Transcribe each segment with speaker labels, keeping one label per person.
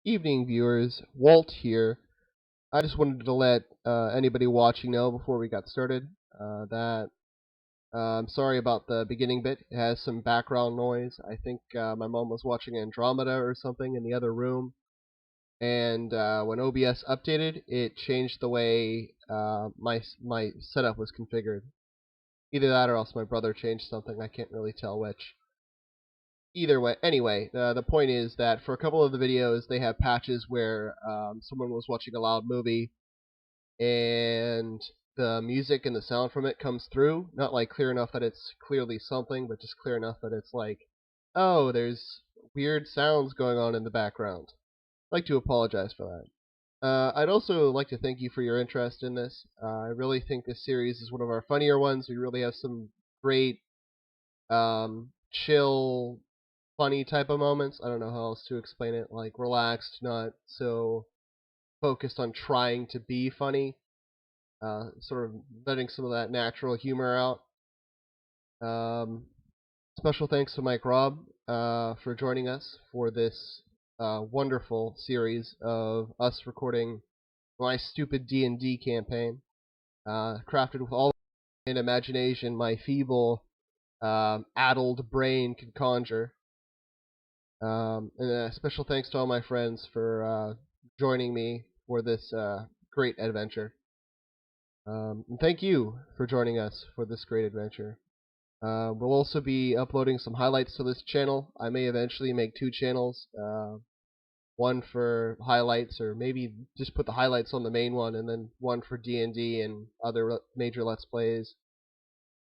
Speaker 1: Evening, viewers. Walt here. I just wanted to let anybody watching know before we got started that I'm sorry about the beginning bit. It has some background noise. I think my mom was watching Andromeda or something in the other room, and when OBS updated, it changed the way my setup was configured. Either that or else my brother changed something. I can't really tell which. Either way, anyway, the point is that for a couple of the videos, they have patches where someone was watching a loud movie, and the music and the sound from it comes through, not like clear enough that it's clearly something, but just clear enough that it's like, oh, there's weird sounds going on in the background. I'd like to apologize for that. I'd also like to thank you for your interest in this. I really think this series is one of our funnier ones. We really have some great, chill, funny type of moments. I don't know how else to explain it. Like relaxed, not so focused on trying to be funny. Sort of letting some of that natural humor out. Special thanks to Mike Robb for joining us for this wonderful series of us recording my stupid D&D campaign, crafted with all the imagination my feeble, addled brain could conjure. And a special thanks to all my friends for joining me for this great adventure. And thank you for joining us for this great adventure. We'll also be uploading some highlights to this channel. I may eventually make two channels. One for highlights, or maybe just put the highlights on the main one, and then one for D&D and other major Let's Plays.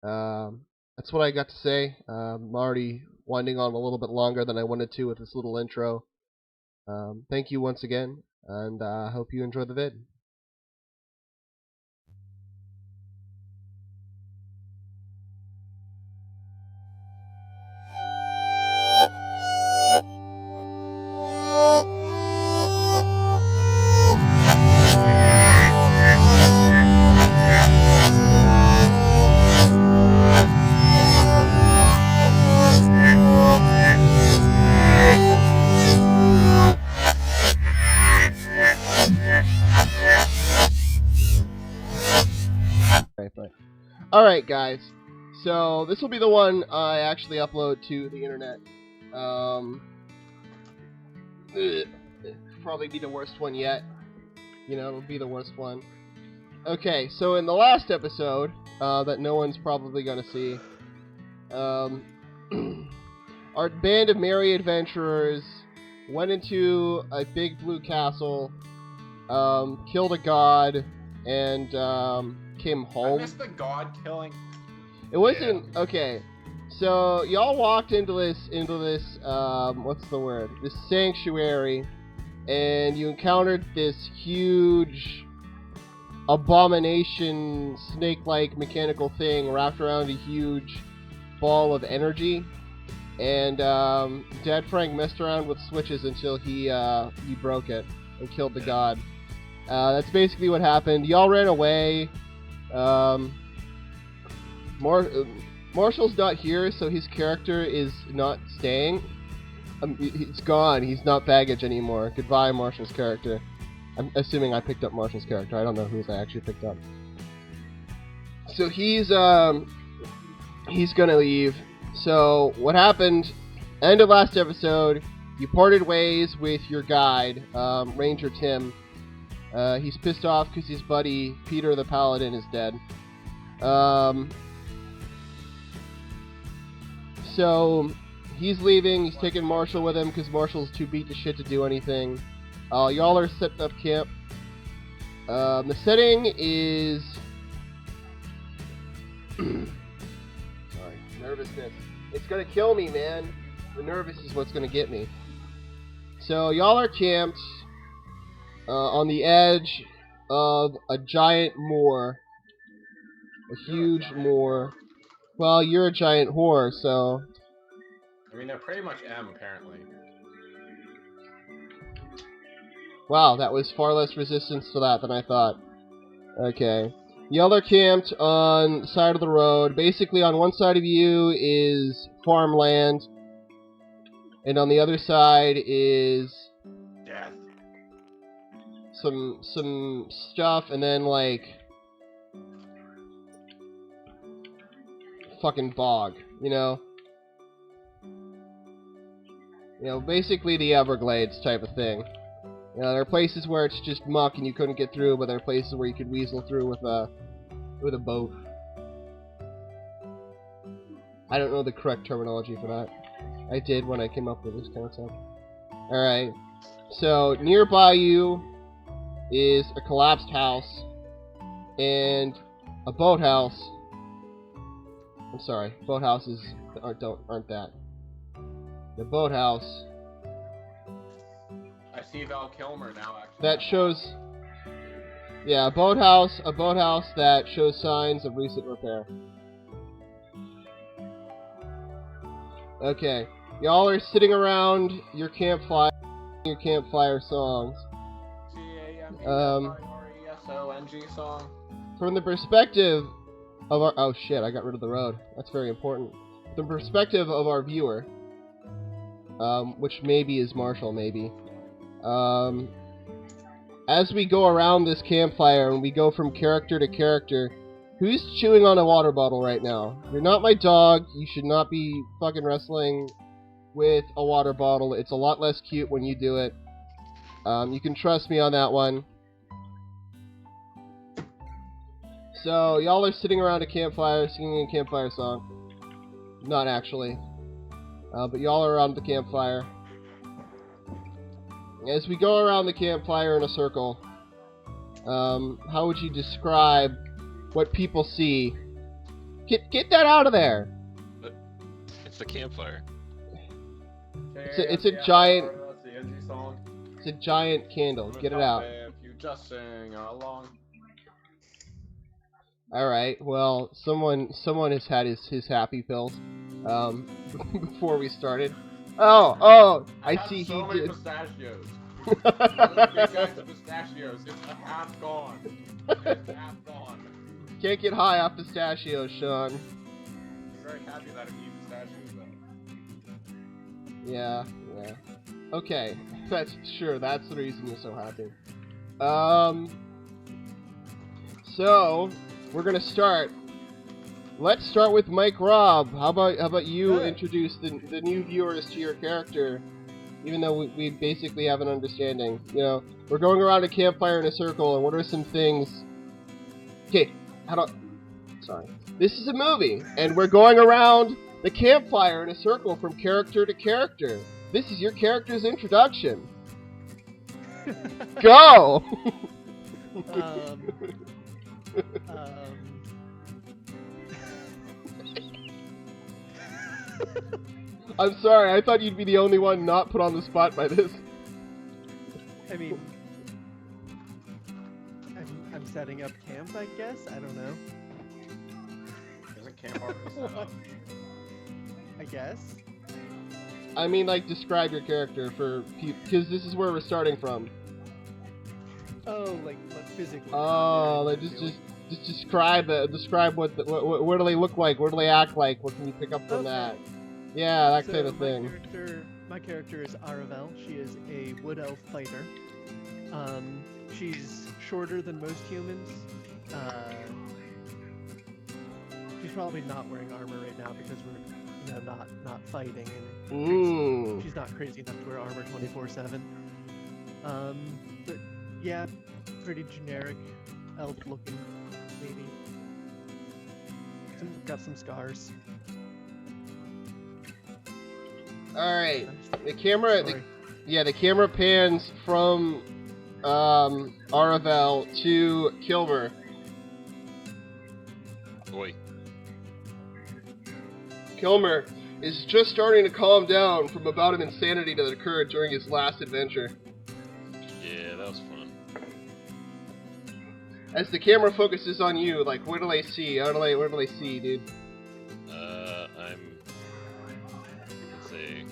Speaker 1: That's what I got to say. I'm already winding on a little bit longer than I wanted to with this little intro. Thank you once again, and I hope you enjoy the vid. Alright, guys. So, this will be the one I actually upload to the internet. Probably be the worst one yet. You know, it'll be the worst one. Okay, so in the last episode, that no one's probably gonna see, our band of merry adventurers went into a big blue castle, killed a god, and came home.
Speaker 2: I missed the god killing.
Speaker 1: It wasn't okay. So y'all walked into this what's the word? This sanctuary, and you encountered this huge abomination, snake-like mechanical thing wrapped around a huge ball of energy. And Dad Frank messed around with switches until he broke it and killed the god. That's basically what happened. Y'all ran away. Marshall's not here, so his character is not staying. He's gone. He's not baggage anymore. Goodbye, Marshall's character. I'm assuming I picked up Marshall's character. I don't know whose I actually picked up. So he's gonna leave. So what happened? End of last episode. You parted ways with your guide, Ranger Tim. He's pissed off because his buddy Peter the Paladin is dead. So he's leaving. He's taking Marshall with him because Marshall's too beat to shit to do anything. Y'all are setting up camp. The setting is sorry, nervousness. It's gonna kill me, man. The nervous is what's gonna get me. So y'all are camped on the edge of a giant moor. A huge moor. Well, you're a giant whore, so...
Speaker 2: I mean, I pretty much am, apparently.
Speaker 1: Wow, that was far less resistance to that than I thought. Okay. Y'all are camped on the side of the road. Basically, on one side of you is farmland, and on the other side is...
Speaker 2: Death.
Speaker 1: some stuff, and then like fucking bog, you know, basically the Everglades type of thing. You know, there are places where it's just muck and you couldn't get through, but there are places where you could weasel through with a boat. I don't know the correct terminology for that. I did when I came up with this concept. Alright, so nearby you is a collapsed house and a boathouse. I'm sorry, boathouses aren't that. The boathouse.
Speaker 2: I see Val Kilmer now, actually.
Speaker 1: That shows, yeah, a boathouse that shows signs of recent repair. Okay, y'all are sitting around your campfire songs.
Speaker 2: C-A-M-E-F-I-R-E-S-O-N-G song.
Speaker 1: From the perspective of our... Oh shit, I got rid of the road. That's very important. From the perspective of our viewer, which maybe is Marshall, maybe. As we go around this campfire and we go from character to character, who's chewing on a water bottle right now? You're not my dog. You should not be fucking wrestling with a water bottle. It's a lot less cute when you do it. You can trust me on that one. So, y'all are sitting around a campfire singing a campfire song. Not actually. But y'all are around the campfire. As we go around the campfire in a circle, how would you describe what people see? Get that out of there!
Speaker 3: It's the campfire.
Speaker 1: It's a giant... It's a giant candle. Get it out.
Speaker 2: If you just sing along.
Speaker 1: Alright, well, someone has had his happy pills, before we started. Oh, I see
Speaker 2: so
Speaker 1: he
Speaker 2: many
Speaker 1: did.
Speaker 2: pistachios. Big bags of pistachios. It's half gone. It's half gone.
Speaker 1: Can't get high off pistachios, Sean.
Speaker 2: I'm very happy that I eat pistachios, though.
Speaker 1: Yeah. Okay, that's the reason you're so happy. So we're gonna start. Let's start with Mike Robb. How about you introduce the new viewers to your character, even though we basically have an understanding. You know, we're going around a campfire in a circle, and what are some things? Okay, sorry. This is a movie, and we're going around the campfire in a circle from character to character. This is your character's introduction. Go! I'm sorry, I thought you'd be the only one not put on the spot by this.
Speaker 4: I mean, I'm setting up camp, I guess? I don't know.
Speaker 2: Isn't camp already set up?
Speaker 4: I guess.
Speaker 1: I mean, like, describe your character for because this is where we're starting from.
Speaker 4: Oh, like physically.
Speaker 1: Oh, like just describe what do they look like? What do they act like? What can you pick up from that? Yeah, that kind of thing.
Speaker 4: My character is Aravel. She is a wood elf fighter. She's shorter than most humans. She's probably not wearing armor right now because we're not fighting, and she's not crazy enough to wear armor 24/7. But yeah, pretty generic elf looking, maybe. Got some scars.
Speaker 1: Alright, the camera pans from Aravel to Kilmer.
Speaker 3: Oi.
Speaker 1: Kilmer is just starting to calm down from a bout of insanity that occurred during his last adventure.
Speaker 3: Yeah, that was fun.
Speaker 1: As the camera focuses on you, like, what do they see? What do they see, dude?
Speaker 3: Let's say,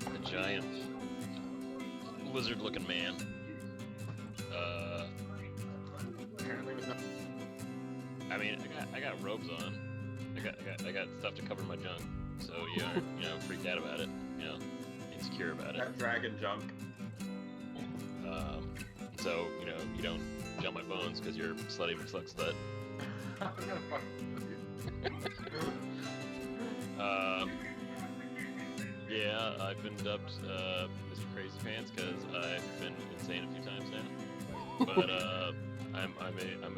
Speaker 3: a giant lizard-looking man.
Speaker 2: Apparently with no...
Speaker 3: I mean, I got robes on. I got stuff to cover my junk, so you aren't, freaked out about it, insecure about it.
Speaker 2: That dragon junk.
Speaker 3: so you don't jump my bones because you're slutty McSluck slut.
Speaker 2: I'm gonna fucking
Speaker 3: Yeah, I've been dubbed Mr. Crazy Pants because I've been insane a few times now. But I'm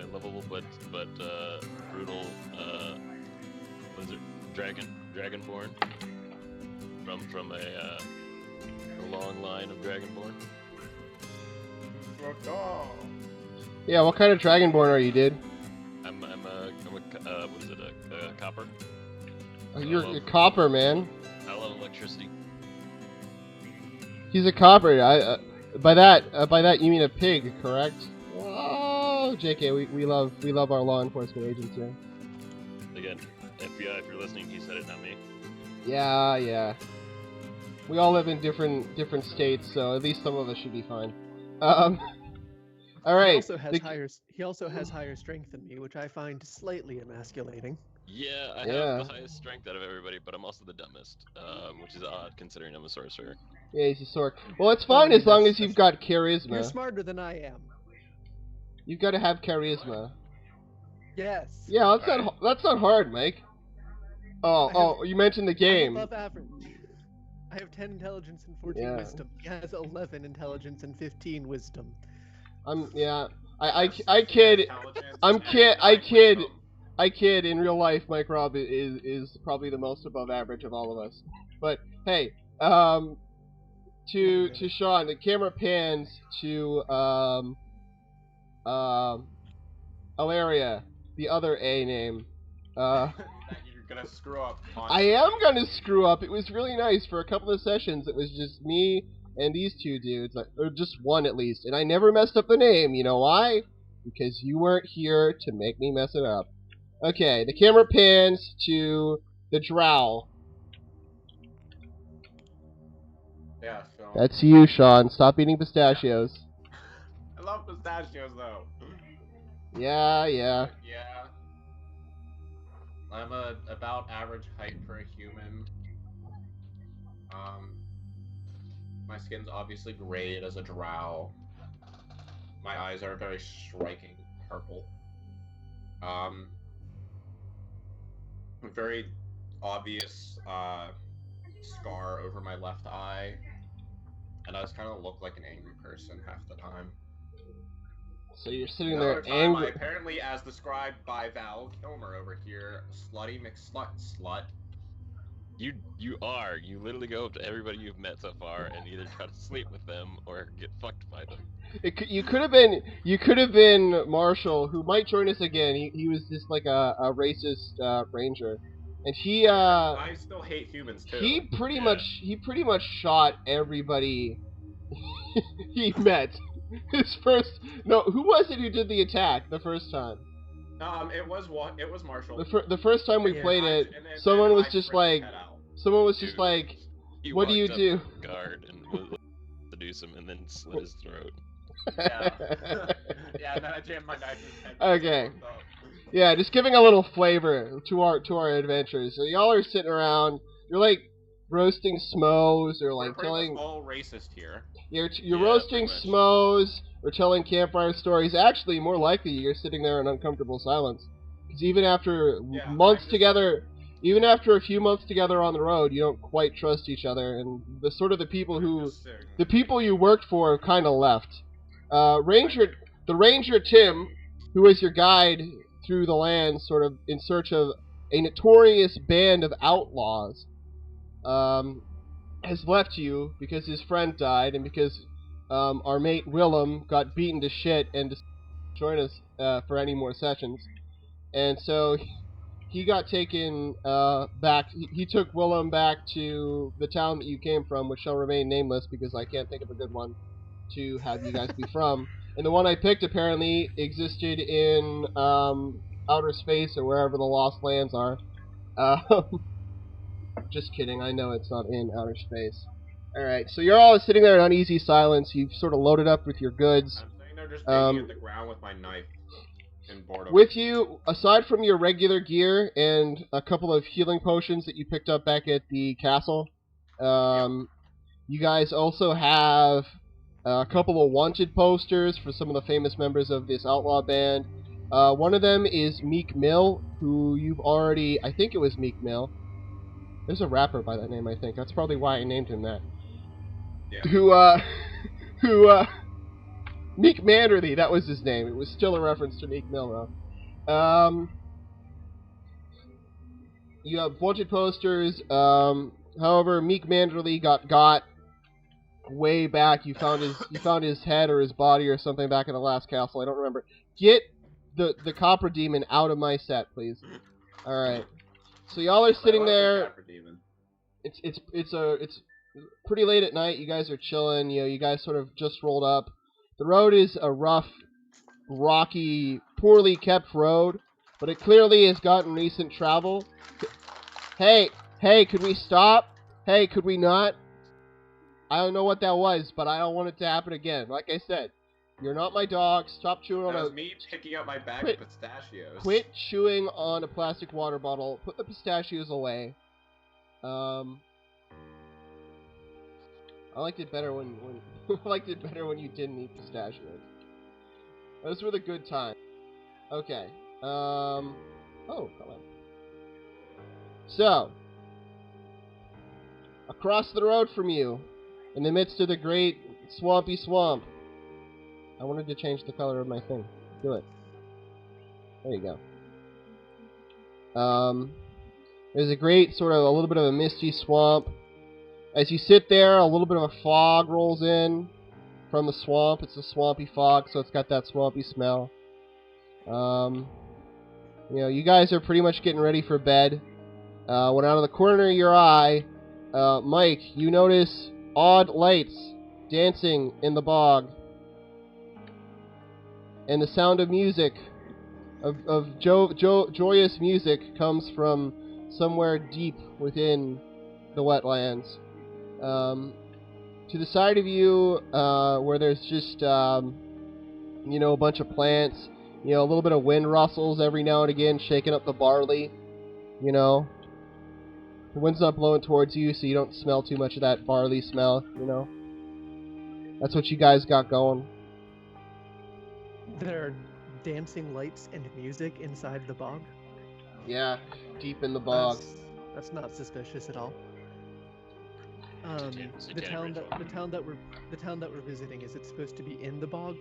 Speaker 3: a lovable but brutal lizard dragonborn from a long line of dragonborn.
Speaker 1: Yeah, what kind of dragonborn are you, dude?
Speaker 3: I'm a what is it, a copper?
Speaker 1: Oh, you're a copper, man.
Speaker 3: I love electricity.
Speaker 1: He's a copper. By that you mean a pig, correct? Oh, JK, we love our law enforcement agents here.
Speaker 3: Again, FBI, if you're listening, he said it, not me.
Speaker 1: Yeah. We all live in different states, so at least some of us should be fine. All right.
Speaker 4: He also has higher strength than me, which I find slightly emasculating.
Speaker 3: Yeah, I have the highest strength out of everybody, but I'm also the dumbest, which is odd considering I'm a sorcerer.
Speaker 1: Yeah, he's a sorc. Well, it's fine as long as you've got charisma.
Speaker 4: You're smarter than I am.
Speaker 1: You've got to have charisma.
Speaker 4: Yes.
Speaker 1: Yeah, that's not hard, Mike. You mentioned the game.
Speaker 4: I'm above average. I have 10 intelligence and 14 wisdom. He has 11 intelligence and 15 wisdom. I kid. In real life, Mike Robb is probably the most above average of all of us. But hey, to Sean, the camera pans to Alaria, the other A name.
Speaker 2: You're gonna screw up.
Speaker 1: I am gonna screw up. It was really nice for a couple of sessions. It was just me and these two dudes, or just one at least, and I never messed up the name. You know why? Because you weren't here to make me mess it up. Okay, the camera pans to the drow.
Speaker 2: Yeah, so.
Speaker 1: That's you, Sean. Stop eating pistachios.
Speaker 2: I love pistachios, though.
Speaker 1: Yeah.
Speaker 2: Yeah. I'm about average height for a human. My skin's obviously grayed as a drow. My eyes are very striking purple. Very obvious scar over my left eye, and I just kind of look like an angry person half the time.
Speaker 1: So you're sitting
Speaker 2: Another
Speaker 1: there
Speaker 2: time,
Speaker 1: angry.
Speaker 2: I apparently, as described by Val Kilmer over here, slutty McSlut.
Speaker 3: You literally go up to everybody you've met so far and either try to sleep with them or get fucked by them.
Speaker 1: You could have been Marshall, who might join us again. He was just like a racist ranger, and he
Speaker 2: I still hate humans too.
Speaker 1: He pretty much shot everybody he met. Who was it who did the attack the first time?
Speaker 2: It was Marshall.
Speaker 1: The first time we played it, someone was just like,
Speaker 3: He
Speaker 1: what do you
Speaker 3: walked
Speaker 1: do?
Speaker 3: up to the guard and was seduce him and then slit his throat.
Speaker 2: Yeah. Yeah, and then I jammed my knife in his head.
Speaker 1: Okay. Yeah, just giving a little flavor to our adventures. So y'all are sitting around, you're like roasting smos or like telling
Speaker 2: all racist here.
Speaker 1: You're roasting smos or telling campfire stories. Actually, more likely you're sitting there in uncomfortable silence. Because even after months together, even after a few months together on the road, you don't quite trust each other, and the people you worked for have kind of left. The Ranger Tim, who was your guide through the land, sort of in search of a notorious band of outlaws, has left you because his friend died and because our mate Willem got beaten to shit and decided to join us for any more sessions. And so he got taken back. He took Willem back to the town that you came from, which shall remain nameless because I can't think of a good one to have you guys be from. And the one I picked apparently existed in outer space or wherever the Lost Lands are. Just kidding, I know it's not in outer space. Alright, so you're all sitting there in uneasy silence. You've sort of loaded up with your goods.
Speaker 2: I'm sitting there just digging at the ground with my knife in boredom.
Speaker 1: With you, aside from your regular gear and a couple of healing potions that you picked up back at the castle, you guys also have a couple of wanted posters for some of the famous members of this outlaw band. One of them is Meek Mill, who you've already... I think it was Meek Mill. There's a rapper by that name, I think. That's probably why I named him that.
Speaker 2: Yeah.
Speaker 1: Who, Meek Manderly, that was his name. It was still a reference to Meek Mill, though. You have wanted posters. However, Meek Manderly got way back. You found his head or his body or something back in the last castle. I don't remember. Get the copper demon out of my set, please. All right. So y'all are sitting there. It's pretty late at night. You guys are chilling. You guys sort of just rolled up. The road is a rough, rocky, poorly kept road, but it clearly has gotten recent travel. Hey, could we stop? Hey, could we not? I don't know what that was, but I don't want it to happen again. Like I said, you're not my dog. Stop chewing on
Speaker 2: That was me picking up my bag of pistachios.
Speaker 1: Quit chewing on a plastic water bottle. Put the pistachios away. I liked it better when I liked it better when you didn't eat pistachios. Those were the good times. Okay. Oh, come on. So, across the road from you, in the midst of the great swampy swamp. I wanted to change the color of my thing. Do it. There you go. There's a great sort of a little bit of a misty swamp. As you sit there, a little bit of a fog rolls in from the swamp. It's a swampy fog, so it's got that swampy smell. You guys are pretty much getting ready for bed. When out of the corner of your eye, Mike, you notice odd lights dancing in the bog. And the sound of music, of joyous music, comes from somewhere deep within the wetlands. To the side of you, where there's just, a bunch of plants, a little bit of wind rustles every now and again, shaking up the barley, The wind's not blowing towards you, so you don't smell too much of that barley smell, That's what you guys got going.
Speaker 4: There are dancing lights and music inside the bog?
Speaker 1: Yeah, deep in the bog.
Speaker 4: That's not suspicious at all.
Speaker 3: It's a
Speaker 4: The town
Speaker 3: January
Speaker 4: that we're visiting, is it supposed to be in the bog?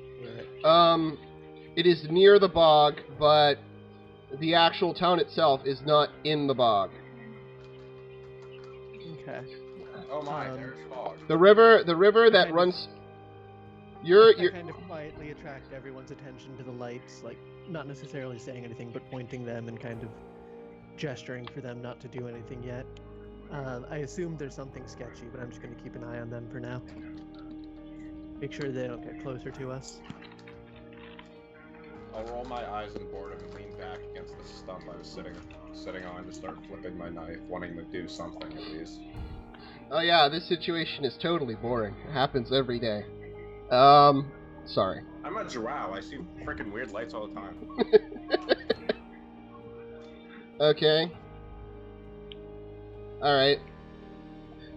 Speaker 1: It is near the bog, but the actual town itself is not in the bog.
Speaker 4: Okay.
Speaker 2: Oh my, there's fog.
Speaker 1: The river that runs. You're
Speaker 4: kind of quietly attract everyone's attention to the lights, like not necessarily saying anything, but pointing them and kind of gesturing for them not to do anything yet. I assume there's something sketchy, but I'm just going to keep an eye on them for now. Make sure they don't get closer to us.
Speaker 2: I'll roll my eyes in boredom and lean back against the stump I was sitting on to start flipping my knife, wanting to do something at least.
Speaker 1: Oh yeah, this situation is totally boring. It happens every day. Sorry.
Speaker 2: I'm a drow. I see freaking weird lights all the time.
Speaker 1: Okay. Alright.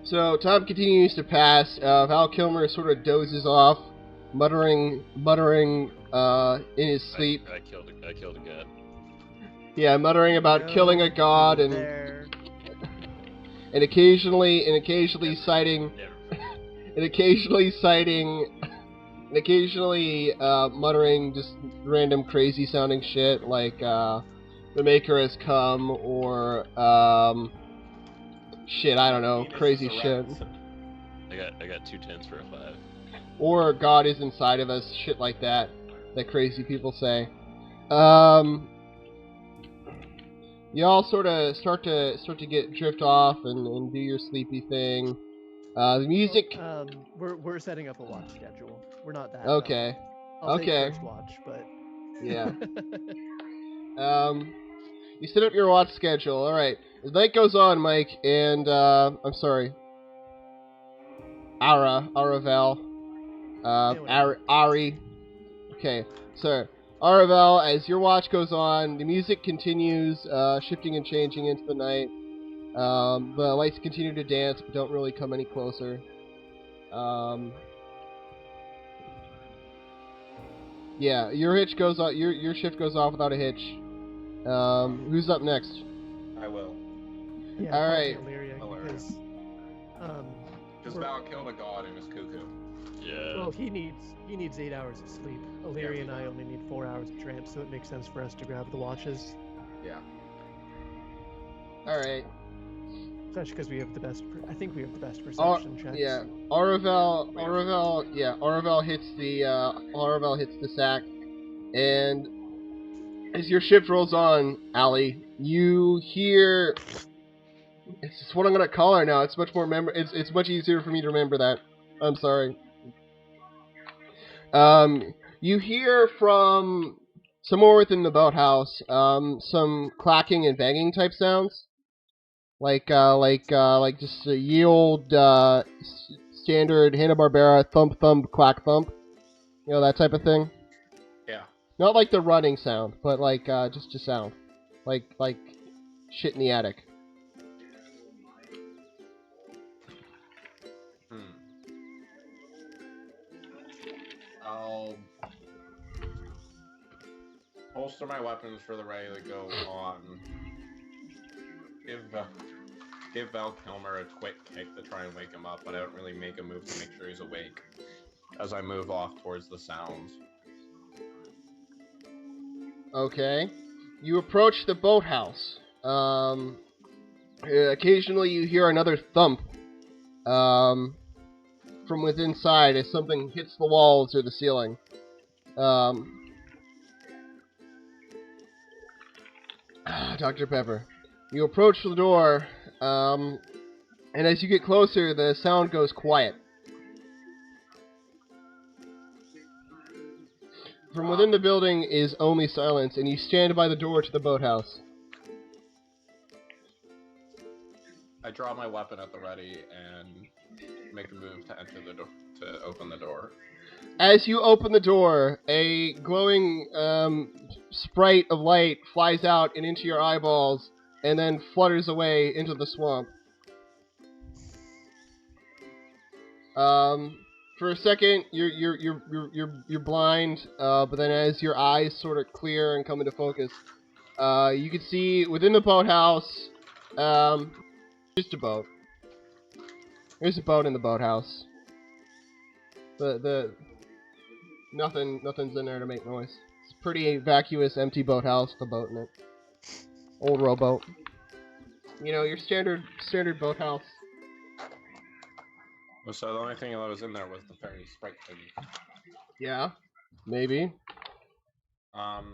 Speaker 1: So, time continues to pass. Val Kilmer sort of dozes off, muttering in his sleep.
Speaker 3: I killed a god.
Speaker 1: Yeah, muttering about killing a god and occasionally citing muttering just random crazy sounding shit like the Maker has come or shit, I don't know, crazy shit.
Speaker 3: I got 2 10s for a 5.
Speaker 1: Or God is inside of us, shit like that crazy people say. Y'all sort of start to drift off and do your sleepy thing. The music.
Speaker 4: We're setting up a watch schedule. We're not that.
Speaker 1: Okay.
Speaker 4: I'll
Speaker 1: Okay.
Speaker 4: take first watch, but
Speaker 1: Yeah. You set up your watch schedule. All right. As night goes on, Mike, and I'm sorry, Aravel, Ari. Okay, so Aravel, as your watch goes on, the music continues shifting and changing into the night. The lights continue to dance, but don't really come any closer. Yeah, your hitch goes off. Your shift goes off without a hitch. Who's up next?
Speaker 2: I will.
Speaker 4: Yeah,
Speaker 1: All
Speaker 4: probably
Speaker 1: right.
Speaker 4: Illyria, because
Speaker 2: Because Val killed a god in his cuckoo.
Speaker 3: Yeah.
Speaker 4: well, he needs 8 hours of sleep. Illyria and I only need 4 hours of trance, so it makes sense for us to grab the watches.
Speaker 2: Yeah.
Speaker 1: All right.
Speaker 4: Especially because we have the best. I think we have the best perception checks.
Speaker 1: Yeah. Aravel hits the sack, and as your shift rolls on, Allie, you hear. It's just what I'm gonna call her now. It's much more It's much easier for me to remember that. I'm sorry. You hear from somewhere within the boathouse, some clacking and banging type sounds, like just a ye old standard Hanna-Barbera thump thump clack thump, that type of thing.
Speaker 2: Yeah.
Speaker 1: Not like the running sound, but like just a sound, like shit in the attic.
Speaker 2: I'll holster my weapons for the ready to go on. Give Val Kilmer a quick kick to try and wake him up, but I don't really make a move to make sure he's awake as I move off towards the sounds. Okay.
Speaker 1: You approach the boathouse. Occasionally you hear another thump from within inside as something hits the walls or the ceiling. Dr. Pepper. You approach the door, and as you get closer, the sound goes quiet. From within the building is only silence, and you stand by the door to the boathouse.
Speaker 2: I draw my weapon at the ready and make a move to enter the door, to open the door.
Speaker 1: As you open the door, a glowing sprite of light flies out and into your eyeballs, and then flutters away into the swamp. For a second, you're blind, but then as your eyes sort of clear and come into focus, you can see within the boathouse, just a boat. There's a boat in the boathouse. Nothing's in there to make noise. It's a pretty vacuous, empty boathouse with a boat in it. Old rowboat. Your standard boathouse.
Speaker 2: So the only thing that was in there was the fairy sprite thing.
Speaker 1: Yeah, maybe.
Speaker 2: I'll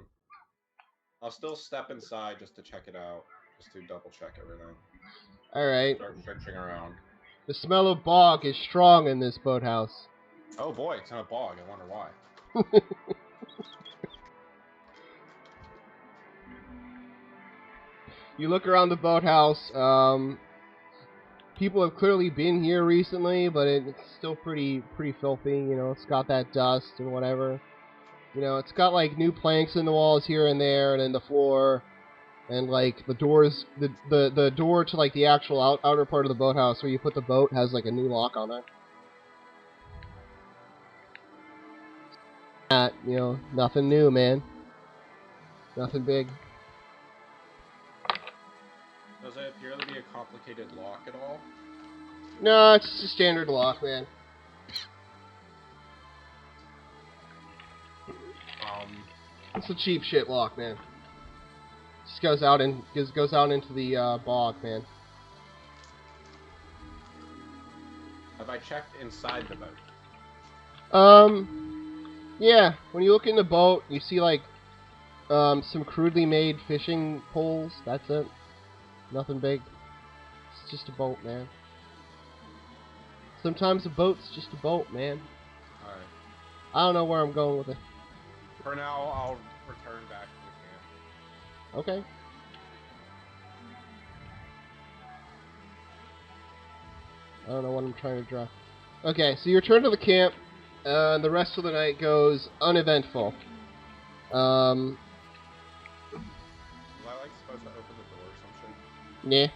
Speaker 2: still step inside just to check it out, just to double check everything.
Speaker 1: Alright.
Speaker 2: Start searching around.
Speaker 1: The smell of bog is strong in this boathouse.
Speaker 2: Oh boy, it's in a bog. I wonder why.
Speaker 1: You look around the boathouse. People have clearly been here recently, but it's still pretty filthy. It's got that dust and whatever. It's got like new planks in the walls here and there, and in the floor, and like the doors, the door to like the actual outer part of the boathouse where you put the boat has like a new lock on it. Nothing new, man. Nothing big.
Speaker 2: Does it appear to be a complicated lock at all?
Speaker 1: No, it's just a standard lock, man. It's a cheap shit lock, man. Just goes out into the bog, man.
Speaker 2: Have I checked inside the boat?
Speaker 1: Yeah. When you look in the boat, you see like some crudely made fishing poles. That's it. Nothing big. It's just a boat, man. Sometimes a boat's just a boat, man.
Speaker 2: Alright.
Speaker 1: I don't know where I'm going with it.
Speaker 2: For now, I'll return back to the camp.
Speaker 1: Okay. I don't know what I'm trying to draw. Okay, so you return to the camp, and the rest of the night goes uneventful.
Speaker 2: Was I supposed to open the door or something?
Speaker 1: Nah. You're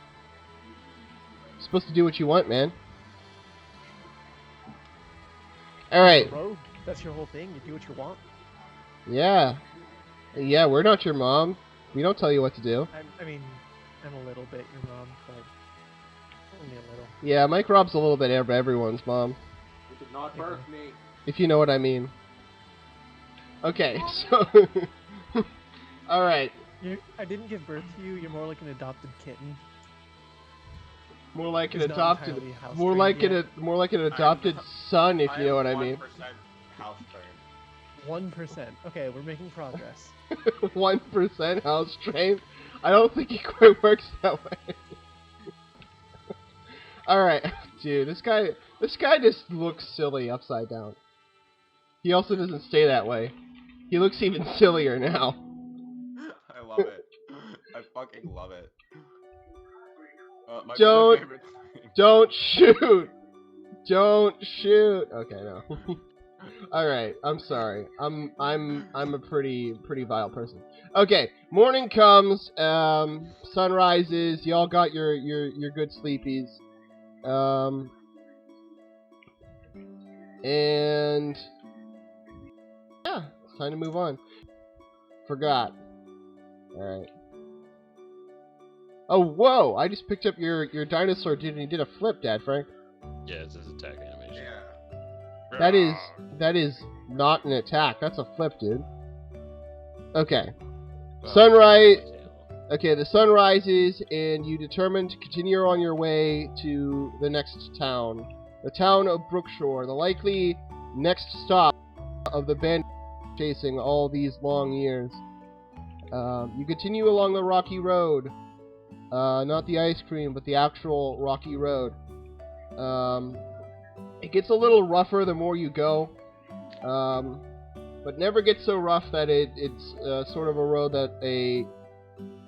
Speaker 1: supposed to do what you want, man. Alright.
Speaker 4: Bro, that's your whole thing? You do what you want?
Speaker 1: Yeah. Yeah, we're not your mom. We don't tell you what to do.
Speaker 4: I mean, I'm a little bit your mom, but only a little.
Speaker 1: Yeah, Mike Rob's a little bit everyone's mom.
Speaker 2: You did not birth me.
Speaker 1: If you know what I mean. Okay, so... Alright.
Speaker 4: I didn't give birth to you. You're more like an adopted kitten.
Speaker 1: More like an
Speaker 4: He's not
Speaker 1: adopted...
Speaker 4: entirely house
Speaker 1: More
Speaker 4: trained
Speaker 1: like
Speaker 4: yet.
Speaker 1: more like an adopted son, if you know what I mean.
Speaker 2: 1% house trained.
Speaker 4: 1%. Okay, we're making progress.
Speaker 1: 1% house trained? I don't think it quite works that way. Alright, dude, this guy just looks silly upside down. He also doesn't stay that way. He looks even sillier now.
Speaker 2: I love it. I fucking love it. My
Speaker 1: Don't-
Speaker 2: favorite thing.
Speaker 1: Don't shoot! Don't shoot! Okay, no. Alright, I'm sorry. I'm a pretty vile person. Okay, morning comes, sun rises, y'all got your good sleepies. And yeah, it's time to move on. Forgot. Alright. Oh, whoa! I just picked up your dinosaur, dude, and he did a flip, Dad Frank.
Speaker 3: Yeah, it's his attack animation.
Speaker 2: Yeah.
Speaker 1: That is not an attack. That's a flip, dude. Okay.
Speaker 3: Well,
Speaker 1: Sunrise.
Speaker 3: yeah.
Speaker 1: Okay, the sun rises, and you determine to continue on your way to the next town. The town of Brookshore, the likely next stop of the band chasing all these long years. You continue along the rocky road. Not the ice cream, but the actual rocky road. It gets a little rougher the more you go, but never gets so rough that it's sort of a road that a...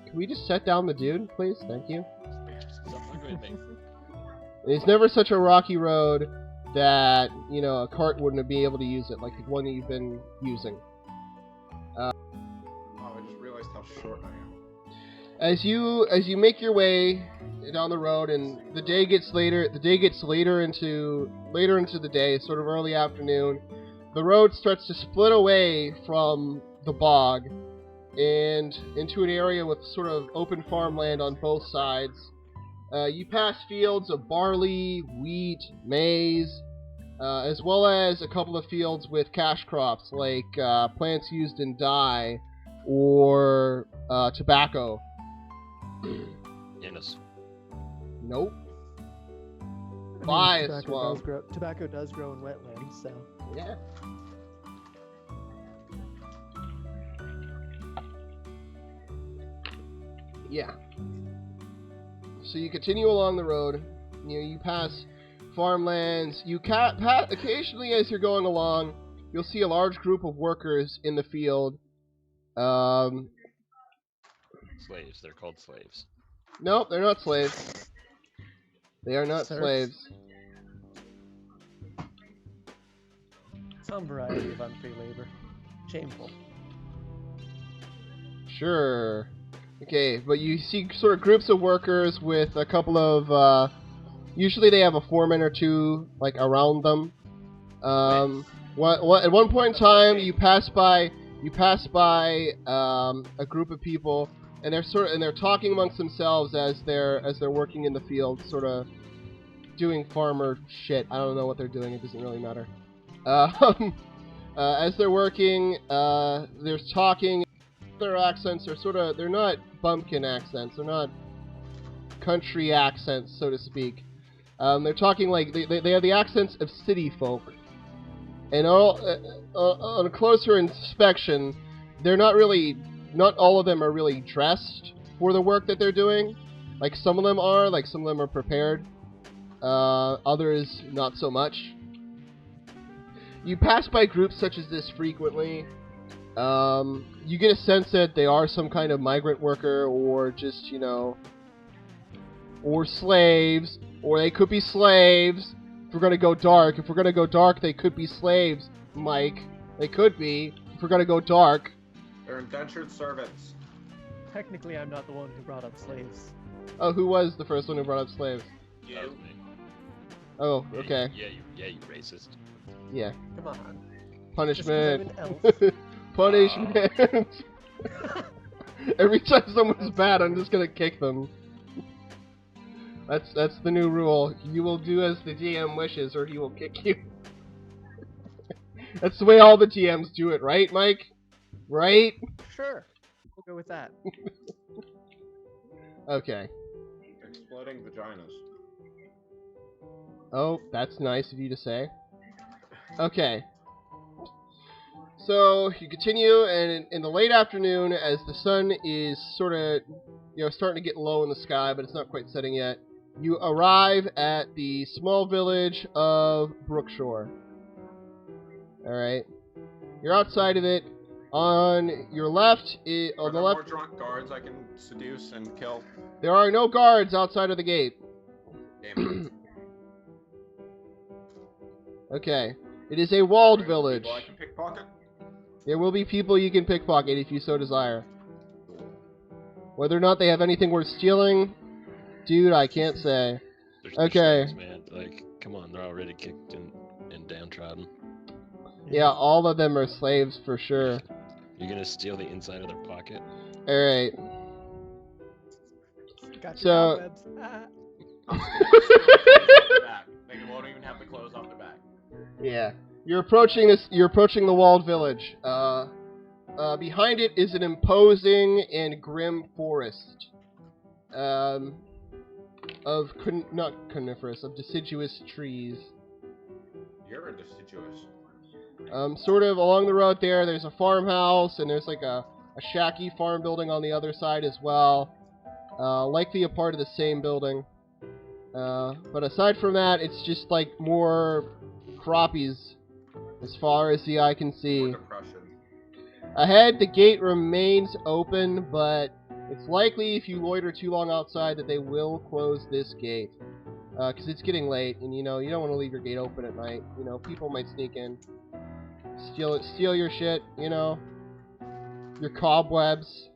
Speaker 1: Can we just set down the dude, please? Thank you. It's never such a rocky road that, you know, a cart wouldn't be able to use it, like the one that you've been using.
Speaker 2: Oh, I just realized how short I am.
Speaker 1: As you make your way down the road, and the day gets later into the day, sort of early afternoon, the road starts to split away from the bog and into an area with sort of open farmland on both sides. You pass fields of barley, wheat, maize, as well as a couple of fields with cash crops like plants used in dye or tobacco.
Speaker 3: Yes.
Speaker 1: Nope.
Speaker 4: I
Speaker 1: Buy
Speaker 4: mean,
Speaker 1: a swamp.
Speaker 4: tobacco does grow in wetlands, so...
Speaker 1: Yeah. Yeah. So you continue along the road. You pass farmlands. You occasionally, as you're going along, you'll see a large group of workers in the field.
Speaker 3: Slaves. They're called slaves.
Speaker 1: Nope, they're not slaves. They are not
Speaker 4: Serfs?
Speaker 1: slaves.
Speaker 4: Some variety of unfree labor. Shameful.
Speaker 1: Sure. Okay, but you see sort of groups of workers with a couple of, usually they have a foreman or two, like, around them. At one point in time, you pass by a group of people, and they're talking amongst themselves as they're working in the field, sort of doing farmer shit. I don't know what they're doing. It doesn't really matter. As they're working, there's talking. Their accents are they're not bumpkin accents. They're not country accents, so to speak. They're talking like they have the accents of city folk. And on a closer inspection, not all of them are really dressed for the work that they're doing. Like some of them are prepared. Others not so much. You pass by groups such as this frequently. You get a sense that they are some kind of migrant worker, or just, or slaves, or they could be slaves. If we're gonna go dark, they could be slaves, Mike. They could be, if we're gonna go dark.
Speaker 2: They're indentured servants.
Speaker 4: Technically, I'm not the one who brought up slaves.
Speaker 1: Oh, who was the first one who brought up slaves?
Speaker 3: That was me.
Speaker 1: Oh,
Speaker 3: Yeah,
Speaker 1: okay.
Speaker 3: You racist.
Speaker 1: Yeah.
Speaker 4: Come on.
Speaker 1: Punishment.
Speaker 4: Just 'cause I'm an elf.
Speaker 1: Punishment. Every time someone's bad, I'm just gonna kick them. That's the new rule. You will do as the GM wishes, or he will kick you. That's the way all the GMs do it, right, Mike? Right?
Speaker 4: Sure. We'll go with that.
Speaker 1: Okay.
Speaker 2: Exploding vaginas.
Speaker 1: Oh, that's nice of you to say. Okay. So, you continue, and in the late afternoon, as the sun is sort of, starting to get low in the sky, but it's not quite setting yet, you arrive at the small village of Brookshore. Alright. You're outside of it. On your left,
Speaker 2: Are there more drunk guards I can seduce and kill?
Speaker 1: There are no guards outside of the gate.
Speaker 2: Damn it.
Speaker 1: Okay. It is a walled village.
Speaker 2: People I can pickpocket?
Speaker 1: There will be people you can pickpocket if you so desire. Whether or not they have anything worth stealing, dude, I can't say.
Speaker 3: They're
Speaker 1: Okay.
Speaker 3: slaves, man. Like, come on, they're already kicked and downtrodden.
Speaker 1: Yeah, all of them are slaves for sure.
Speaker 3: You're gonna steal the inside of their pocket?
Speaker 1: Alright.
Speaker 4: Got your
Speaker 1: So-
Speaker 4: cobwebs.
Speaker 2: They won't even have the clothes off their back.
Speaker 1: Yeah. You're approaching the walled village. Behind it is an imposing and grim forest. Of deciduous trees.
Speaker 2: You're deciduous.
Speaker 1: Sort of along the road there's a farmhouse, and there's like a shacky farm building on the other side as well. Likely a part of the same building. But aside from that, it's just like more crappies as far as the eye can see.
Speaker 2: More depression.
Speaker 1: Ahead, the gate remains open, but it's likely if you loiter too long outside that they will close this gate. Because it's getting late, and you don't want to leave your gate open at night. People might sneak in. Steal your shit, your cobwebs.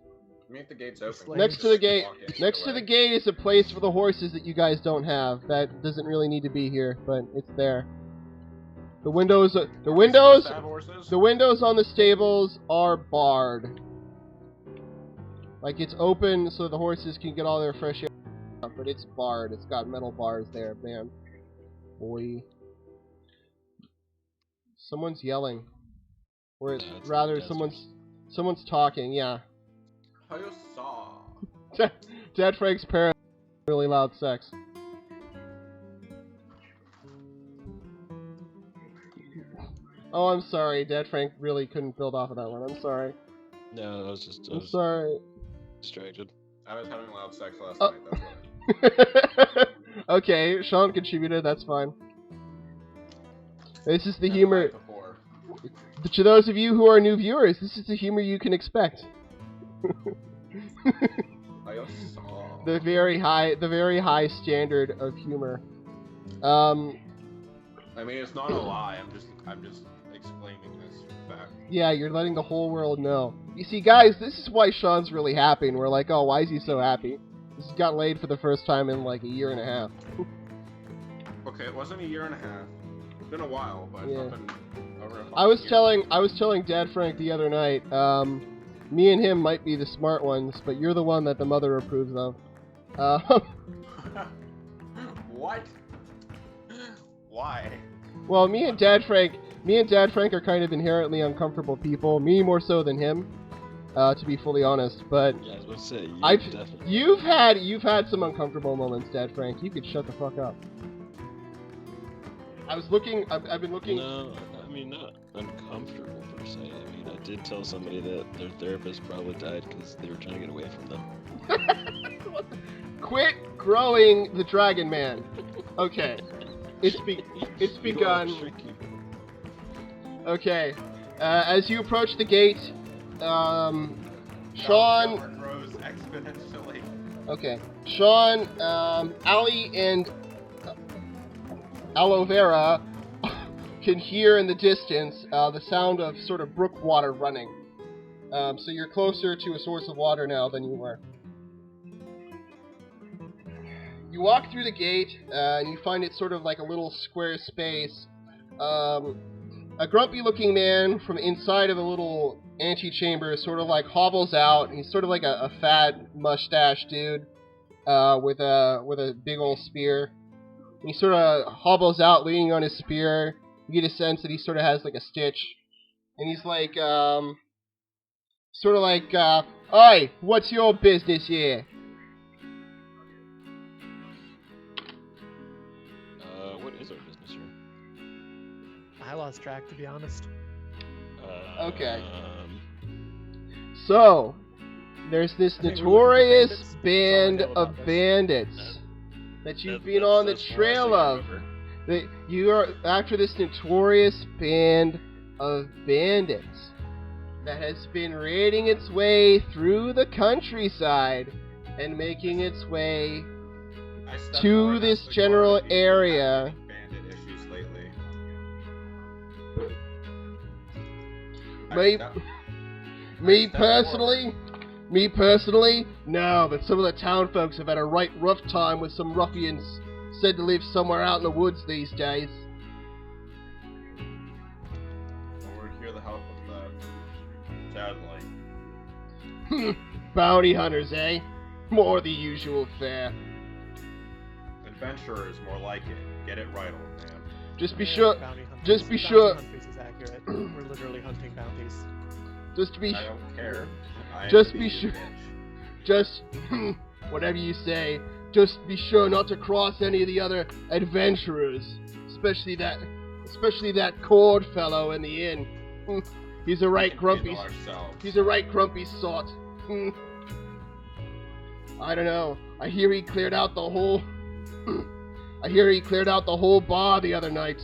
Speaker 2: I mean, if the gate's open.
Speaker 1: Next to the gate,
Speaker 2: Walk in,
Speaker 1: next to
Speaker 2: away.
Speaker 1: the gate is a place for the horses that you guys don't have. That doesn't really need to be here, but it's there. The windows on the stables are barred. Like, it's open so the horses can get all their fresh air, but it's barred. It's got metal bars there, man. Boy. Someone's yelling. Or it's
Speaker 3: it's
Speaker 1: rather
Speaker 3: the
Speaker 1: someone's talking, yeah.
Speaker 2: How you saw?
Speaker 1: Dad Frank's parents have really loud sex. Oh, I'm sorry. Dad Frank really couldn't build off of that one. I'm sorry.
Speaker 3: No, I was just
Speaker 1: I'm sorry.
Speaker 3: distracted.
Speaker 2: I was having loud sex last night, that's why.
Speaker 1: Okay, Sean contributed. That's fine. This is the humor.
Speaker 2: Before.
Speaker 1: To those of you who are new viewers, this is the humor you can expect.
Speaker 2: How you saw?
Speaker 1: The very high standard of humor.
Speaker 2: I mean, it's not a lie. I'm just explaining this fact.
Speaker 1: Yeah, you're letting the whole world know. You see, guys, this is why Sean's really happy, and we're like, oh, why is he so happy? He's got laid for the first time in like a year and a half.
Speaker 2: Okay, it wasn't a year and a half. It's been a while, but
Speaker 1: Yeah.
Speaker 2: it's not been over a
Speaker 1: I was
Speaker 2: year.
Speaker 1: telling Dad Frank the other night, me and him might be the smart ones, but you're the one that the mother approves of.
Speaker 2: What? Why?
Speaker 1: Well, me and Dad Frank are kind of inherently uncomfortable people. Me more so than him, to be fully honest. But
Speaker 3: Yeah, I was about to say, definitely.
Speaker 1: you've had some uncomfortable moments, Dad Frank. You could shut the fuck up. I've been looking.
Speaker 3: No, I mean, not uncomfortable per se. I mean, I did tell somebody that their therapist probably died because they were trying to get away from them.
Speaker 1: Quit growing the Dragon Man. Okay. It's begun. Okay. As you approach the gate, Sean.
Speaker 2: Power grows exponentially.
Speaker 1: Okay. Sean, Ali, and Aloe Vera can hear in the distance the sound of sort of brook water running. So you're closer to a source of water now than you were. You walk through the gate, and you find it sort of like a little square space. a grumpy-looking man from inside of a little antechamber sort of like hobbles out. He's sort of like a fat mustache dude with a big old spear. And he sort of hobbles out, leaning on his spear. You get a sense that he sort of has like a stitch, and he's like, sort of like, "Oi, what's your business here?"
Speaker 3: What is our business here?
Speaker 4: I lost track, to be honest.
Speaker 1: Okay. So, there's this
Speaker 4: I think we're
Speaker 1: notorious
Speaker 4: looking for
Speaker 1: band
Speaker 4: bandits. That's all I know
Speaker 1: of
Speaker 4: about this.
Speaker 1: bandits that you've
Speaker 3: That-
Speaker 1: been
Speaker 3: that's-
Speaker 1: on the
Speaker 3: that's the last
Speaker 1: trail
Speaker 3: thing I
Speaker 1: of.
Speaker 3: remember.
Speaker 1: That you are after this notorious band of bandits that has been raiding its way through the countryside and making its way
Speaker 2: I stepped
Speaker 1: to
Speaker 2: forward
Speaker 1: this
Speaker 2: as the
Speaker 1: general
Speaker 2: guard. Do you
Speaker 1: area.
Speaker 2: have any bandit issues lately? I
Speaker 1: Me-
Speaker 2: stepped-
Speaker 1: Me
Speaker 2: stepped
Speaker 1: personally, no, but some of the town folks have had a right rough time with some ruffians said to live somewhere out in the woods these days.
Speaker 2: We're here to help with the sadly.
Speaker 1: Bounty hunters, eh? More the usual fare.
Speaker 2: Adventurers, more like it. Get it right, old man.
Speaker 1: Just be
Speaker 4: Yeah,
Speaker 1: sure,
Speaker 4: bounty hunters.
Speaker 1: just be
Speaker 4: Bounty
Speaker 1: sure-
Speaker 4: hunters is accurate. We're literally hunting bounties.
Speaker 1: just to be,
Speaker 2: I don't care. I am
Speaker 1: Just
Speaker 2: the
Speaker 1: be sure-
Speaker 2: bitch.
Speaker 1: just, whatever you say, just be sure not to cross any of the other adventurers, especially that cord fellow in the inn. He's a right
Speaker 2: We can
Speaker 1: grumpy,
Speaker 2: handle ourselves.
Speaker 1: he's a right grumpy sort. I don't know. I hear he cleared out the whole bar the other night.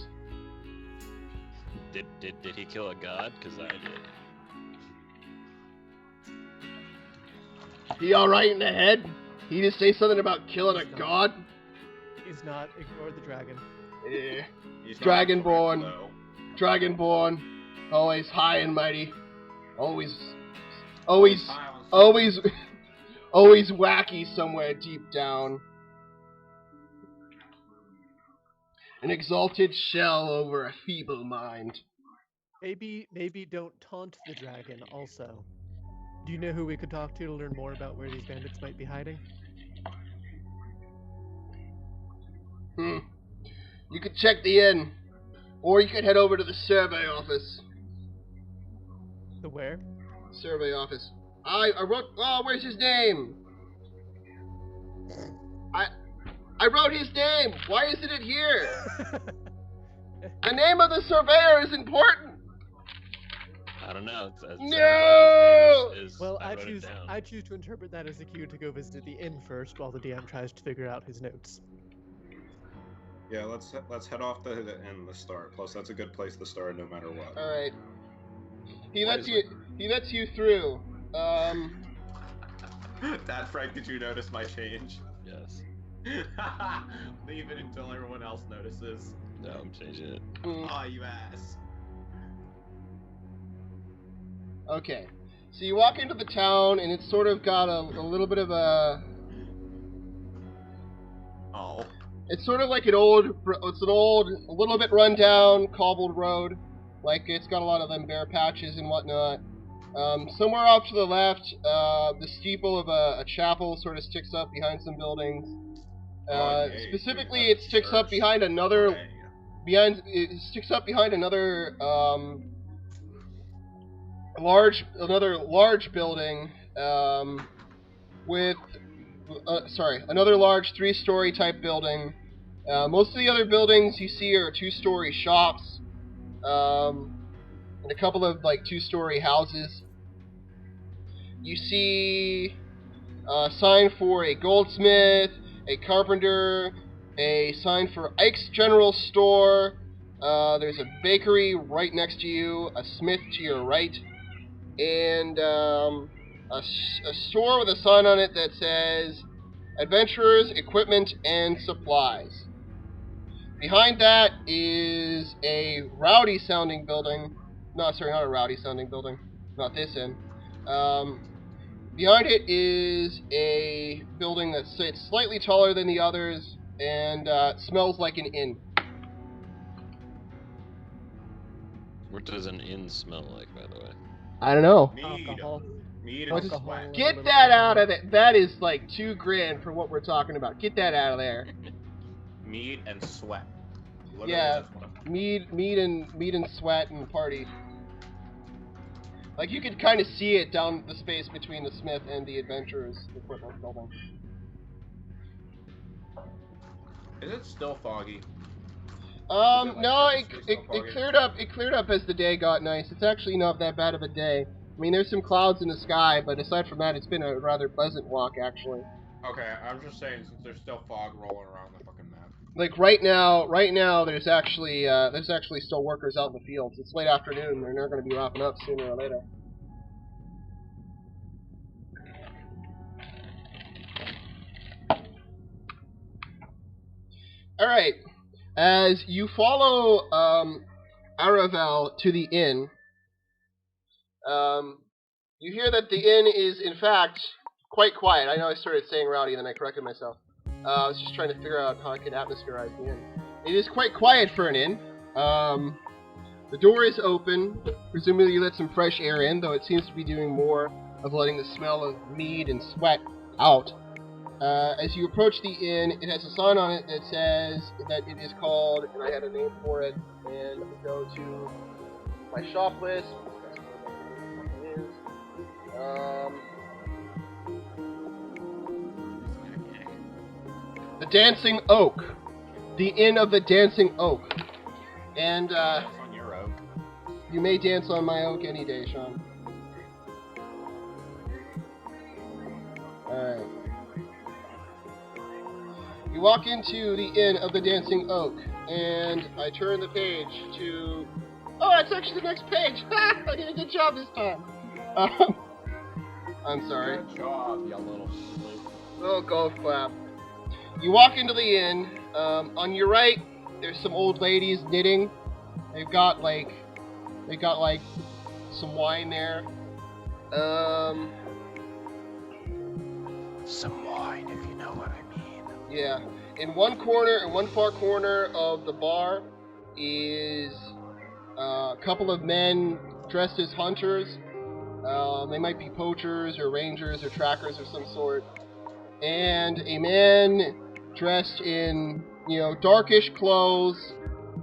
Speaker 3: Did he kill a god? Because I did.
Speaker 1: He alright in the head? He just say something about killing a god?
Speaker 4: He's not. Ignore the dragon.
Speaker 1: Eh.
Speaker 2: He's not
Speaker 1: Dragonborn.
Speaker 2: correct, though.
Speaker 1: Dragonborn. Always high and mighty. Always
Speaker 2: Silence.
Speaker 1: always wacky somewhere deep down. An exalted shell over a feeble mind.
Speaker 4: Maybe don't taunt the dragon. Also, do you know who we could talk to learn more about where these bandits might be hiding?
Speaker 1: You could check the inn, or you could head over to the survey office.
Speaker 4: The where?
Speaker 1: Survey office. I wrote. Oh, where's his name? I wrote his name. Why isn't it here? The name of the surveyor is important.
Speaker 3: I don't know. It sounds
Speaker 1: No!
Speaker 3: like his name is
Speaker 4: Well,
Speaker 3: I
Speaker 4: I
Speaker 3: wrote it
Speaker 4: choose
Speaker 3: down.
Speaker 4: to interpret that as a cue to go visit the inn first, while the DM tries to figure out his notes.
Speaker 2: Yeah, let's head off to the end to start. Plus, that's a good place to start no matter what.
Speaker 1: All right. He
Speaker 2: Why
Speaker 1: lets
Speaker 2: is
Speaker 1: you through.
Speaker 2: Dad, Frank, did you notice my change?
Speaker 3: Yes.
Speaker 2: Leave it until everyone else notices.
Speaker 3: No, I'm changing it.
Speaker 2: Aw, you ass.
Speaker 1: Okay. So you walk into the town, and it's sort of got a little bit of a.
Speaker 2: Oh.
Speaker 1: It's sort of like a little bit run-down, cobbled road. Like, it's got a lot of them bare patches and whatnot. Somewhere off to the left, the steeple of a chapel sort of sticks up behind some buildings.
Speaker 2: Yay,
Speaker 1: Specifically,
Speaker 2: we have
Speaker 1: it
Speaker 2: a
Speaker 1: sticks up
Speaker 2: church.
Speaker 1: behind another
Speaker 2: Hooray.
Speaker 1: large building with another large 3-story type building. Most of the other buildings you see are 2-story shops, and a couple of like 2-story houses. You see a sign for a goldsmith, a carpenter, a sign for Ike's General Store. There's a bakery right next to you, a smith to your right, and a store with a sign on it that says Adventurers, Equipment, and Supplies. Behind that is a rowdy-sounding building. No, sorry, not a rowdy-sounding building. Not this inn. Behind it is a building that's slightly taller than the others and smells like an inn.
Speaker 3: What does an inn smell like, by the way?
Speaker 1: I don't know.
Speaker 4: Alcohol.
Speaker 2: Mead
Speaker 1: What
Speaker 2: and
Speaker 1: is-
Speaker 4: Alcohol.
Speaker 2: sweat.
Speaker 4: and a
Speaker 1: Get
Speaker 4: little
Speaker 1: that
Speaker 4: bit of
Speaker 1: out of
Speaker 4: alcohol.
Speaker 1: it. That is like $2,000 for what we're talking about. Get that out of there.
Speaker 2: Mead and sweat. Literally
Speaker 1: Yeah.
Speaker 2: just what
Speaker 1: Mead and sweat and party. Like you could kind of see it down the space between the Smith and the Adventurers equipment building.
Speaker 2: Is it still foggy?
Speaker 1: No,
Speaker 2: Is it, like,
Speaker 1: it
Speaker 2: purposely so
Speaker 1: cleared up. It cleared up as the day got nice. It's actually not that bad of a day. I mean, there's some clouds in the sky, but aside from that, it's been a rather pleasant walk, actually.
Speaker 2: Okay, I'm just saying since there's still fog rolling around the fucking map.
Speaker 1: Like right now, there's actually still workers out in the fields. It's late afternoon. They're going to be wrapping up sooner or later. All right. As you follow Aravel to the inn, you hear that the inn is, in fact, quite quiet. I know I started saying rowdy, and then I corrected myself. I was just trying to figure out how I could atmospherize the inn. It is quite quiet for an inn. The door is open. Presumably you let some fresh air in, though it seems to be doing more of letting the smell of mead and sweat out. As you approach the inn, it has a sign on it that says that it is called, and I had a name for it, and let me go to my shop list. That's where it is. The Dancing Oak. The Inn of the Dancing Oak. And,
Speaker 2: That's on your oak.
Speaker 1: you may dance on my oak any day, Sean. Alright. You walk into the Inn of the Dancing Oak, and I turn the page to... Oh, it's actually the next page! I did a good job this time! I'm sorry.
Speaker 2: Good job, you little sloop.
Speaker 1: Oh, golf clap. You walk into the inn. On your right, there's some old ladies knitting. They've got like some wine there.
Speaker 2: Some wine, if you know what I mean.
Speaker 1: Yeah. In one far corner of the bar is a couple of men dressed as hunters. They might be poachers or rangers or trackers of some sort. And a man dressed in, darkish clothes.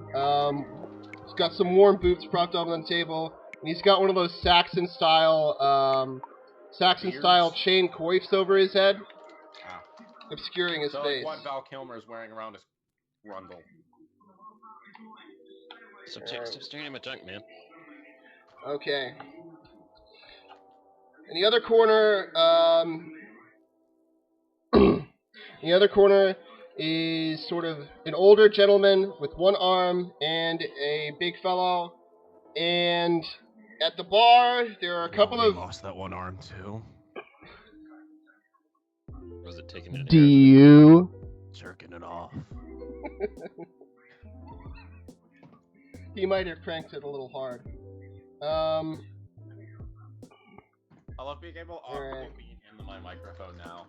Speaker 1: He's got some warm boots propped up on the table. And he's got one of those Saxon-style chain coifs over his head, obscuring his
Speaker 2: So
Speaker 1: face.
Speaker 2: like what Val Kilmer's wearing around his grundle.
Speaker 3: Stop staring at my junk, man.
Speaker 1: Okay. In the other corner, is sort of an older gentleman with one arm and a big fellow. And at the bar, there are a couple of...
Speaker 2: lost that one arm too.
Speaker 3: Was it taking an
Speaker 1: Do
Speaker 3: air?
Speaker 1: you?
Speaker 2: Jerking it off.
Speaker 1: He might have cranked it a little hard.
Speaker 2: I love being able to
Speaker 1: Alright.
Speaker 2: awkwardly lean into my microphone now.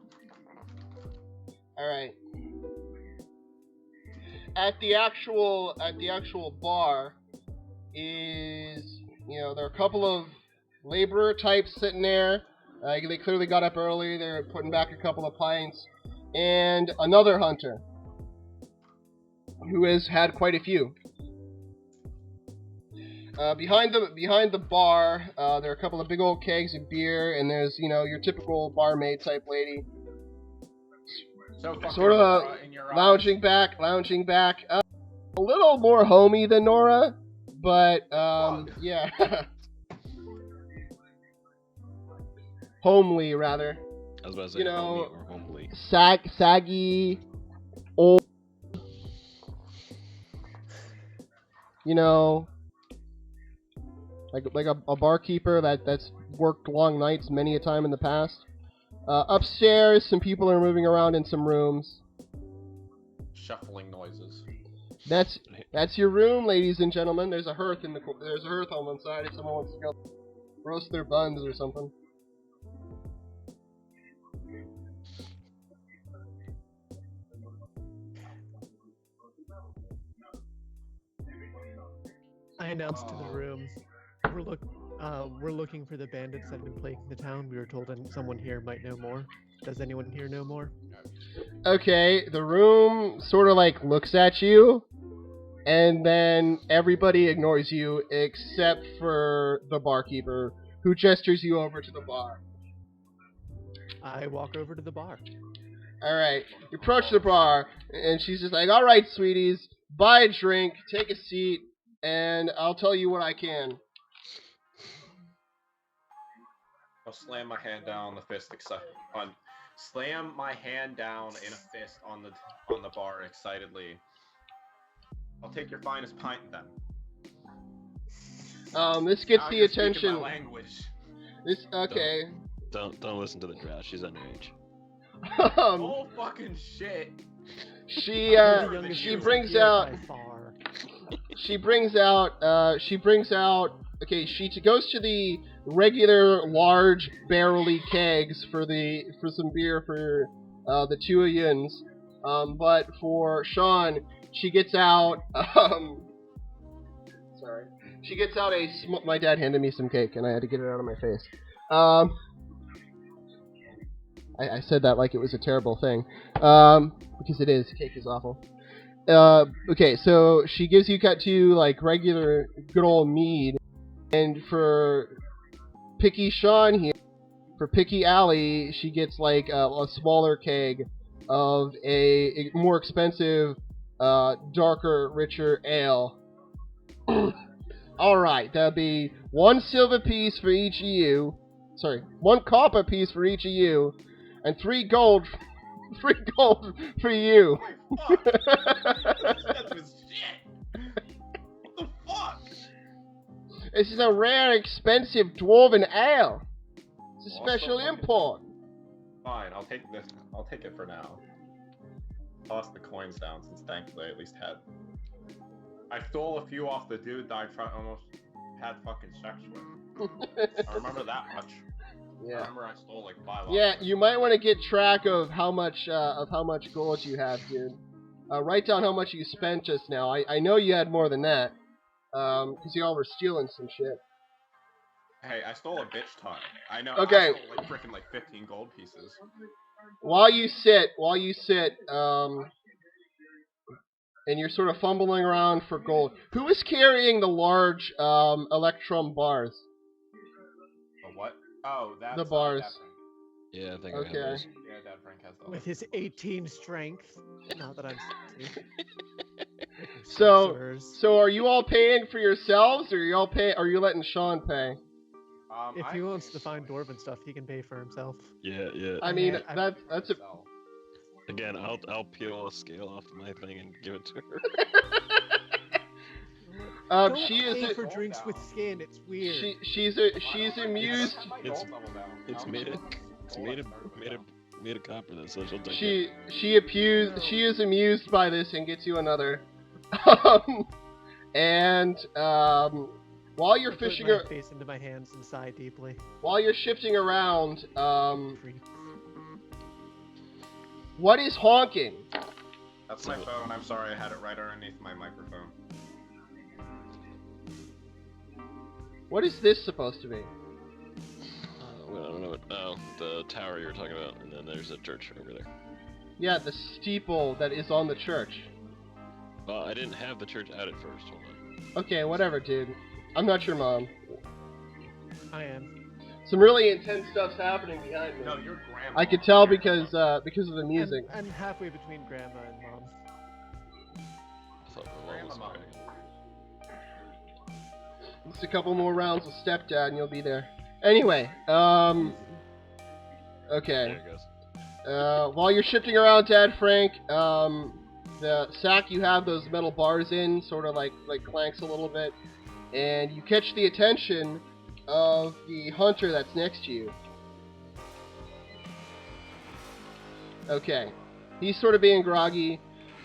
Speaker 1: Alright. At the actual bar is, there are a couple of laborer types sitting there. They clearly got up early. They're putting back a couple of pints. And another hunter who has had quite a few. Behind the bar, there are a couple of big old kegs of beer, and there's, your typical barmaid type lady.
Speaker 2: So fucking
Speaker 1: Sort of
Speaker 2: Nora in your
Speaker 1: lounging back. A little more homey than Nora, but, yeah. Homely, rather.
Speaker 3: I was about to say homey or homely.
Speaker 1: Saggy, old, like a barkeeper that's worked long nights many a time in the past. Upstairs, some people are moving around in some rooms.
Speaker 2: shuffling noises.
Speaker 1: That's your room, ladies and gentlemen. There's a hearth on one side if someone wants to go roast their buns or something.
Speaker 4: I announced to the room, we're looking for the bandits that have been plaguing the town. We were told that someone here might know more. Does anyone here know more?
Speaker 1: Okay, the room sort of like looks at you, and then everybody ignores you except for the barkeeper, who gestures you over to the bar.
Speaker 4: I walk over to the bar.
Speaker 1: Alright, you approach the bar, and she's just like, alright, sweeties, buy a drink, take a seat, and I'll tell you what I can.
Speaker 2: I'll slam my hand down on the fist, slam my hand down in a fist on the bar excitedly. I'll take your finest pint then.
Speaker 1: This gets
Speaker 2: Now
Speaker 1: the
Speaker 2: you're speaking
Speaker 1: attention.
Speaker 2: my language.
Speaker 1: This okay.
Speaker 3: Don't listen to the drow. She's underage.
Speaker 2: Oh fucking shit!
Speaker 1: She brings out. Okay, she goes to the regular large barrel-y kegs for some beer for the two of yins. But for Sean, she gets out. Sorry, she gets out my dad handed me some cake, and I had to get it out of my face. I said that like it was a terrible thing, because it is. Cake is awful. Okay, so she gives you cut to like regular good old mead, and for Picky Sean here, for Picky Allie, she gets like a smaller keg of a more expensive, darker, richer ale. Alright, that'll be 1 silver piece for each of you. Sorry, 1 copper piece for each of you, and 3 gold. 3 gold for you.
Speaker 2: Holy fuck! That was shit! What the fuck?
Speaker 1: This is a rare, expensive dwarven ale. It's a special import.
Speaker 2: Fine, I'll take this. I'll take it for now. Toss the coins down, since thankfully I at least had. I stole a few off the dude that I almost had fucking sex with. I remember that much.
Speaker 1: Yeah.
Speaker 2: I remember I stole like 5 off.
Speaker 1: Yeah, you might want to get track of how much gold you have, dude. Write down how much you spent just now. I know you had more than that, because y'all were stealing some shit.
Speaker 2: Hey, I stole a bitch ton. I know.
Speaker 1: Okay.
Speaker 2: I stole like freaking like 15 gold pieces.
Speaker 1: While you sit, and you're sort of fumbling around for gold. Who is carrying the large electrum bars?
Speaker 2: The what? Oh, that's
Speaker 1: The bars.
Speaker 2: Dad Frank.
Speaker 3: Yeah, I think I
Speaker 1: Okay.
Speaker 3: have those.
Speaker 2: Yeah, Dad Frank has those.
Speaker 4: With his 18 strength. Not that I'm.
Speaker 1: So are you all paying for yourselves, or are you letting Sean pay?
Speaker 4: If he wants to find dwarven stuff, he can pay for himself.
Speaker 3: Yeah, yeah.
Speaker 1: I mean,
Speaker 4: Yeah,
Speaker 1: that's a.
Speaker 3: Again, I'll peel a scale off my thing and give it to her.
Speaker 4: Don't
Speaker 1: She is
Speaker 4: pay for drinks with skin. It's weird.
Speaker 1: she's amused.
Speaker 3: It's made of copper, though, so she'll take
Speaker 1: She
Speaker 3: it.
Speaker 1: she is amused by this and gets you another. And while you're
Speaker 4: I put
Speaker 1: fishing,
Speaker 4: my face into my hands and sigh deeply.
Speaker 1: while you're shifting around,
Speaker 4: Creep.
Speaker 1: what is honking?
Speaker 2: That's my phone. I'm sorry, I had it right underneath my microphone.
Speaker 1: What is this supposed to be?
Speaker 3: Well, I don't know what. Oh, the tower you were talking about, and then there's a church over there.
Speaker 1: Yeah, the steeple that is on the church.
Speaker 3: Well, I didn't have the church out at first. Hold on.
Speaker 1: Okay, whatever, dude. I'm not your mom.
Speaker 4: I am.
Speaker 1: Some really intense stuff's happening behind me.
Speaker 2: No, your grandma.
Speaker 1: I could tell because of the music.
Speaker 4: And halfway between grandma and mom.
Speaker 3: I thought the wall was
Speaker 2: Grandma.
Speaker 3: okay.
Speaker 1: Just a couple more rounds with stepdad and you'll be there. Anyway, okay.
Speaker 3: There it goes.
Speaker 1: While you're shifting around, Dad Frank, the sack you have those metal bars in sort of like clanks a little bit, and you catch the attention of the hunter that's next to you. Okay, he's sort of being groggy.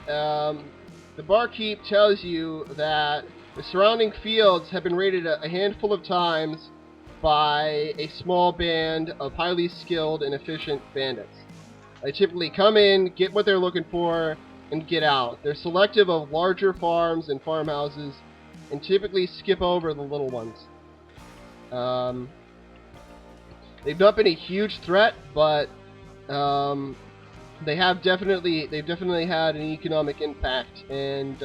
Speaker 1: The barkeep tells you that the surrounding fields have been raided a handful of times by a small band of highly skilled and efficient bandits. They typically come in, get what they're looking for, and get out. They're selective of larger farms and farmhouses, and typically skip over the little ones. They've not been a huge threat, but they've definitely had an economic impact, and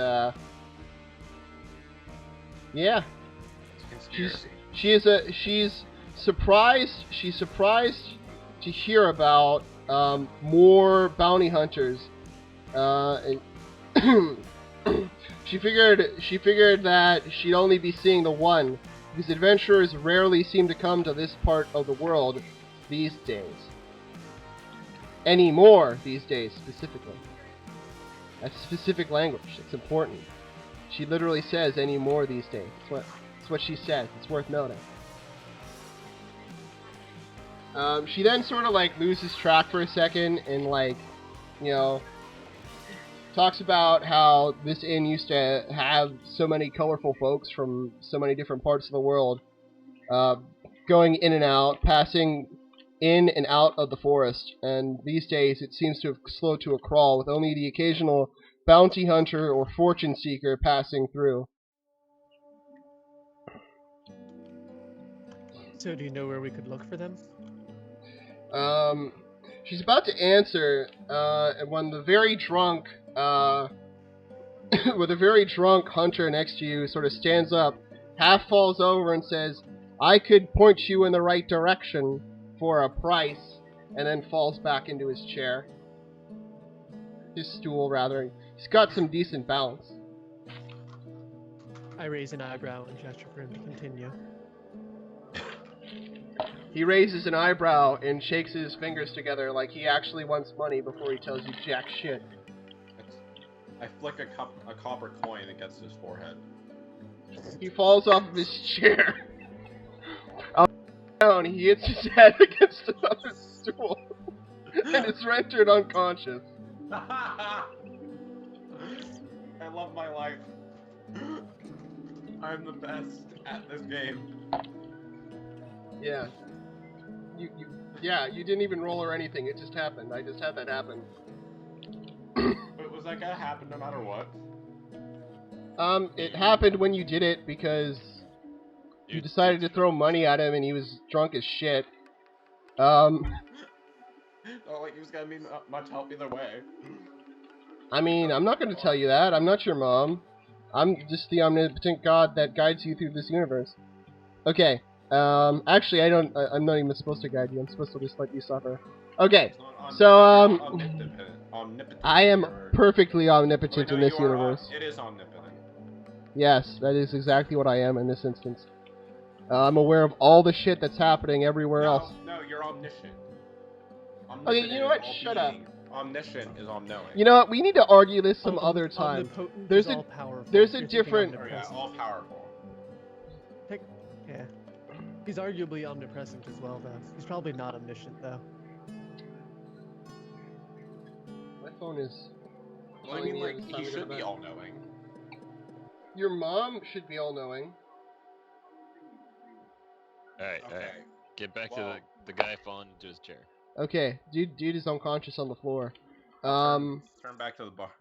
Speaker 1: yeah, she's surprised to hear about more bounty hunters. And she figured that she'd only be seeing the one, because adventurers rarely seem to come to this part of the world these days. Anymore these days, specifically. That's specific language. It's important. She literally says anymore these days. It's what she says. It's worth noting. She then sort of like loses track for a second and like, you know, talks about how this inn used to have so many colorful folks from so many different parts of the world, going in and out, passing in and out of the forest, and these days it seems to have slowed to a crawl, with only the occasional bounty hunter or fortune seeker passing through.
Speaker 4: So do you know where we could look for them?
Speaker 1: She's about to answer, when the very drunk, with a very drunk hunter next to you sort of stands up, half falls over and says, "I could point you in the right direction for a price," and then falls back into his chair. His stool, rather. He's got some decent balance.
Speaker 4: I raise an eyebrow and gesture for him to continue.
Speaker 1: He raises an eyebrow and shakes his fingers together like he actually wants money before he tells you jack shit.
Speaker 2: I flick a copper coin against his forehead.
Speaker 1: He falls off of his chair. Down, he hits his head against another stool and is rendered unconscious.
Speaker 2: I love my life. I'm the best at this game.
Speaker 1: Yeah. You didn't even roll or anything. It just happened. I just had that happen.
Speaker 2: But was that gonna happen no matter what?
Speaker 1: It happened when you did it because you decided to throw money at him and he was drunk as shit.
Speaker 2: Oh, like he was gonna be much help either way.
Speaker 1: I mean, I'm not going to tell you that. I'm not your mom. I'm just the omnipotent god that guides you through this universe. Okay. Actually, I'm not even supposed to guide you. I'm supposed to just let you suffer. Okay. So,
Speaker 2: omnipotent.
Speaker 1: I am perfectly omnipotent in this universe.
Speaker 2: It is omnipotent.
Speaker 1: Yes, that is exactly what I am in this instance. I'm aware of all the shit that's happening everywhere else.
Speaker 2: No, you're omniscient.
Speaker 1: Okay, you know what? Shut up.
Speaker 2: Omniscient is all-knowing.
Speaker 1: You know what? We need to argue this some other time.
Speaker 4: There's
Speaker 1: a different.
Speaker 2: Yeah, all-powerful.
Speaker 4: Yeah. He's arguably omnipresent as well, though. He's probably not omniscient, though.
Speaker 1: My phone is.
Speaker 2: Well, I mean, like, he should be all-knowing.
Speaker 1: Your mom should be all-knowing.
Speaker 3: Alright. Get back to the guy falling into his chair.
Speaker 1: Okay, dude is unconscious on the floor.
Speaker 2: Turn back to the bar.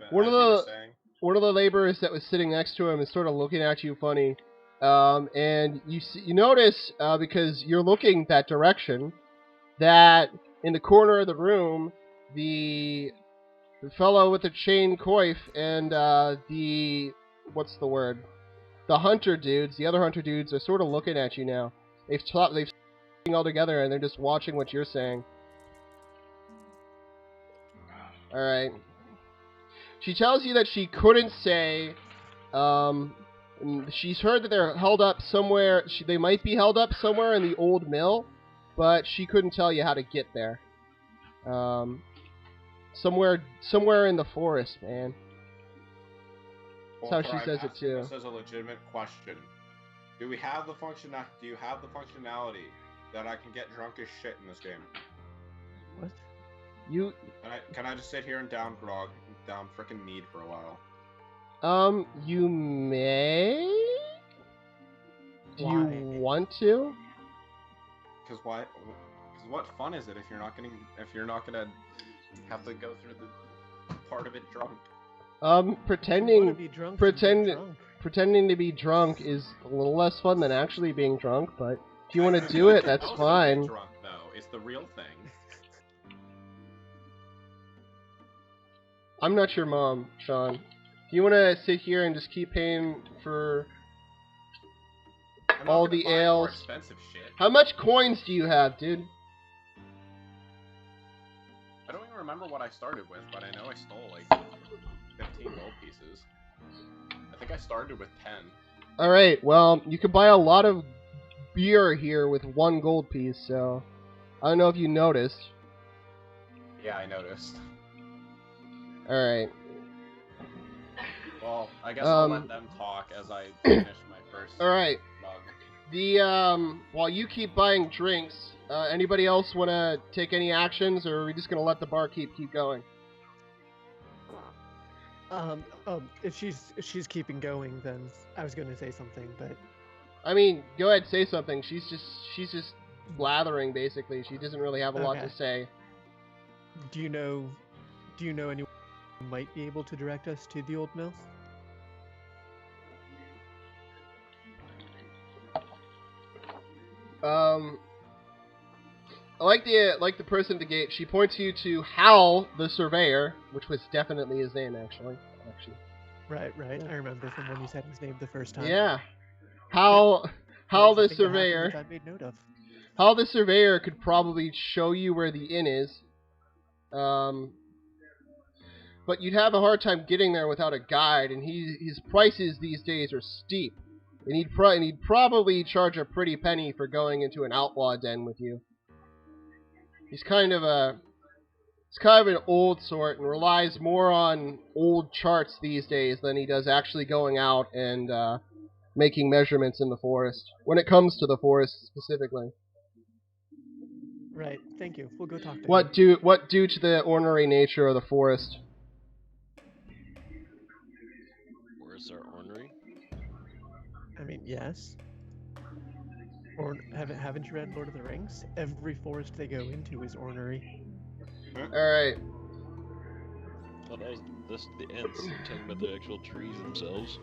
Speaker 1: One of the laborers that was sitting next to him is sort of looking at you funny. And you notice, because you're looking that direction, that in the corner of the room, the fellow with the chain coif and the other hunter dudes are sort of looking at you now. They've all together and they're just watching what you're saying. Alright. She tells you that she couldn't say, she's heard that they're held up somewhere, they might be held up somewhere in the old mill, but she couldn't tell you how to get there. Somewhere in the forest, man. That's how she says it too.
Speaker 2: This is a legitimate question. Do you have the functionality that I can get drunk as shit in this game?
Speaker 4: What?
Speaker 2: Can I just sit here and down frickin' mead for a while?
Speaker 1: You may? Do you want to?
Speaker 2: Because what fun is it if you're not gonna have to go through the part of it drunk?
Speaker 1: Pretending
Speaker 4: be drunk,
Speaker 1: pretending to be drunk is a little less fun than actually being drunk, but if you want to do it, that's fine.
Speaker 2: Drunk, though, is the real thing.
Speaker 1: I'm not your mom, Sean. Do you want to sit here and just keep paying for all the ales?
Speaker 2: Expensive shit.
Speaker 1: How much coins do you have, dude?
Speaker 2: I don't even remember what I started with, but I know I stole like 15 gold pieces. I think I started with 10.
Speaker 1: Alright, well, you can buy a lot of beer here with 1 gold piece, so I don't know if you noticed.
Speaker 2: Yeah, I noticed.
Speaker 1: Alright.
Speaker 2: Well, I guess I'll let them talk as I finish my first
Speaker 1: Alright.
Speaker 2: mug.
Speaker 1: While you keep buying drinks, anybody else want to take any actions, or are we just going to let the barkeep keep going?
Speaker 4: If she's keeping going, then I was going to say something, but
Speaker 1: I mean, go ahead, say something. She's just blathering, basically. She doesn't really have a lot to say.
Speaker 4: Do you know anyone who might be able to direct us to the old mill?
Speaker 1: I like the person at the gate. She points you to Hal, the surveyor, which was definitely his name, actually.
Speaker 4: Right. I remember from when you said his name the first time.
Speaker 1: Yeah. Hal the surveyor.
Speaker 4: I made note of.
Speaker 1: Hal the surveyor could probably show you where the inn is. But you'd have a hard time getting there without a guide, and his prices these days are steep. And he'd probably charge a pretty penny for going into an outlaw den with you. He's kind of an old sort and relies more on old charts these days than he does actually going out and making measurements in the forest. When it comes to the forest specifically.
Speaker 4: Right. Thank you. We'll go talk to him.
Speaker 1: What due to the ornery nature of the forest?
Speaker 3: Forests are ornery.
Speaker 4: I mean, yes. Or haven't you read Lord of the Rings? Every forest they go into is ornery.
Speaker 1: Alright.
Speaker 3: Oh, that was the ants. I'm talking about the actual trees themselves.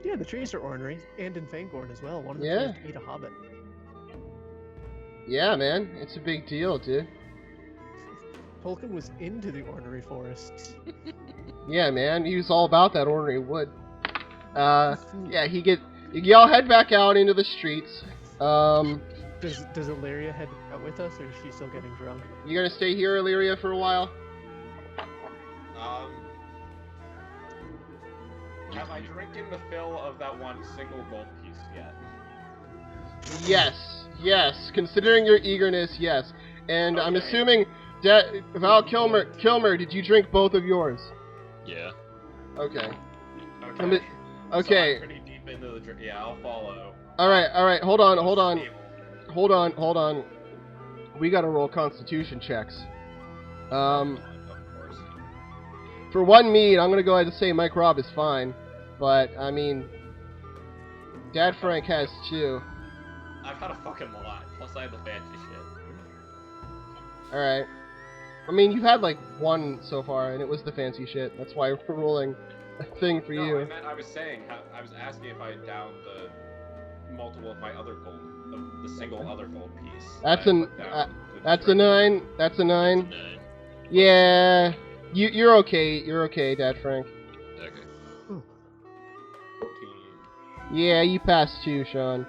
Speaker 4: Yeah, the trees are ornery, and in Fangorn as well. One of them tries to eat a hobbit.
Speaker 1: Yeah, man. It's a big deal, dude.
Speaker 4: Tolkien was into the ornery forests.
Speaker 1: Yeah, man. He was all about that ornery wood. Yeah, y'all head back out into the streets.
Speaker 4: Does Illyria head out with us, or is she still getting drunk?
Speaker 1: You gonna stay here, Illyria, for a while?
Speaker 2: Have I drinking the fill of that one single gold piece yet?
Speaker 1: Yes. Considering your eagerness, yes. And okay. I'm assuming Val Kilmer, did you drink both of yours?
Speaker 3: Yeah.
Speaker 1: Okay.
Speaker 2: Okay.
Speaker 1: Okay.
Speaker 2: So I'm pretty deep into the drink. Yeah, I'll follow.
Speaker 1: All right. Hold on. We gotta roll Constitution checks.
Speaker 2: Of course.
Speaker 1: For one mead, I'm gonna go ahead and say Mike Robb is fine, but I mean, Dad Frank has 2.
Speaker 2: I've had a fucking lot. Plus, I had the fancy shit.
Speaker 1: All right. I mean, you've had like 1 so far, and it was the fancy shit. That's why we're rolling a thing for you.
Speaker 2: I was saying, I was asking if I downed the multiple of my other gold, the single other gold piece.
Speaker 1: That's a 9. That's a 9. Yeah, you're okay. You're okay, Dad Frank.
Speaker 3: Okay.
Speaker 2: 14.
Speaker 1: Yeah, you passed 2, Sean.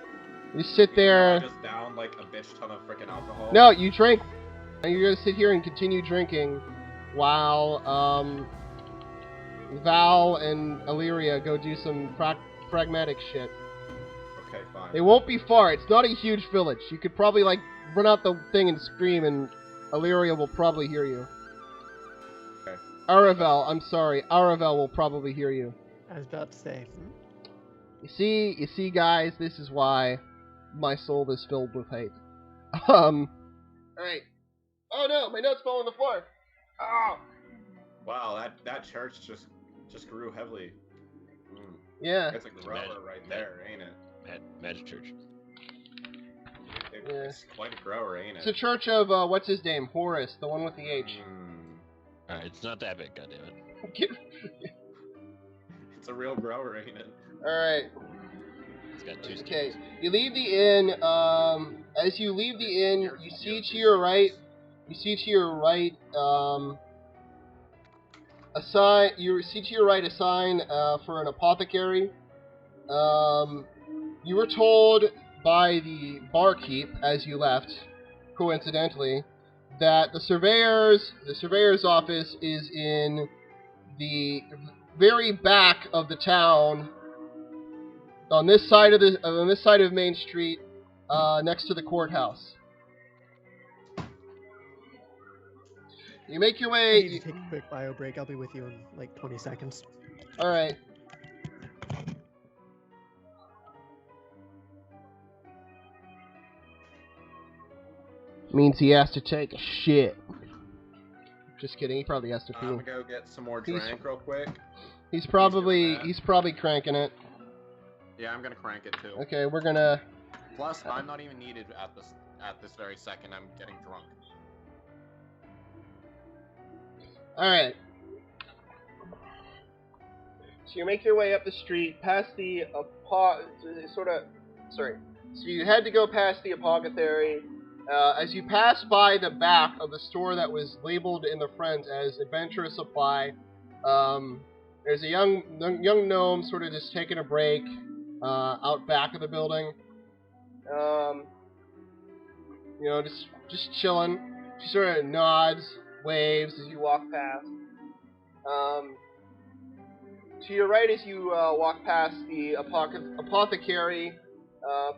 Speaker 1: You sit there.
Speaker 2: I just downed like a bitch ton of freaking alcohol.
Speaker 1: No, you drank. And you're gonna sit here and continue drinking, while Val and Illyria go do some pragmatic shit.
Speaker 2: Okay, fine.
Speaker 1: They won't be far. It's not a huge village. You could probably like run out the thing and scream, and Illyria will probably hear you.
Speaker 2: Okay.
Speaker 1: Aravel will probably hear you.
Speaker 4: I was about to say.
Speaker 1: You see, guys, this is why my soul is filled with hate. Alright. Oh no, my notes fell on the floor. Oh.
Speaker 2: Wow, that church just grew heavily.
Speaker 1: Yeah.
Speaker 2: It's a grower right there, ain't it?
Speaker 3: Magic church.
Speaker 2: It's quite a grower, ain't it?
Speaker 1: It's a church of, what's his name? Horace, the one with the H.
Speaker 3: Alright, it's not that big, goddammit.
Speaker 2: It's a real grower, ain't it?
Speaker 1: Alright.
Speaker 3: It's got 2
Speaker 1: Okay.
Speaker 3: steers.
Speaker 1: You leave the inn. As you leave the inn, you see to your right. You see to your right. A sign. You see to your right a sign for an apothecary. You were told by the barkeep as you left, coincidentally, that the surveyor's office is in the very back of the town, on this side of Main Street, next to the courthouse. You make your
Speaker 4: I
Speaker 1: way.
Speaker 4: need to take a quick bio break. I'll be with you in like 20 seconds.
Speaker 1: All right. Means he has to take a shit. Just kidding. He probably has to
Speaker 2: I'm
Speaker 1: pee.
Speaker 2: gonna go get some more drink real quick.
Speaker 1: He's probably cranking it.
Speaker 2: Yeah, I'm gonna crank it too.
Speaker 1: Okay, we're gonna.
Speaker 2: Plus, I'm not even needed at this very second. I'm getting drunk.
Speaker 1: All right. So you make your way up the street, past the So you had to go past the apothecary. As you pass by the back of the store that was labeled in the front as Adventurous Supply, there's a young gnome sort of just taking a break out back of the building. Just chilling. She sort of nods, waves as you walk past. To your right, as you walk past the apothecary,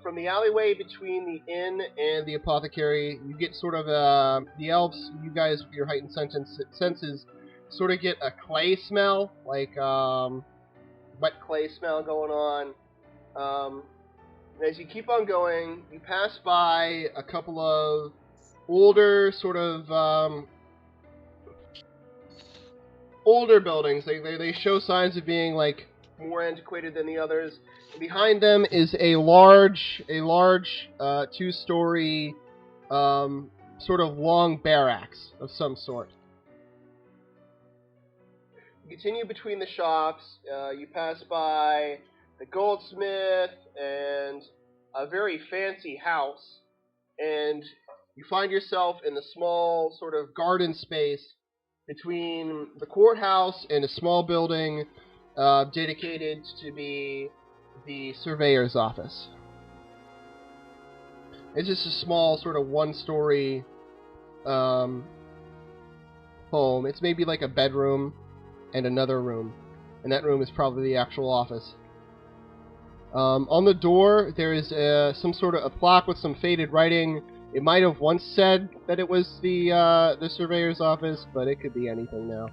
Speaker 1: from the alleyway between the inn and the apothecary, you get sort of the elves. You guys, with your heightened senses, sort of get a clay smell, like wet clay smell going on. As you keep on going, you pass by a couple of older older buildings. They show signs of being like more antiquated than the others. And behind them is a large 2-story sort of long barracks of some sort. You continue between the shops. You pass by the goldsmith and a very fancy house, and you find yourself in the small sort of garden space between the courthouse and a small building dedicated to be the surveyor's office. It's just a small sort of 1-story home. It's maybe like a bedroom and another room, and that room is probably the actual office. On the door, there is some sort of a plaque with some faded writing. It might have once said that it was the surveyor's office, but it could be anything now.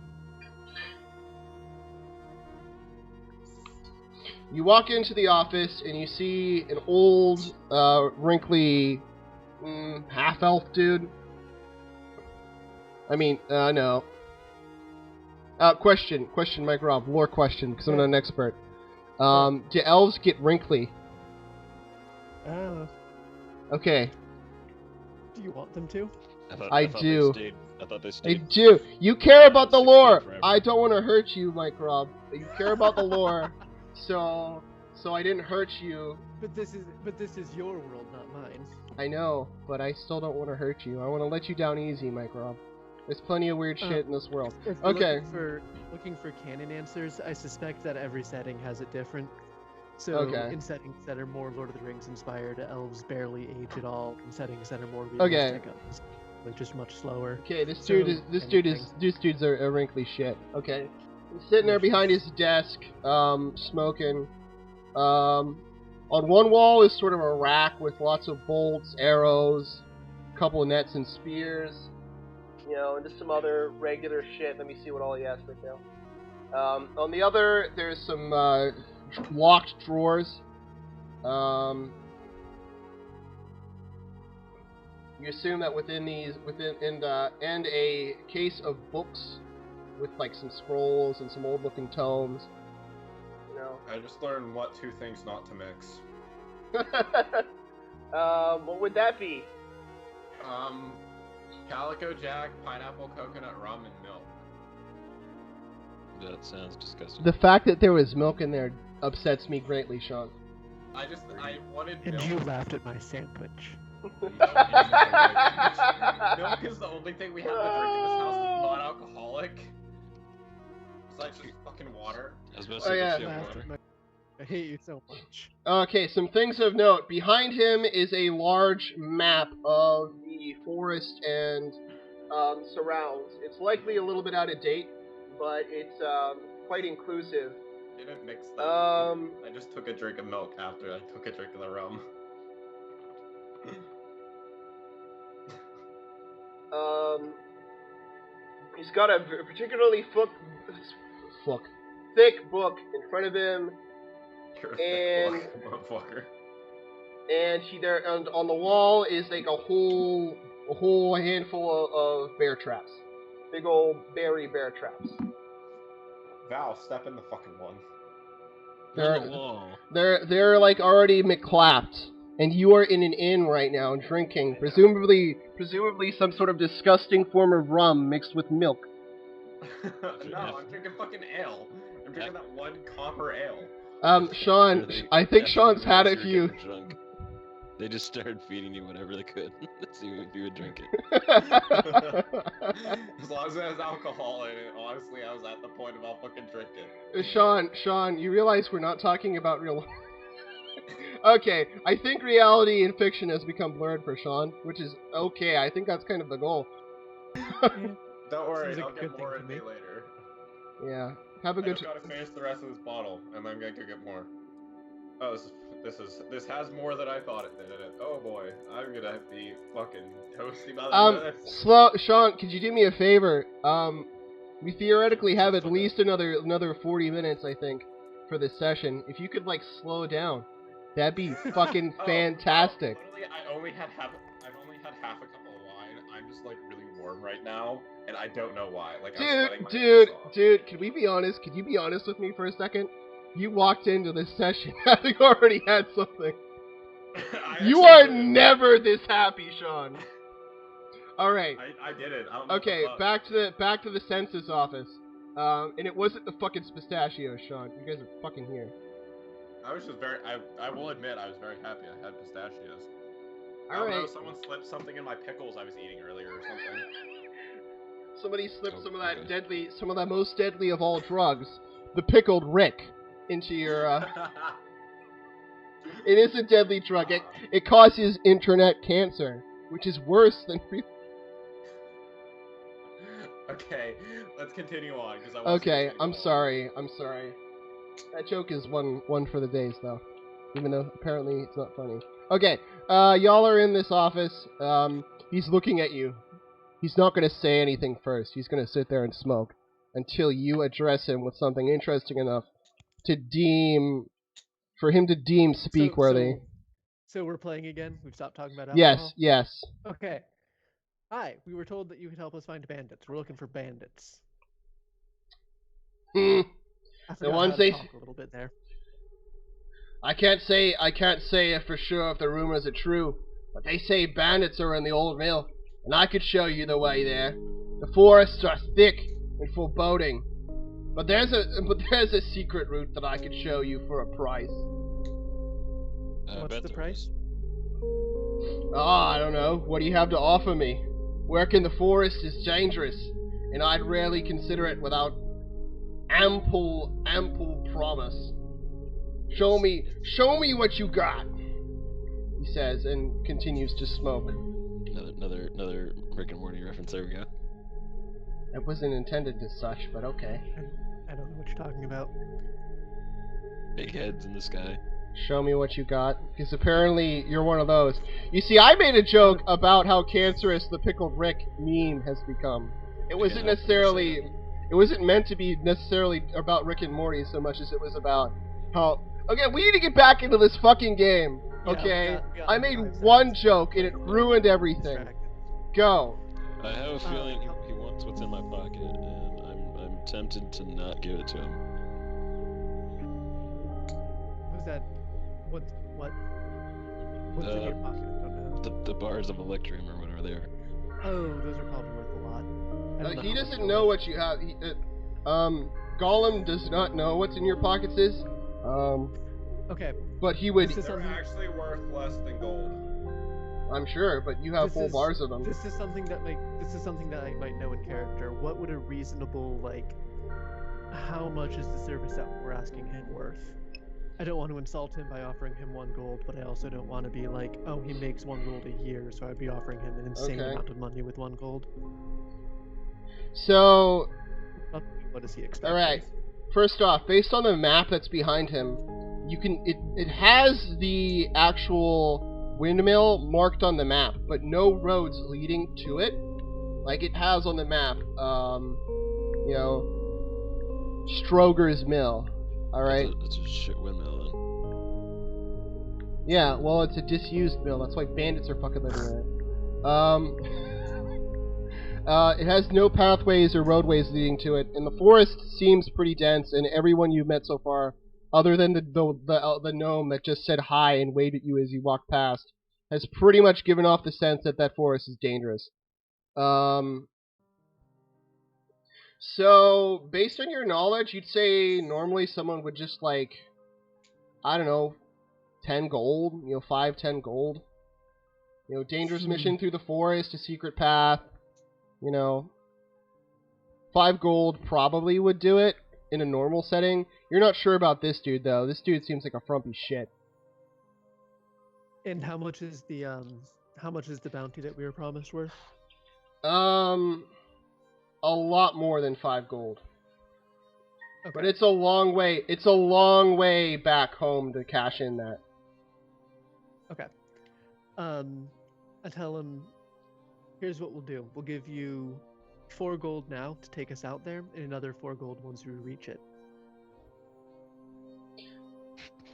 Speaker 1: You walk into the office and you see an old, wrinkly, half-elf dude. I mean, no. Question, Mike Rob, lore question, because I'm not an expert. Do elves get wrinkly?
Speaker 4: Oh.
Speaker 1: Okay.
Speaker 4: Do you want them to?
Speaker 1: I do.
Speaker 3: I thought they
Speaker 1: I
Speaker 3: stayed.
Speaker 1: do. You care about the
Speaker 3: 16
Speaker 1: lore.
Speaker 3: forever.
Speaker 1: I don't want to hurt you, Mike Rob. You care about the lore, so I didn't hurt you.
Speaker 4: But this is your world, not mine.
Speaker 1: I know, but I still don't want to hurt you. I want to let you down easy, Mike Rob. There's plenty of weird shit in this world.
Speaker 4: If you're
Speaker 1: Okay.
Speaker 4: looking for canon answers, I suspect that every setting has it different. So
Speaker 1: Okay.
Speaker 4: in settings that are more Lord of the Rings inspired, elves barely age at all. In settings that are more
Speaker 1: Okay.
Speaker 4: realistic, elves they're just much slower.
Speaker 1: Okay, this
Speaker 4: So,
Speaker 1: dude's a wrinkly shit. Okay. He's sitting there behind his desk, smoking. On one wall is sort of a rack with lots of bolts, arrows, a couple of nets and spears, and just some other regular shit. Let me see what all he has right now. On the other, there's some locked drawers. You assume that and a case of books with like some scrolls and some old-looking tomes.
Speaker 2: I just learned what 2 things not to mix.
Speaker 1: What would that be?
Speaker 2: Calico Jack, pineapple, coconut rum, and milk.
Speaker 3: That sounds disgusting.
Speaker 1: The fact that there was milk in there upsets me greatly, Sean.
Speaker 2: I wanted
Speaker 4: And
Speaker 2: milk.
Speaker 4: you laughed at my sandwich.
Speaker 2: Milk is the only thing we have to drink in this house that's non-alcoholic. Besides just fucking water.
Speaker 3: I was about to
Speaker 1: Oh,
Speaker 3: say,
Speaker 1: yeah.
Speaker 3: does she have
Speaker 4: Laughed
Speaker 3: water?
Speaker 4: at I hate you so much.
Speaker 1: Okay, some things of note. Behind him is a large map of the forest and surrounds. It's likely a little bit out of date, but it's quite inclusive.
Speaker 2: Didn't mix that. I just took a drink of milk after I took a drink of the rum.
Speaker 1: He's got a particularly thick book in front of him,
Speaker 2: You're a
Speaker 1: And-
Speaker 2: thick book, motherfucker.
Speaker 1: and on the wall is like a whole handful of bear traps, big old bear traps.
Speaker 2: Val, step in the fucking one.
Speaker 3: On the wall.
Speaker 1: They're like already McClapped, and you are in an inn right now drinking, presumably some sort of disgusting form of rum mixed with milk.
Speaker 2: No, I'm drinking fucking ale. I'm drinking that one copper ale.
Speaker 1: Sean, I think Sean's had a few.
Speaker 3: Drunk. They just started feeding you whatever they could to see if you would drink it.
Speaker 2: As long as it has alcohol in it, honestly, I was at the point of I'll fucking drink it.
Speaker 1: Sean, you realize we're not talking about real life. Okay, I think reality and fiction has become blurred for Sean, which is okay. I think that's kind of the goal.
Speaker 2: Don't worry,
Speaker 4: Seems like
Speaker 2: I'll
Speaker 4: a
Speaker 2: get
Speaker 4: good
Speaker 2: more
Speaker 4: thing
Speaker 2: in
Speaker 4: to
Speaker 2: me
Speaker 4: me.
Speaker 2: later.
Speaker 1: Yeah, have a
Speaker 2: I
Speaker 1: good.
Speaker 2: just gotta finish the rest of this bottle, and then I'm gonna go get more. Oh, this has more than I thought it did in it. Oh boy, I'm gonna be fucking toasty by the end of this.
Speaker 1: Sean, could you do me a favor? We theoretically have at least another 40 minutes, I think, for this session. If you could like slow down, that'd be fucking fantastic.
Speaker 2: Literally, I've only had half a cup of wine. I'm just like really warm right now, and I don't know why. Like I'm sweating my ass off.
Speaker 1: Dude, can we be honest? Could you be honest with me for a second? You walked into this session having already had something. You are never this happy, Sean. All right.
Speaker 2: I did it. I don't know
Speaker 1: Okay,
Speaker 2: what the fuck.
Speaker 1: back to the census office. And it wasn't the fucking pistachios, Sean. You guys are fucking here.
Speaker 2: I was just I will admit, I was very happy I had pistachios.
Speaker 1: All
Speaker 2: I don't know,
Speaker 1: right.
Speaker 2: someone slipped something in my pickles I was eating earlier or something.
Speaker 1: Somebody slipped some of that
Speaker 3: Okay.
Speaker 1: some of that most deadly of all drugs, the pickled Rick, into your. It is a deadly drug. It causes internet cancer, which is worse than.
Speaker 2: Okay, let's continue on because I.
Speaker 1: Okay, I'm sorry. That joke is one for the days, though. Even though apparently it's not funny. Okay, y'all are in this office. He's looking at you. He's not going to say anything first. He's going to sit there and smoke until you address him with something interesting enough for him to deem speak worthy.
Speaker 4: So we're playing again? We've stopped talking about alcohol?
Speaker 1: Yes.
Speaker 4: Okay. Hi, we were told that you could help us find bandits. We're looking for bandits. I forgot
Speaker 1: ones
Speaker 4: how to
Speaker 1: they-
Speaker 4: talk a little bit there.
Speaker 1: I can't say for sure if the rumors are true, but they say bandits are in the old mill, and I could show you the way there. The forests are thick and foreboding, but there's a secret route that I could show you for a price.
Speaker 4: What's the price?
Speaker 1: I don't know. What do you have to offer me? Work in the forest is dangerous, and I'd rarely consider it without ample promise. Show me what you got, he says, and continues to smoke.
Speaker 3: Another Rick and Morty reference. There we go.
Speaker 1: It wasn't intended as such, but okay.
Speaker 4: I don't know what you're talking about.
Speaker 3: Big heads in the sky.
Speaker 1: Show me what you got, because apparently you're one of those. You see, I made a joke about how cancerous the Pickled Rick meme has become. It wasn't meant to be necessarily about Rick and Morty so much as it was about how... Okay, we need to get back into this fucking game, okay?
Speaker 4: Yeah, we got
Speaker 1: I
Speaker 4: like
Speaker 1: made
Speaker 4: 5 seconds.
Speaker 1: one joke and it ruined everything.
Speaker 4: Distracted.
Speaker 1: Go.
Speaker 3: I have a feeling he wants what's in my pocket, and I'm tempted to not give it to him.
Speaker 4: Who's that? What's in your pocket? I don't know.
Speaker 3: The bars of Electrium or whatever they are.
Speaker 4: Oh, those are probably worth a lot. I don't know
Speaker 1: He
Speaker 4: how much
Speaker 1: doesn't
Speaker 4: they're
Speaker 1: know
Speaker 4: worth.
Speaker 1: what you have. Gollum does not know what's in your pockets is.
Speaker 4: Okay.
Speaker 1: But he would.
Speaker 4: This is
Speaker 2: They're
Speaker 4: something-
Speaker 2: actually worth less than gold.
Speaker 1: I'm sure, but you have
Speaker 4: This
Speaker 1: full
Speaker 4: is-
Speaker 1: bars of them.
Speaker 4: This is something that I might know in character. What would a reasonable, like, how much is the service that we're asking him worth? I don't want to insult him by offering him 1 gold, but I also don't want to be like, oh, he makes 1 gold a year, so I'd be offering him an insane
Speaker 1: Okay.
Speaker 4: amount of money with 1 gold.
Speaker 1: So,
Speaker 4: What does he expect?
Speaker 1: alright. First off, based on the map that's behind him, you can it has the actual windmill marked on the map, but no roads leading to it. Like it has on the map, you know, Stroger's Mill. Alright?
Speaker 3: It's a shit windmill.
Speaker 1: Yeah, well, it's a disused mill. That's why bandits are fucking living in it. It has no pathways or roadways leading to it, and the forest seems pretty dense. And everyone you've met so far, other than the gnome that just said hi and waved at you as you walked past, has pretty much given off the sense that that forest is dangerous. So, based on your knowledge, you'd say normally someone would just like, I don't know, 10 gold, 5, 10 gold. Dangerous mission through the forest, a secret path, 5 gold probably would do it in a normal setting. You're not sure about this dude, though. This dude seems like a frumpy shit.
Speaker 4: And how much is the bounty that we were promised worth?
Speaker 1: A lot more than 5 gold.
Speaker 4: Okay.
Speaker 1: But it's a long way back home to cash in that.
Speaker 4: Okay. I tell him, here's what we'll do. We'll give you 4 gold now to take us out there, and another 4 gold once we reach it.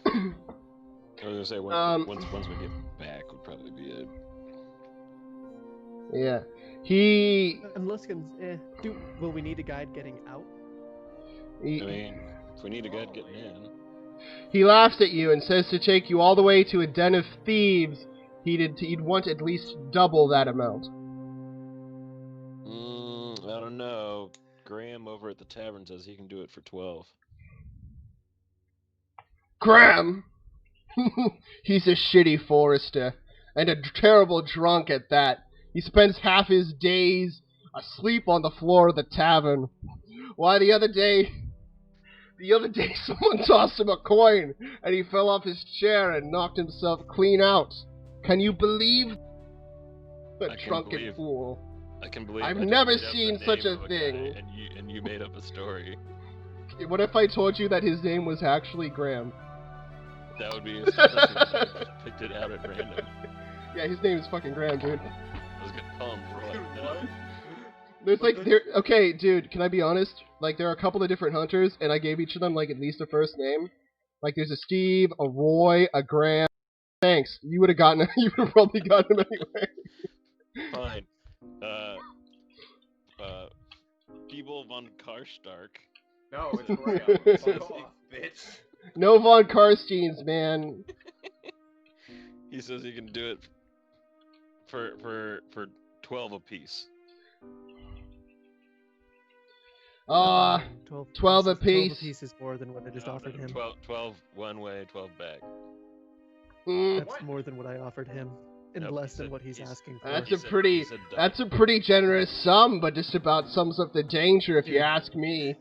Speaker 3: I was gonna say once we get back would probably be it.
Speaker 1: Yeah.
Speaker 4: And Luskins, will we need a guide getting out?
Speaker 3: I mean, if we need a guide getting in.
Speaker 1: He laughs at you and says to take you all the way to a den of thieves, he'd want at least double that amount.
Speaker 3: I don't know. Graham over at the tavern says he can do it for 12.
Speaker 1: Graham! He's a shitty forester, and a terrible drunk at that. He spends half his days asleep on the floor of the tavern. Why, the other day someone tossed him a coin, and he fell off his chair and knocked himself clean out. Can you believe? The drunken fool.
Speaker 3: I can believe.
Speaker 1: I've
Speaker 3: I just
Speaker 1: never
Speaker 3: made up the
Speaker 1: seen such
Speaker 3: name
Speaker 1: a
Speaker 3: of guy,
Speaker 1: thing.
Speaker 3: And you made up a story.
Speaker 1: What if I told you that his name was actually Graham?
Speaker 3: That would be. I picked it out at random.
Speaker 1: Yeah, his name is fucking Graham, dude.
Speaker 3: I was gonna call him Roy.
Speaker 1: There's okay, dude, can I be honest? Like, there are a couple of different hunters, and I gave each of them, like, at least a first name. Like, there's a Steve, a Roy, a Graham. Thanks. You would have probably gotten him anyway.
Speaker 3: Fine. Feeble von Karstark.
Speaker 2: No, it's Graham. Fuck off, bitch.
Speaker 1: No Von Karsteins, man.
Speaker 3: He says he can do it for 12 apiece.
Speaker 1: 12
Speaker 4: 12
Speaker 1: apiece.
Speaker 4: 12 apiece is more than what I just offered him.
Speaker 3: 12 one way, 12 back.
Speaker 4: That's
Speaker 2: What?
Speaker 4: more than what I offered him, and
Speaker 3: Nope,
Speaker 4: less
Speaker 3: he
Speaker 4: than
Speaker 3: said-
Speaker 4: what he's asking for.
Speaker 1: That's
Speaker 3: He
Speaker 1: a
Speaker 3: said-
Speaker 1: pretty
Speaker 3: he said double.
Speaker 1: That's a pretty generous sum, but just about sums up the danger if you
Speaker 4: Dude.
Speaker 1: ask me.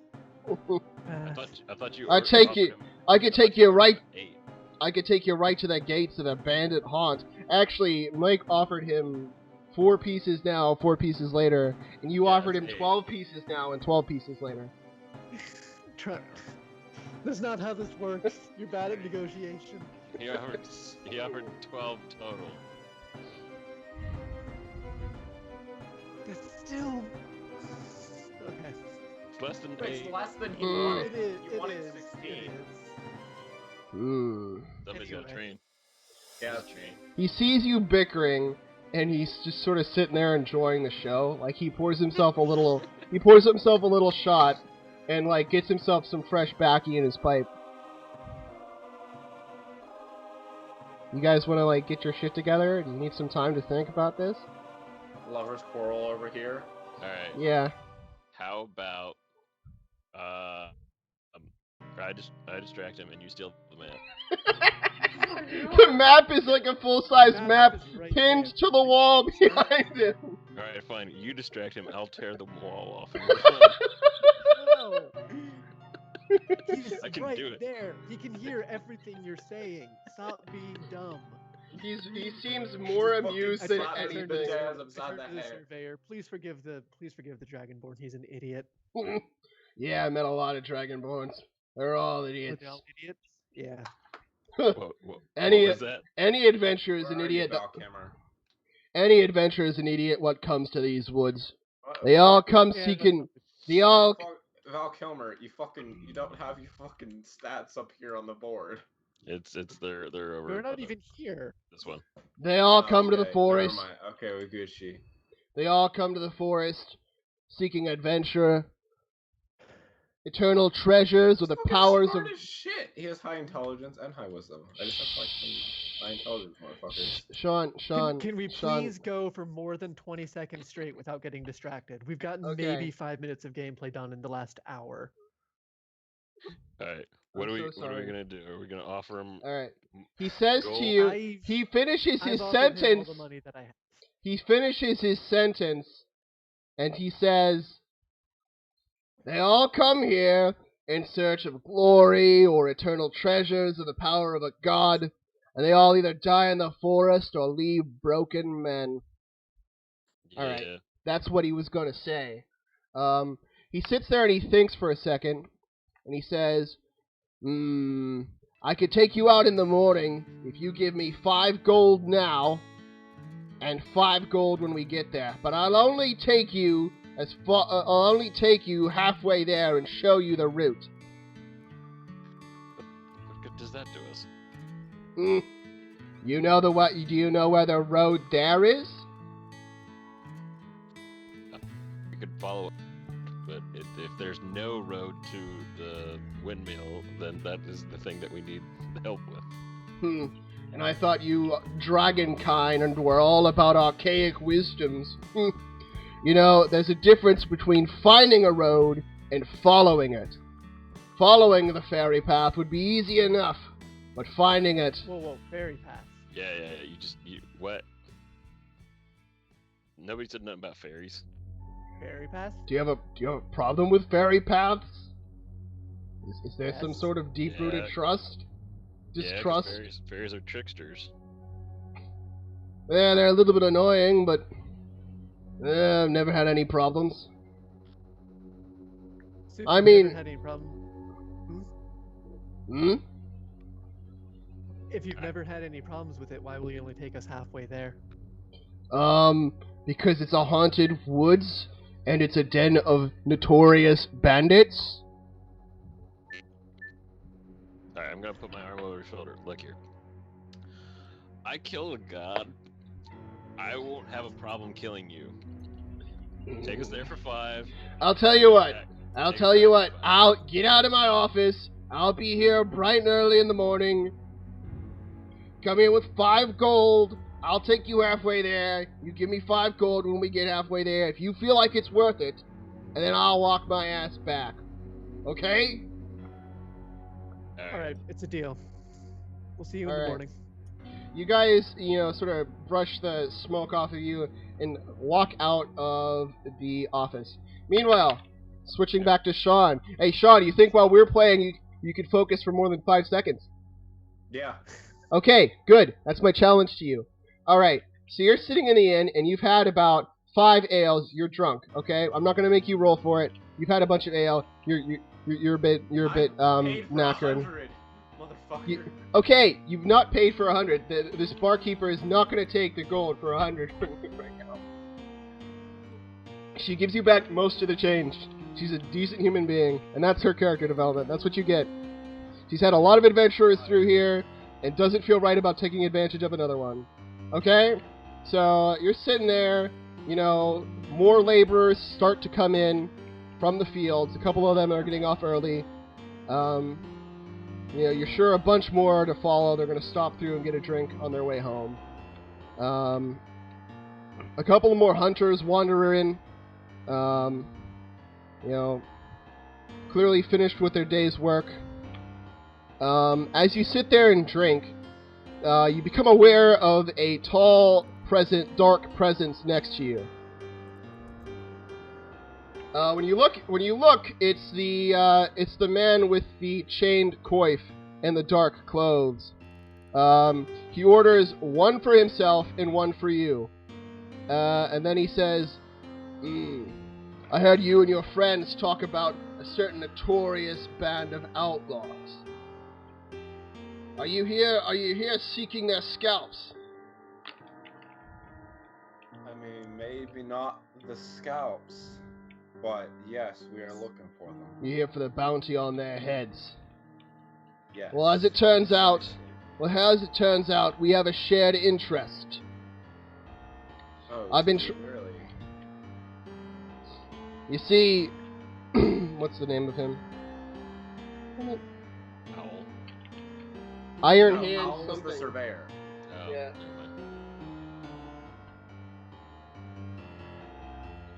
Speaker 3: I thought you.
Speaker 1: I take
Speaker 3: offered
Speaker 1: you-
Speaker 3: him-
Speaker 1: I could
Speaker 3: thought
Speaker 1: take you
Speaker 3: offered
Speaker 1: right-
Speaker 3: him 8.
Speaker 1: I could take you right to the gates of the bandit haunt. Actually, Mike offered him 4 pieces now, 4 pieces later, and you
Speaker 3: Yeah,
Speaker 1: offered him
Speaker 3: that's
Speaker 1: 12 pieces now and 12 pieces later.
Speaker 4: That's not how this works. You're bad at negotiation.
Speaker 3: He offered 12 total.
Speaker 4: That's still okay.
Speaker 3: It's less than
Speaker 2: It's
Speaker 3: 8.
Speaker 2: less than he
Speaker 1: Mm.
Speaker 2: wanted.
Speaker 4: It is.
Speaker 2: He wanted
Speaker 4: It is.
Speaker 2: 16.
Speaker 4: It is.
Speaker 3: Somebody's got a
Speaker 4: Anyway.
Speaker 3: train.
Speaker 2: Yeah,
Speaker 3: There's a train.
Speaker 1: He sees you bickering, and he's just sort of sitting there enjoying the show. Like, he pours himself a little shot, and like gets himself some fresh backy in his pipe. You guys want to like get your shit together? Do you need some time to think about this?
Speaker 2: lovers quarrel over here.
Speaker 3: Alright.
Speaker 1: Yeah.
Speaker 3: How about I distract him, and you steal the map.
Speaker 1: The map is like a full-size
Speaker 4: The
Speaker 1: map
Speaker 4: map is right
Speaker 1: pinned
Speaker 4: there.
Speaker 1: to the wall behind him.
Speaker 3: All right, fine. You distract him. I'll tear the wall off. And we're fine.
Speaker 4: No! He's
Speaker 3: I can
Speaker 4: right
Speaker 3: do it.
Speaker 4: there. He can hear everything you're saying. Stop being dumb.
Speaker 1: He seems more
Speaker 2: Fucking
Speaker 1: amused than
Speaker 2: slap his
Speaker 1: anything.
Speaker 2: jazz
Speaker 4: I
Speaker 2: upside
Speaker 4: turn
Speaker 2: the
Speaker 4: to the
Speaker 2: hair.
Speaker 4: surveyor. Please forgive the Dragonborn. He's an idiot.
Speaker 1: Yeah, I met a lot of Dragonborns. They're all
Speaker 4: Were
Speaker 1: idiots.
Speaker 4: they all idiots? Yeah.
Speaker 3: What
Speaker 1: Any
Speaker 3: was that?
Speaker 1: any adventurer is
Speaker 2: Where
Speaker 1: an
Speaker 2: are you,
Speaker 1: idiot.
Speaker 2: Valkimmer?
Speaker 1: Any adventurer is an idiot. What comes to these woods? They all come
Speaker 4: Yeah,
Speaker 1: seeking.
Speaker 4: that's
Speaker 1: They all.
Speaker 2: Val Kilmer, you don't have your fucking stats up here on the board.
Speaker 3: They're over.
Speaker 4: We're not even here.
Speaker 3: This one.
Speaker 1: They all come to the
Speaker 2: Okay,
Speaker 1: forest.
Speaker 2: Never mind. Okay, we're Gucci.
Speaker 1: They all come to the forest, seeking adventure, eternal treasures, or the
Speaker 2: Fucking
Speaker 1: powers of.
Speaker 2: smart as shit. He has high intelligence and high wisdom. I just have like some high intelligence motherfuckers.
Speaker 1: Sean,
Speaker 4: Can we
Speaker 1: Sean,
Speaker 4: please go for more than 20 seconds straight without getting distracted? We've gotten
Speaker 1: Okay.
Speaker 4: maybe 5 minutes of gameplay done in the last hour.
Speaker 3: All right. What
Speaker 1: I'm
Speaker 3: are we
Speaker 1: so
Speaker 3: What are we
Speaker 1: sorry.
Speaker 3: gonna do? Are we gonna offer him?
Speaker 1: All right. He says
Speaker 3: Gold?
Speaker 1: to you.
Speaker 4: I've-
Speaker 1: He finishes his
Speaker 4: I've offered him
Speaker 1: sentence.
Speaker 4: all the money that I have.
Speaker 1: He finishes his sentence, and he says, "They all come here in search of glory or eternal treasures or the power of a god, and they all either die in the forest or leave broken men."
Speaker 3: Yeah.
Speaker 1: All right. That's what he was going to say. He sits there and he thinks for a second, and he says, I could take you out in the morning if you give me 5 gold now, and 5 gold when we get there. But I'll only take you I'll only take you halfway there and show you the route.
Speaker 3: What good does that do us?
Speaker 1: Do you know where the road there is?
Speaker 3: We could follow it, but if there's no road to the windmill, then that is the thing that we need help with.
Speaker 1: And I thought you dragonkind were all about archaic wisdoms. You know, there's a difference between finding a road and following it. Following the fairy path would be easy enough, but finding it...
Speaker 4: Whoa, fairy path.
Speaker 3: Yeah. What? Nobody said nothing about fairies.
Speaker 4: Fairy path?
Speaker 1: Do you have a problem with fairy paths? Is there some
Speaker 4: Yes.
Speaker 1: sort of deep-rooted
Speaker 3: Yeah.
Speaker 1: trust?
Speaker 3: Yeah, 'cause
Speaker 1: Distrust?
Speaker 3: fairies are tricksters.
Speaker 1: Yeah, they're a little bit annoying, but I've never had any problems.
Speaker 4: So if
Speaker 1: I
Speaker 4: you've
Speaker 1: mean-
Speaker 4: never had any problem. If you've never had any problems with it, why will you only take us halfway there?
Speaker 1: Because it's a haunted woods, and it's a den of notorious bandits.
Speaker 3: Alright, I'm gonna put my arm over your shoulder. Look here. I kill a god. I won't have a problem killing you. Take us there for 5.
Speaker 1: I'll tell you what.
Speaker 3: Back.
Speaker 1: I'll
Speaker 3: Take
Speaker 1: tell
Speaker 3: us
Speaker 1: you
Speaker 3: back
Speaker 1: what.
Speaker 3: for 5.
Speaker 1: I'll get out of my office. I'll be here bright and early in the morning. Come in with 5 gold. I'll take you halfway there. You give me 5 gold when we get halfway there. If you feel like it's worth it, and then I'll walk my ass back. Okay?
Speaker 4: Alright, it's a deal. We'll see you in
Speaker 1: All
Speaker 4: the
Speaker 1: right.
Speaker 4: morning.
Speaker 1: You guys, sort of brush the smoke off of you and walk out of the office. Meanwhile, switching back to Sean. Hey, Sean, you think while we're playing you could focus for more than 5 seconds?
Speaker 2: Yeah.
Speaker 1: Okay, good. That's my challenge to you. Alright, so you're sitting in the inn and you've had about 5 ales. You're drunk, okay? I'm not going to make you roll for it. You've had a bunch of ale. You're a bit
Speaker 2: Paid for
Speaker 1: knackered.
Speaker 2: 100, motherfucker.
Speaker 1: Okay, you've not paid for 100. This barkeeper is not going to take the gold for 100 right now. She gives you back most of the change. She's a decent human being, and that's her character development. That's what you get. She's had a lot of adventurers through here, and doesn't feel right about taking advantage of another one. Okay? So, you're sitting there, more laborers start to come in from the fields. A couple of them are getting off early. You're sure a bunch more to follow. They're going to stop through and get a drink on their way home. A couple more hunters wander in. Clearly finished with their day's work. As you sit there and drink, you become aware of a tall, dark presence next to you. When you look, it's the man with the chained coif and the dark clothes. He orders one for himself and one for you. And then he says, I heard you and your friends talk about a certain notorious band of outlaws. Are you here seeking their scalps?
Speaker 2: I mean, maybe not the scalps, but yes, we are looking for them.
Speaker 1: You're here for the bounty on their heads.
Speaker 2: Yes.
Speaker 1: Well, as it turns out, we have a shared interest.
Speaker 2: Oh,
Speaker 1: I've been
Speaker 2: really?
Speaker 1: You see, what's the name of him?
Speaker 3: Owl.
Speaker 1: Iron
Speaker 2: No,
Speaker 1: Hand
Speaker 2: Owl was
Speaker 1: something.
Speaker 2: the surveyor.
Speaker 3: Oh,
Speaker 1: Yeah.
Speaker 3: never mind.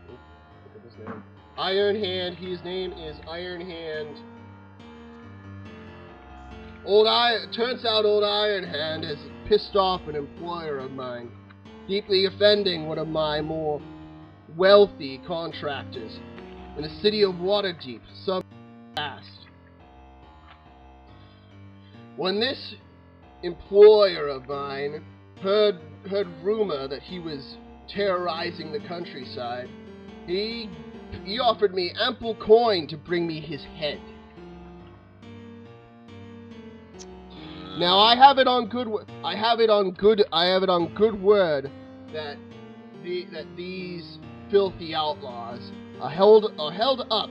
Speaker 1: Look at his name. Iron Hand. His name is Iron Hand. Turns out old Iron Hand has pissed off an employer of mine, deeply offending one of my more wealthy contractors in the city of Waterdeep some past. When this employer of mine heard rumor that he was terrorizing the countryside, he offered me ample coin to bring me his head. Now I have it on good word that these filthy outlaws are held up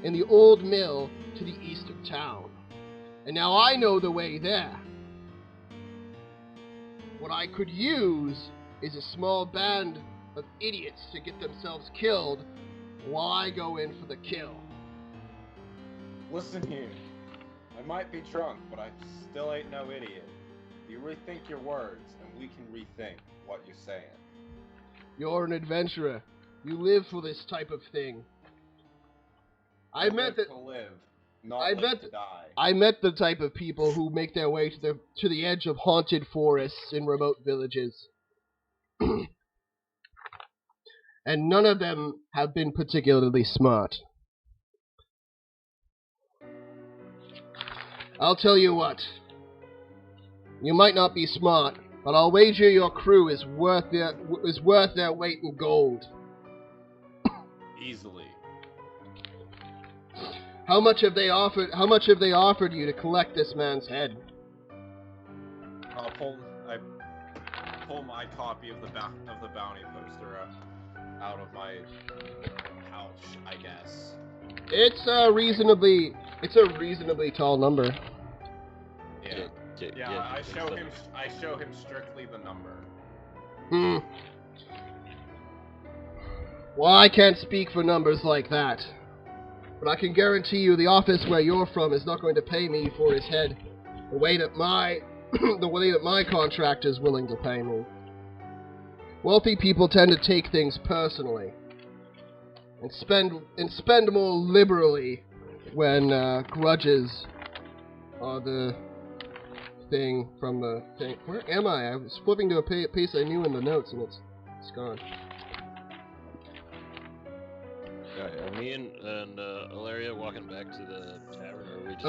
Speaker 1: in the old mill to the east of town. And now I know the way there. What I could use is a small band of idiots to get themselves killed while I go in for the kill.
Speaker 2: Listen here. I might be drunk, but I still ain't no idiot. You rethink your words, and we can rethink what you're saying.
Speaker 1: You're an adventurer. You live for this type of thing. I met
Speaker 2: to live, not to die.
Speaker 1: I met the type of people who make their way to the edge of haunted forests in remote villages. And none of them have been particularly smart. I'll tell you what. You might not be smart, but I'll wager your crew is worth their weight in gold.
Speaker 2: Easily.
Speaker 1: How much have they offered you to collect this man's head?
Speaker 2: I pull my copy of the bounty poster out of my pouch, I guess.
Speaker 1: It's a reasonably tall number.
Speaker 2: Yeah, I show him strictly the number.
Speaker 1: Well, I can't speak for numbers like that. But I can guarantee you the office where you're from is not going to pay me for his head the way that my contract is willing to pay me. Wealthy people tend to take things personally and spend more liberally when grudges are the thing from the thing. Where am I? I was flipping to a piece I knew in the notes and it's gone.
Speaker 3: Are me and Ilaria walking back to the tavern, or are we just...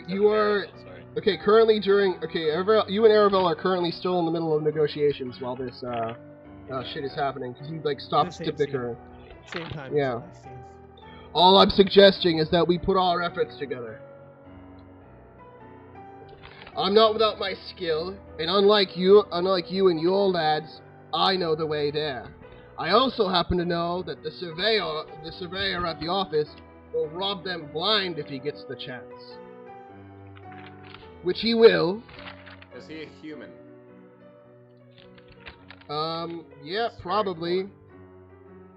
Speaker 1: You are...
Speaker 3: Sorry.
Speaker 1: Okay, currently you and Aravel are currently still in the middle of negotiations while this, shit is happening, because you, stopped to bicker.
Speaker 4: Same time.
Speaker 1: Yeah. All I'm suggesting is that we put our efforts together. I'm not without my skill, and unlike you and your lads, I know the way there. I also happen to know that the surveyor at the office will rob them blind if he gets the chance. Which he will.
Speaker 2: Is he a human?
Speaker 1: Yeah, probably.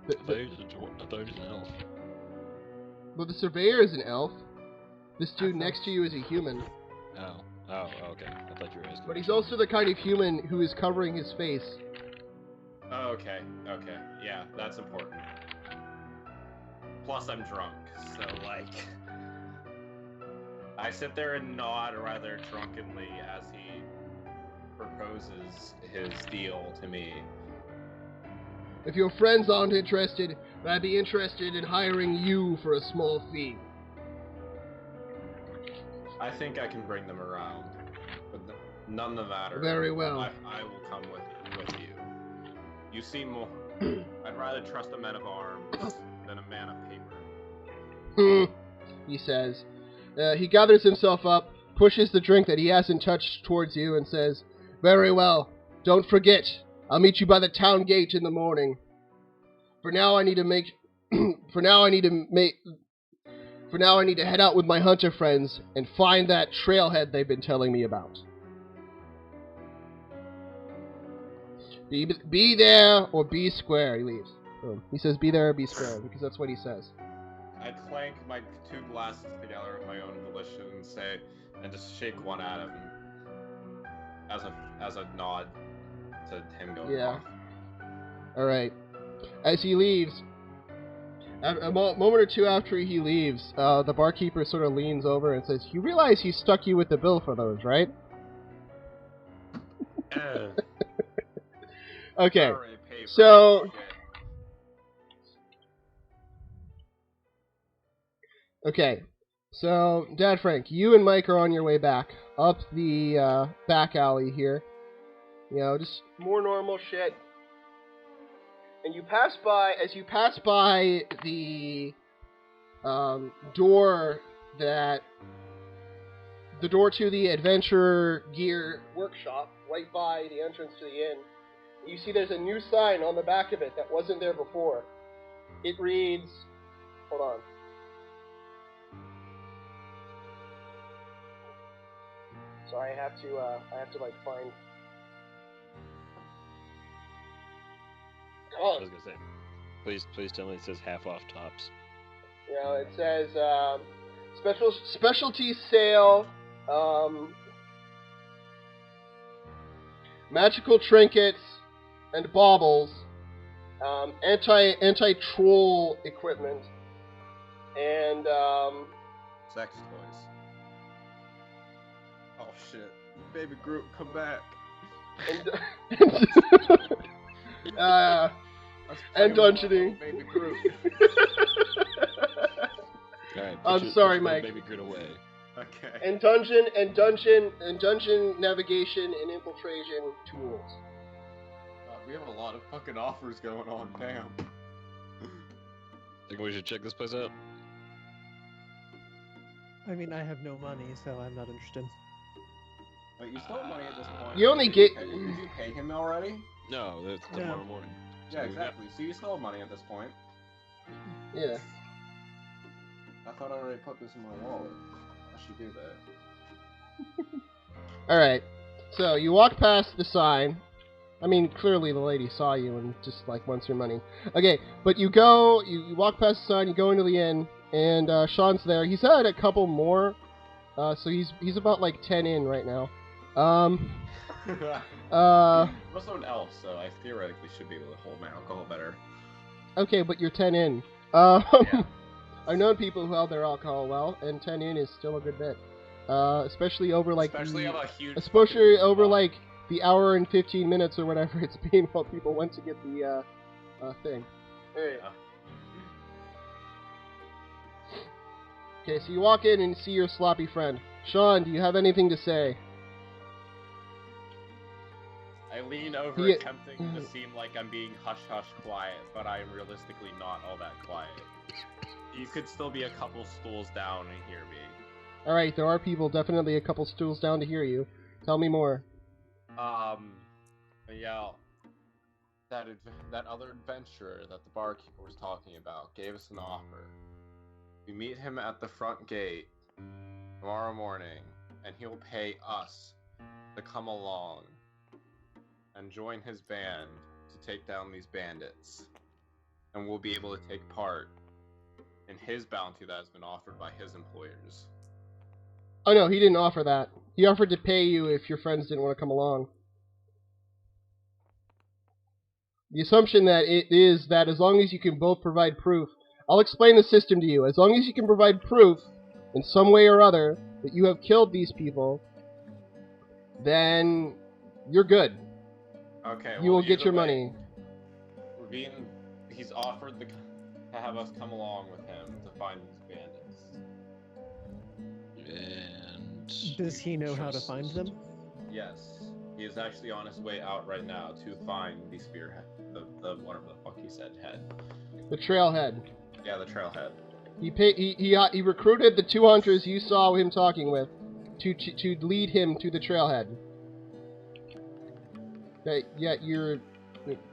Speaker 3: I thought he was an elf.
Speaker 1: Well, the surveyor is an elf. This dude next to you is a human.
Speaker 3: Oh, okay. I thought you were asking.
Speaker 1: But he's also the kind of human who is covering his face.
Speaker 2: Oh, okay. Yeah, that's important. Plus, I'm drunk, so, I sit there and nod rather drunkenly as he proposes his deal to me.
Speaker 1: If your friends aren't interested, I'd be interested in hiring you for a small fee.
Speaker 2: I think I can bring them around, but none the matter.
Speaker 1: Very well.
Speaker 2: I will come with you. You seem more... I'd rather trust a man of arms than a man of paper.
Speaker 1: He says. He gathers himself up, pushes the drink that he hasn't touched towards you, and says, "Very well. Don't forget. I'll meet you by the town gate in the morning. For now, I need to head out with my hunter friends and find that trailhead they've been telling me about. Be there or be square." He leaves. He says, "Be there or be square," because that's what he says.
Speaker 2: I clank my 2 glasses together of my own volition and just shake one at him as a nod to him going off.
Speaker 1: All right. As he leaves, a moment or two after he leaves, the barkeeper sort of leans over and says, "You realize he stuck you with the bill for those, right?" Okay. So. Okay, so, Dad Frank, you and Mike are on your way back, up the back alley here. You know, just more normal shit. And you pass by, as you pass by the door to the Adventure Gear Workshop, right by the entrance to the inn, you see there's a new sign on the back of it that wasn't there before. It reads, hold on. Sorry, I have to like find.
Speaker 3: I was gonna say, please tell me it says half off tops.
Speaker 1: You know, it says specialty sale, magical trinkets and baubles, anti-troll equipment, and
Speaker 2: sex toys. Oh shit. Baby Groot, come back.
Speaker 1: And dungeoning.
Speaker 2: Baby Groot.
Speaker 3: Right,
Speaker 1: I'm sorry, Mike.
Speaker 3: Baby Groot away.
Speaker 2: Okay.
Speaker 1: And dungeon navigation and infiltration tools.
Speaker 2: We have a lot of fucking offers going on, damn.
Speaker 3: Think we should check this place out?
Speaker 4: I mean, I have no money, so I'm not interested.
Speaker 2: Wait, you still have money at this point?
Speaker 1: You only get...
Speaker 2: Did you pay him already?
Speaker 3: No, that's tomorrow morning.
Speaker 2: Yeah, exactly. So you still have money at this point.
Speaker 1: Yeah.
Speaker 2: I thought I already put this in my wallet. I should do that.
Speaker 1: Alright. So, you walk past the sign. I mean, clearly the lady saw you and just, like, wants your money. Okay, but you walk past the sign, you go into the inn, and Sean's there. He's had a couple more, so he's about, like, 10 in right now.
Speaker 2: I'm also an elf, so I theoretically should be able to hold my alcohol better.
Speaker 1: Okay, but you're 10 in.
Speaker 2: Yeah.
Speaker 1: I've known people who held their alcohol well, and 10 in is still a good bit. Especially over, like, like, the hour and 15 minutes or whatever it's been while people went to get the, thing. Alright. Okay, so you walk in and see your sloppy friend. Sean, do you have anything to say?
Speaker 2: I lean over, attempting to seem like I'm being hush-hush quiet, but I am realistically not all that quiet. You could still be a couple stools down and hear me.
Speaker 1: Alright, there are people definitely a couple stools down to hear you. Tell me more.
Speaker 2: Yeah, that other adventurer that the barkeeper was talking about gave us an offer. We meet him at the front gate tomorrow morning, and he'll pay us to come along and join his band to take down these bandits. And we'll be able to take part in his bounty that has been offered by his employers.
Speaker 1: Oh no, he didn't offer that. He offered to pay you if your friends didn't want to come along. The assumption that it is that as long as you can both provide proof, I'll explain the system to you. As long as you can provide proof in some way or other that you have killed these people, then you're good.
Speaker 2: Okay.
Speaker 1: You
Speaker 2: well,
Speaker 1: will get
Speaker 2: either
Speaker 1: your
Speaker 2: way,
Speaker 1: money.
Speaker 2: He's offered to have us come along with him to find these bandits.
Speaker 3: And
Speaker 4: Does he know how to find them?
Speaker 2: Yes, he is actually on his way out right now to find the spearhead, the whatever the fuck he said head.
Speaker 1: The trailhead.
Speaker 2: Yeah, the trailhead.
Speaker 1: He recruited the 2 hunters you saw him talking with to lead him to the trailhead.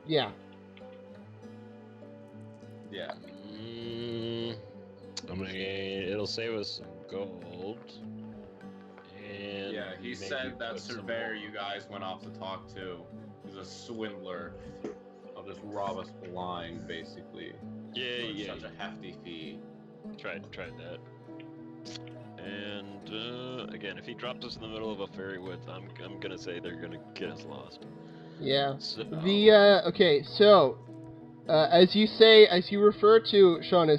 Speaker 1: Yeah.
Speaker 2: Yeah.
Speaker 3: I mean, it'll save us some gold. And
Speaker 2: Yeah, he
Speaker 3: maybe
Speaker 2: said that
Speaker 3: put some
Speaker 2: surveyor
Speaker 3: more-
Speaker 2: you guys went off to talk to is a swindler. I'll just rob us blind, basically.
Speaker 3: Yeah.
Speaker 2: For such a hefty fee.
Speaker 3: Tried that. And again, if he drops us in the middle of a fairy woods, I'm gonna say they're gonna get us lost.
Speaker 1: Yeah.
Speaker 3: So,
Speaker 1: Okay, so as you refer to Sean, the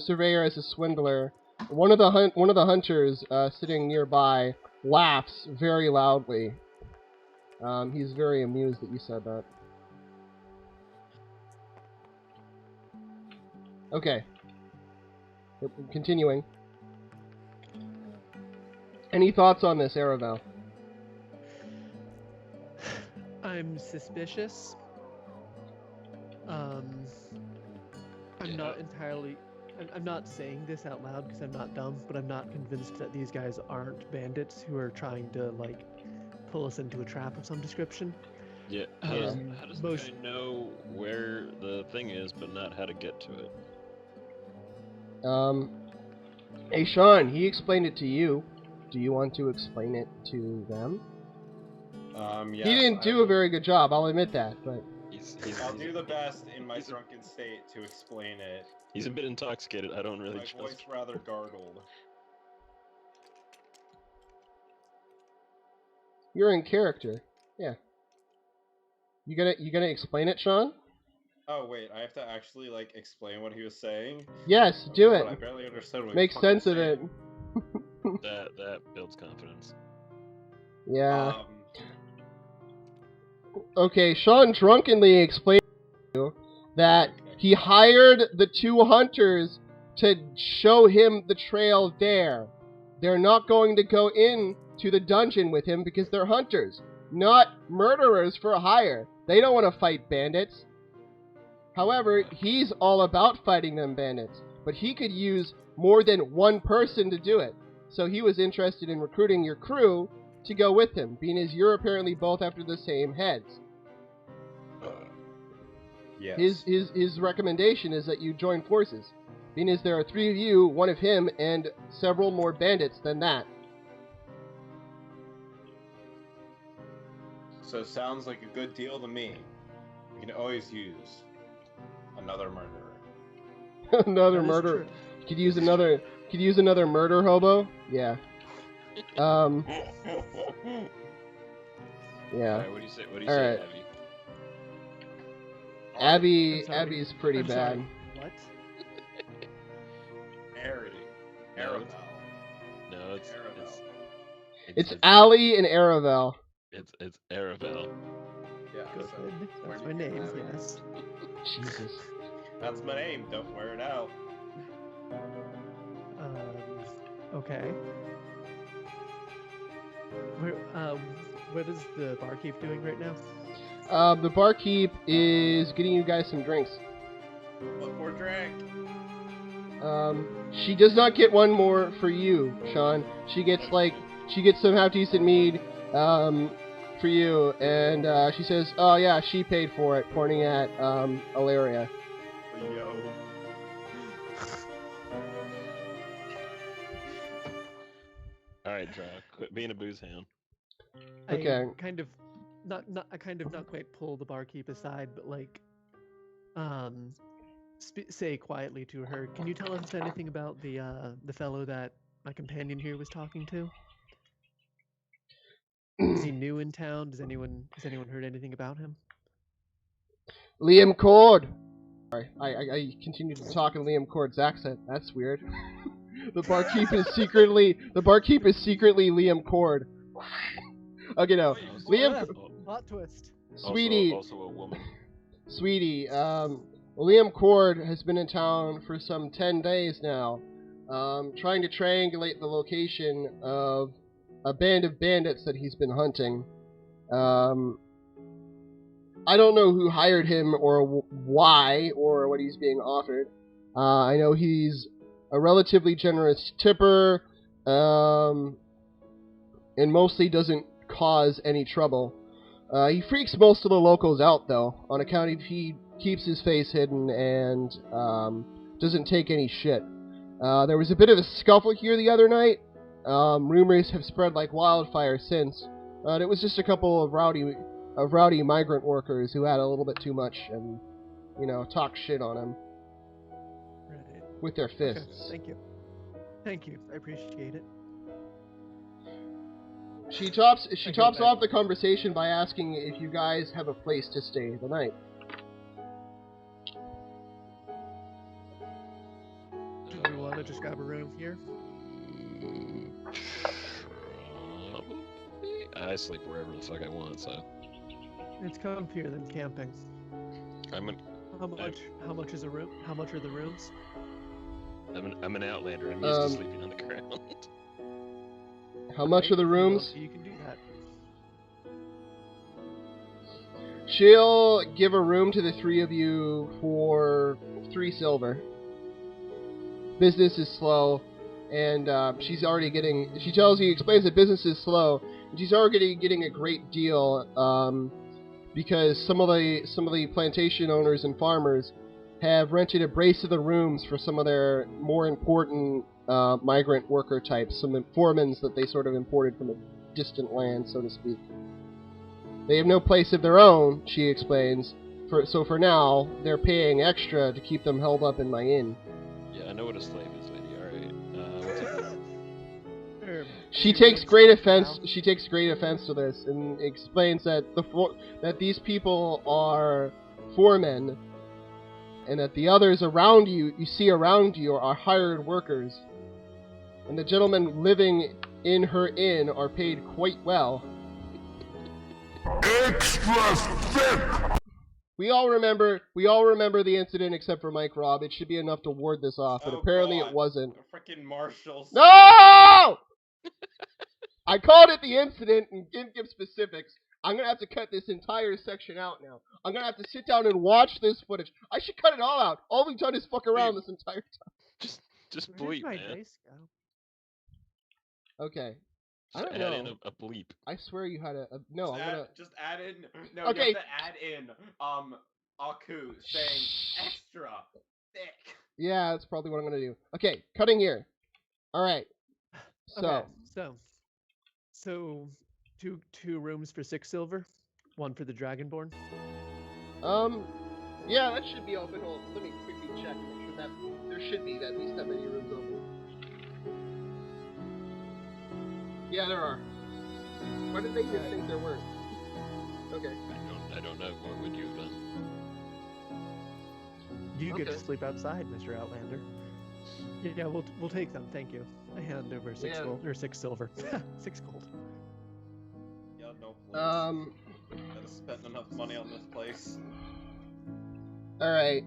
Speaker 1: surveyor as a swindler, one of the hunters sitting nearby laughs very loudly. He's very amused that you said that. Okay. Continuing. Any thoughts on this, Aravel?
Speaker 4: I'm suspicious. I'm
Speaker 3: Yeah.
Speaker 4: not entirely. I'm not saying this out loud because I'm not dumb, but I'm not convinced that these guys aren't bandits who are trying to like pull us into a trap of some description.
Speaker 3: yeah. How does the guy know where the thing is, but not how to get to it?
Speaker 1: Hey Sean, he explained it to you. Do you want to explain it to them?
Speaker 2: Yes,
Speaker 1: He didn't do a very good job, I'll admit that, but...
Speaker 2: I'll do the best in my drunken state to explain it.
Speaker 3: He's a bit intoxicated. I don't really
Speaker 2: My
Speaker 3: trust
Speaker 2: voice
Speaker 3: him.
Speaker 2: rather gargled.
Speaker 1: You're in character. Yeah. You gonna explain it, Sean?
Speaker 2: Oh wait, I have to actually like explain what he was saying.
Speaker 1: Yes, do
Speaker 2: But I
Speaker 1: it.
Speaker 2: barely understood what
Speaker 1: Make
Speaker 2: he was
Speaker 1: sense of it.
Speaker 2: saying.
Speaker 3: That builds confidence.
Speaker 1: Yeah. Okay, Sean drunkenly explained to you that he hired the 2 hunters to show him the trail there. They're not going to go in to the dungeon with him because they're hunters, not murderers for hire. They don't want to fight bandits. However, he's all about fighting them bandits, but he could use more than one person to do it. So he was interested in recruiting your crew to go with him, being as you're apparently both after the same heads.
Speaker 2: Yes.
Speaker 1: His recommendation is that you join forces, being as there are 3 of you, 1 of him, and several more bandits than that.
Speaker 2: So it sounds like a good deal to me. We can always use another murderer.
Speaker 1: Another
Speaker 4: That is
Speaker 1: murder.
Speaker 4: true.
Speaker 1: Could use another murder hobo. Yeah. Yeah.
Speaker 3: Alright, what do you say? What do you
Speaker 1: All
Speaker 3: say,
Speaker 1: right.
Speaker 3: Abby?
Speaker 4: I'm sorry.
Speaker 1: Abby's pretty
Speaker 4: I'm
Speaker 1: bad.
Speaker 4: sorry. What?
Speaker 2: Arabelle.
Speaker 3: No,
Speaker 1: It's Ali and Aravel.
Speaker 3: It's Aravel.
Speaker 2: Yeah,
Speaker 4: Good.
Speaker 2: so
Speaker 4: That's
Speaker 2: where
Speaker 4: my
Speaker 2: do you
Speaker 4: name.
Speaker 2: have it?
Speaker 4: Yes.
Speaker 1: Jesus.
Speaker 2: That's my name. Don't wear it out.
Speaker 4: Okay. What is the barkeep doing right now?
Speaker 1: The barkeep is getting you guys some drinks.
Speaker 2: One more drink.
Speaker 1: She does not get one more for you, Sean. She gets some half decent mead, for you, and she says, "Oh yeah, she paid for it," pointing at Ilaria.
Speaker 2: Yo.
Speaker 3: Alright, Draw. Quit being a booze hound.
Speaker 1: Okay.
Speaker 4: I kind of not quite pull the barkeep aside, but like, say quietly to her, "Can you tell us anything about the fellow that my companion here was talking to? Is he new in town? Has anyone heard anything about him?"
Speaker 1: Liam Cord. Sorry, I continue to talk in Liam Cord's accent. That's weird. The barkeep is secretly Liam Cord. Okay, no. Liam,
Speaker 4: Plot twist.
Speaker 1: sweetie,
Speaker 3: Also a woman.
Speaker 1: sweetie. Liam Cord has been in town for some 10 days now, trying to triangulate the location of a band of bandits that he's been hunting. I don't know who hired him or why or what he's being offered. I know he's a relatively generous tipper, and mostly doesn't cause any trouble. He freaks most of the locals out, though, on account of he keeps his face hidden and doesn't take any shit. There was a bit of a scuffle here the other night. Rumors have spread like wildfire since. It was just a couple of rowdy migrant workers who had a little bit too much and, talked shit on him.
Speaker 4: Right.
Speaker 1: With their fists.
Speaker 4: Okay, thank you. I appreciate it.
Speaker 1: She tops off the conversation by asking if you guys have a place to stay the night.
Speaker 4: Do we want to just grab a room here?
Speaker 3: I sleep wherever the fuck I want, so.
Speaker 4: It's comfier than camping. How much is a room? How much are the rooms?
Speaker 3: I'm an outlander. I'm used to sleeping on the ground.
Speaker 1: How much are the rooms?
Speaker 4: You can do that.
Speaker 1: She'll give a room to the three of you for 3 silver. Business is slow, and she explains that business is slow, and she's already getting a great deal, because some of the plantation owners and farmers have rented a brace of the rooms for some of their more important migrant worker types, some informants that they sort of imported from a distant land, so to speak. They have no place of their own, she explains, so for now, they're paying extra to keep them held up in my inn.
Speaker 3: Yeah, I know what a slave is, lady. Alright, what's it?
Speaker 1: She takes great offense to this and explains that that these people are foremen, and that the others around you are hired workers, and the gentlemen living in her inn are paid quite well. Extra thick! We all remember the incident except for Mike Robb. It should be enough to ward this off, but apparently it wasn't.
Speaker 2: Freaking marshals.
Speaker 1: No! I called it the incident and didn't give specifics. I'm gonna have to cut this entire section out now. I'm gonna have to sit down and watch this footage. I should cut it all out. All we've done is fuck around this entire time.
Speaker 3: Just bleep, man.
Speaker 1: Okay.
Speaker 3: Just
Speaker 1: I don't
Speaker 3: add
Speaker 1: know.
Speaker 3: in a bleep.
Speaker 1: I swear you had a no.
Speaker 2: Just add in. No,
Speaker 1: okay.
Speaker 2: you have to add in Aku saying extra thick.
Speaker 1: Yeah, that's probably what I'm gonna do. Okay, cutting here. All right.
Speaker 4: So, two rooms for 6 silver, 1 for the Dragonborn.
Speaker 1: Yeah, that should be open. Hold on, let me quickly check. Make sure that there should be at least that many rooms open. Yeah, there are. Why did they even think there weren't? Okay.
Speaker 3: I don't know. What would you have done?
Speaker 4: You get to sleep outside, Mr. Outlander. Yeah, we'll take them. Thank you. I hand over 6 gold or 6 silver. 6 gold.
Speaker 2: Yeah, no, please. Gotta spend enough money on this place.
Speaker 1: All right.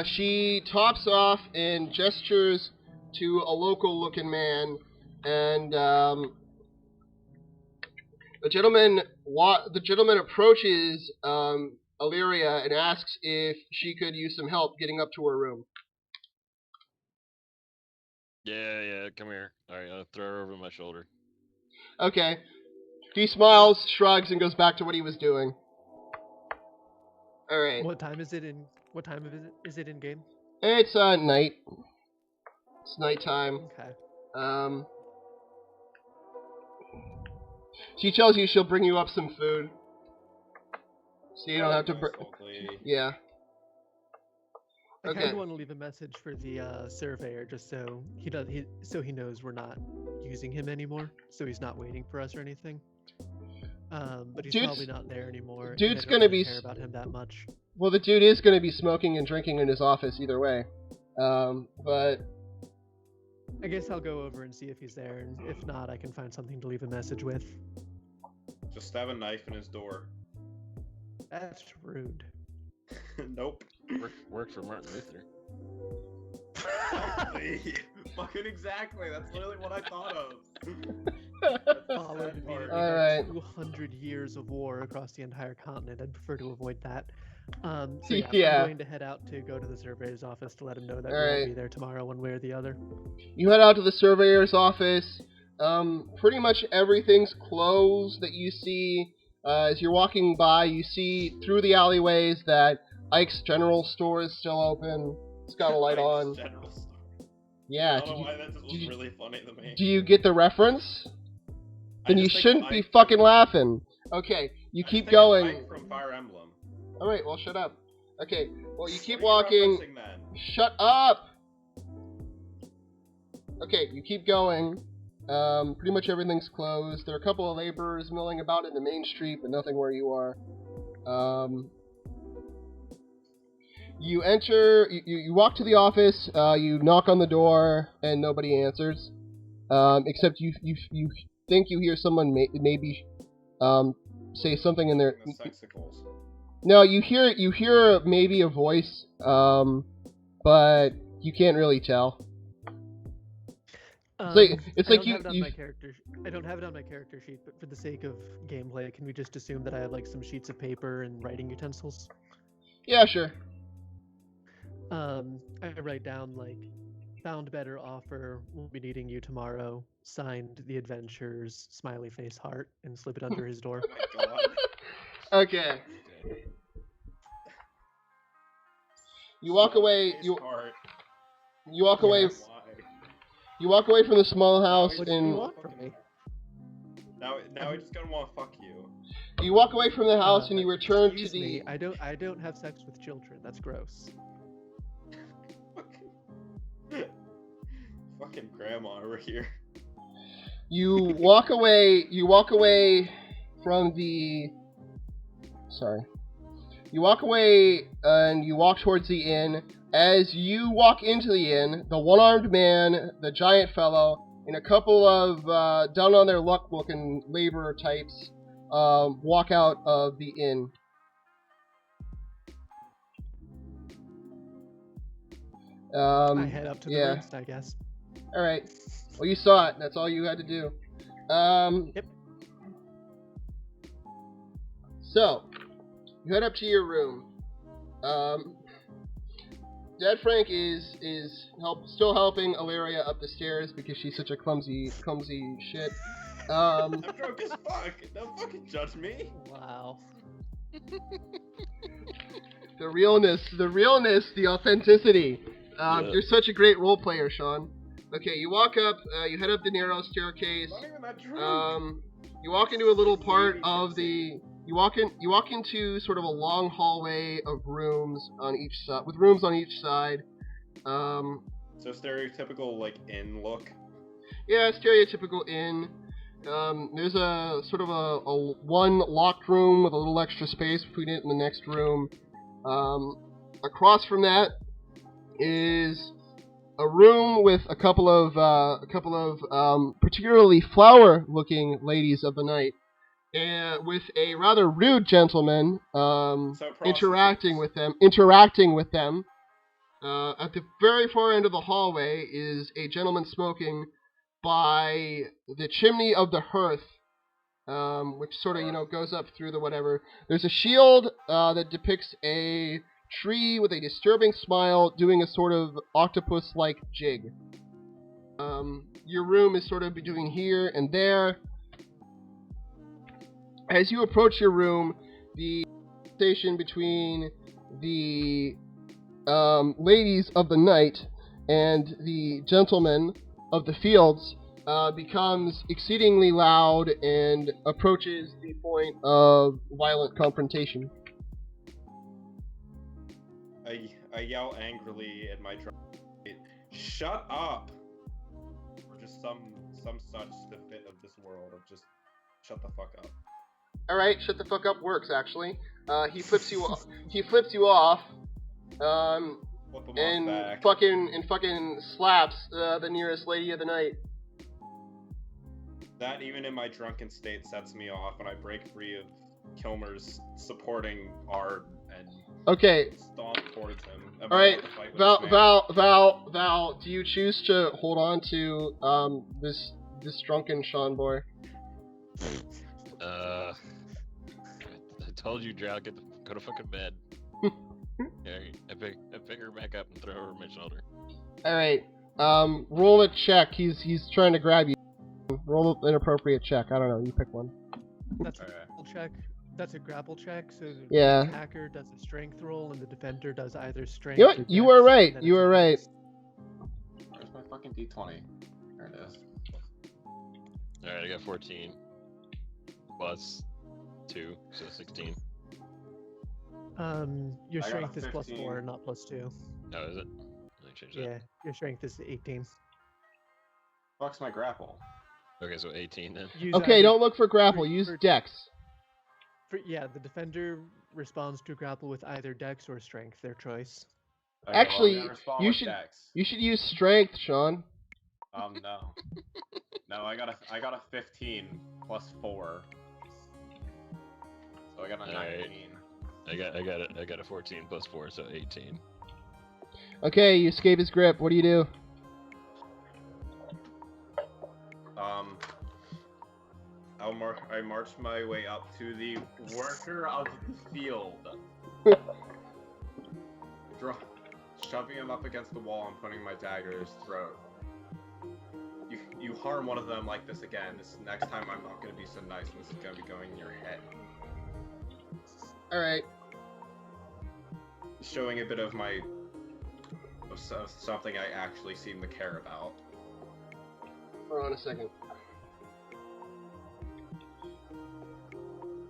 Speaker 1: She tops off and gestures to a local-looking man, and the gentleman approaches Illyria and asks if she could use some help getting up to her room.
Speaker 3: Yeah, come here. Alright, I'll throw her over my shoulder.
Speaker 1: Okay. He smiles, shrugs, and goes back to what he was doing. Alright.
Speaker 4: What time is it in game?
Speaker 1: It's night. It's nighttime.
Speaker 4: Okay.
Speaker 1: She tells you she'll bring you up some food. So you don't have to yeah.
Speaker 4: I
Speaker 1: Okay.
Speaker 4: kind of want to leave a message for the surveyor, just so he knows we're not using him anymore, so he's not waiting for us or anything. But he's probably not there anymore.
Speaker 1: Dude's
Speaker 4: and I don't
Speaker 1: gonna
Speaker 4: really
Speaker 1: be
Speaker 4: care about him that much.
Speaker 1: Well, the dude is going to be smoking and drinking in his office either way. But
Speaker 4: I guess I'll go over and see if he's there, and if not, I can find something to leave a message with.
Speaker 2: Just stab a knife in his door.
Speaker 4: That's rude.
Speaker 2: Nope.
Speaker 3: Works for Martin Luther.
Speaker 2: Fucking exactly. That's literally what I thought of.
Speaker 4: Followed me
Speaker 2: All
Speaker 1: right.
Speaker 4: 200 years of war across the entire continent. I'd prefer to avoid that. So yeah,
Speaker 1: Yeah.
Speaker 4: I'm going to head out to go to the surveyor's office to let him know that we
Speaker 1: All
Speaker 4: will
Speaker 1: right.
Speaker 4: be there tomorrow, one way or the other.
Speaker 1: You head out to the surveyor's office. Pretty much everything's closed that you see. As you're walking by, you see through the alleyways that Ike's General Store is still open. It's got a light on.
Speaker 2: General Store.
Speaker 1: Yeah.
Speaker 2: I don't know why that just was really funny to me.
Speaker 1: Do you get the reference? Then you
Speaker 2: just think
Speaker 1: shouldn't
Speaker 2: of
Speaker 1: be
Speaker 2: Ike
Speaker 1: fucking laughing. Okay, you
Speaker 2: I
Speaker 1: keep
Speaker 2: just think of
Speaker 1: going.
Speaker 2: Ike from Fire Emblem.
Speaker 1: Alright, well, shut up. Okay, well, you keep
Speaker 2: What are you
Speaker 1: walking.
Speaker 2: referencing then?
Speaker 1: Shut up! Okay, you keep going. Pretty much everything's closed. There are a couple of laborers milling about in the main street, but nothing where you are. You enter, you walk to the office, you knock on the door, and nobody answers. Except you think you hear someone maybe say something in their...
Speaker 2: The sexicles.
Speaker 1: No, you hear maybe a voice, but you can't really tell. It's like you.
Speaker 4: I don't have it on my character sheet, but for the sake of gameplay, can we just assume that I have like some sheets of paper and writing utensils?
Speaker 1: Yeah, sure.
Speaker 4: I write down like, found better offer, we'll be needing you tomorrow. Signed, The Adventures, smiley face heart, and slip it under his door.
Speaker 2: Oh my god.
Speaker 1: Okay. You walk away. You walk away.
Speaker 4: Yes.
Speaker 2: Why?
Speaker 1: You walk away from the small house,
Speaker 4: What do you
Speaker 1: and
Speaker 4: want from me?
Speaker 2: Now I just gonna want to fuck you.
Speaker 1: you walk away from the house, and you return to
Speaker 4: Excuse
Speaker 1: the.
Speaker 4: me, I don't have sex with children. That's gross.
Speaker 2: Fucking grandma over here.
Speaker 1: You walk away. You walk away from the. Sorry. You walk away and you walk towards the inn. As you walk into the inn, the one-armed man, the giant fellow, and a couple of down on their luck-looking laborer types walk out of the inn.
Speaker 4: I head up to the
Speaker 1: yeah.
Speaker 4: roost, I guess.
Speaker 1: All right. Well, you saw it. That's all you had to do.
Speaker 4: Yep.
Speaker 1: So, you head up to your room. Dad Frank is still helping Ilaria up the stairs because she's such a clumsy shit.
Speaker 2: I'm drunk as fuck. Don't fucking judge me.
Speaker 4: Wow.
Speaker 1: The realness, the authenticity. You're such a great role player, Sean. Okay, you walk up, you head up the narrow staircase.
Speaker 2: I'm not even that drunk.
Speaker 1: You walk into a little part of the. You walk into sort of a long hallway of rooms on each side, with rooms on each side.
Speaker 2: So stereotypical like inn look.
Speaker 1: Yeah, stereotypical inn. There's a sort of a one locked room with a little extra space between it and the next room. Across from that is a room with a couple of particularly flower-looking ladies of the night. And with a rather rude gentleman interacting with them. At the very far end of the hallway is a gentleman smoking by the chimney of the hearth, which sort of goes up through the whatever. There's a shield that depicts a tree with a disturbing smile doing a sort of octopus-like jig. Your room is sort of between here and there. As you approach your room, the conversation between the ladies of the night and the gentlemen of the fields becomes exceedingly loud and approaches the point of violent confrontation.
Speaker 2: I yell angrily at my drum. Shut up! Or just some such the fit of this world of just shut the fuck up.
Speaker 1: All right, shut the fuck up works actually. He flips you off. He flips you off.
Speaker 2: Flip him
Speaker 1: And
Speaker 2: off back.
Speaker 1: fucking slaps the nearest lady of the night.
Speaker 2: That, even in my drunken state, sets me off, and I break free of Kilmer's supporting Arb and stomp towards him.
Speaker 1: All right, Val, do you choose to hold on to this drunken Sean boy?
Speaker 3: I told you, Drow, go to fucking bed. Yeah, I pick her back up and throw her over my shoulder.
Speaker 1: All right, roll a check. He's trying to grab you. Roll an appropriate check. I don't know. You pick one.
Speaker 4: That's a grapple check. That's a grapple check. So
Speaker 1: yeah.
Speaker 4: The attacker does a strength roll, and the defender does either strength.
Speaker 1: You know what? You were right. You were right.
Speaker 2: Where's my fucking d20? There it is.
Speaker 3: All right, I got 14 plus 2, so 16.
Speaker 4: Your
Speaker 2: I got
Speaker 4: strength
Speaker 2: a
Speaker 4: is plus
Speaker 2: 15.
Speaker 4: 4, not plus 2.
Speaker 3: Oh, is it? Let me change that.
Speaker 4: Yeah, your strength is 18.
Speaker 2: Fuck's my grapple.
Speaker 3: Okay, so 18 then.
Speaker 1: Okay, don't look for grapple. Use dex.
Speaker 4: Yeah, the defender responds to grapple with either dex or strength, their choice.
Speaker 2: Okay,
Speaker 1: Actually,
Speaker 2: well, I'm gonna respond
Speaker 1: you
Speaker 2: with
Speaker 1: should
Speaker 2: Dex.
Speaker 1: you should use strength, Sean.
Speaker 2: No. No, I got a 15 plus 4. So I got a 19.
Speaker 3: Right. I got a 14 plus 4, so 18.
Speaker 1: Okay, you escape his grip. What do you do?
Speaker 2: I march my way up to the worker of the field. Shoving him up against the wall and putting my dagger in his throat. You harm one of them like this again. Next time I'm not going to be so nice, and this is going to be going in your head.
Speaker 1: Alright.
Speaker 2: Showing a bit of something I actually seem to care about.
Speaker 1: Hold on a second.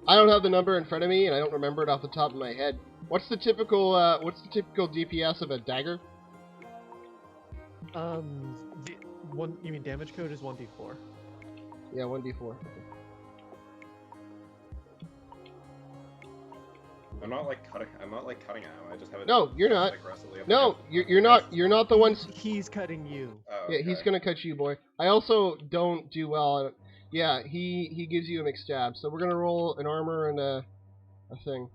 Speaker 1: I don't have the number in front of me, and I don't remember it off the top of my head. What's the typical DPS of a dagger?
Speaker 4: You mean damage code is 1d4.
Speaker 1: Yeah, 1d4.
Speaker 2: I'm not cutting out. I just have it.
Speaker 1: No, you're not.
Speaker 2: Aggressively up
Speaker 1: No,
Speaker 2: against-
Speaker 1: you're not. You're not the ones.
Speaker 4: He's cutting you.
Speaker 2: Oh,
Speaker 1: Yeah, he's
Speaker 2: okay.
Speaker 1: gonna cut you, boy. I also don't do well. Yeah, he gives you a mixed stab. So we're gonna roll an armor and a thing.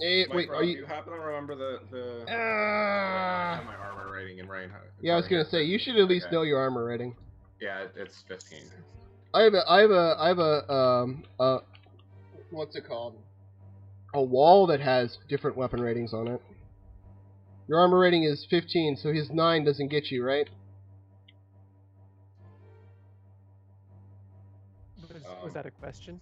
Speaker 2: Mike,
Speaker 1: Wait,
Speaker 2: Rob,
Speaker 1: are
Speaker 2: do
Speaker 1: you?
Speaker 2: you happen to remember the I have my armor rating and rain.
Speaker 1: Yeah, I was gonna say you should at least
Speaker 2: Okay.
Speaker 1: know your armor rating.
Speaker 2: Yeah, it's 15.
Speaker 1: I have a what's it called? A wall that has different weapon ratings on it. Your armor rating is 15, so his 9 doesn't get you, right?
Speaker 4: Was that a question?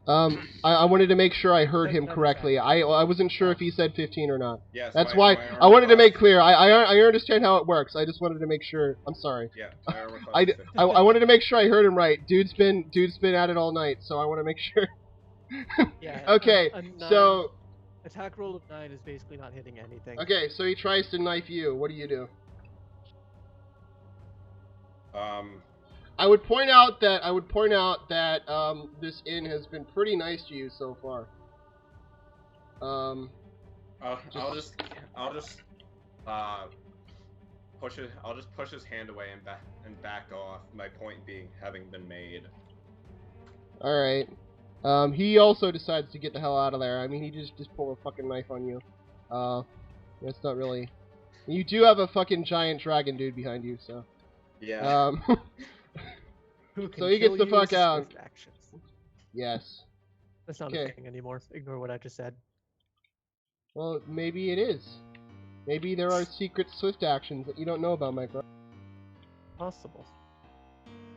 Speaker 1: I wanted to make sure I heard him
Speaker 4: That's
Speaker 1: correctly. I wasn't sure if he said 15 or not.
Speaker 2: Yes,
Speaker 1: That's
Speaker 2: my
Speaker 1: why
Speaker 2: armor
Speaker 1: I wanted to
Speaker 2: class
Speaker 1: make
Speaker 2: is-
Speaker 1: clear. I understand how it works. I just wanted to make sure. I'm sorry.
Speaker 2: Yeah, my armor class
Speaker 1: I
Speaker 2: is 15.
Speaker 1: wanted to make sure I heard him right. Dude's been at it all night, so I want to make sure.
Speaker 4: Yeah.
Speaker 1: Okay,
Speaker 4: a 9
Speaker 1: so
Speaker 4: attack roll of 9 is basically not hitting anything.
Speaker 1: okay, so he tries to knife you. What do you do? I would point out that this inn has been pretty nice to you so far.
Speaker 2: I'll just push it. I'll just push his hand away and back off. My point being, having been made.
Speaker 1: All right. He also decides to get the hell out of there. I mean, he just pulled a fucking knife on you. That's not really. You do have a fucking giant dragon dude behind you, so.
Speaker 2: Yeah.
Speaker 4: Who can
Speaker 1: So he gets
Speaker 4: kill
Speaker 1: the
Speaker 4: you
Speaker 1: fuck
Speaker 4: with
Speaker 1: out.
Speaker 4: swift actions.
Speaker 1: Yes.
Speaker 4: That's not
Speaker 1: Okay.
Speaker 4: a thing anymore. Ignore what I just said.
Speaker 1: Well, maybe it is. Maybe there are secret swift actions that you don't know about, Micro.
Speaker 4: Possible.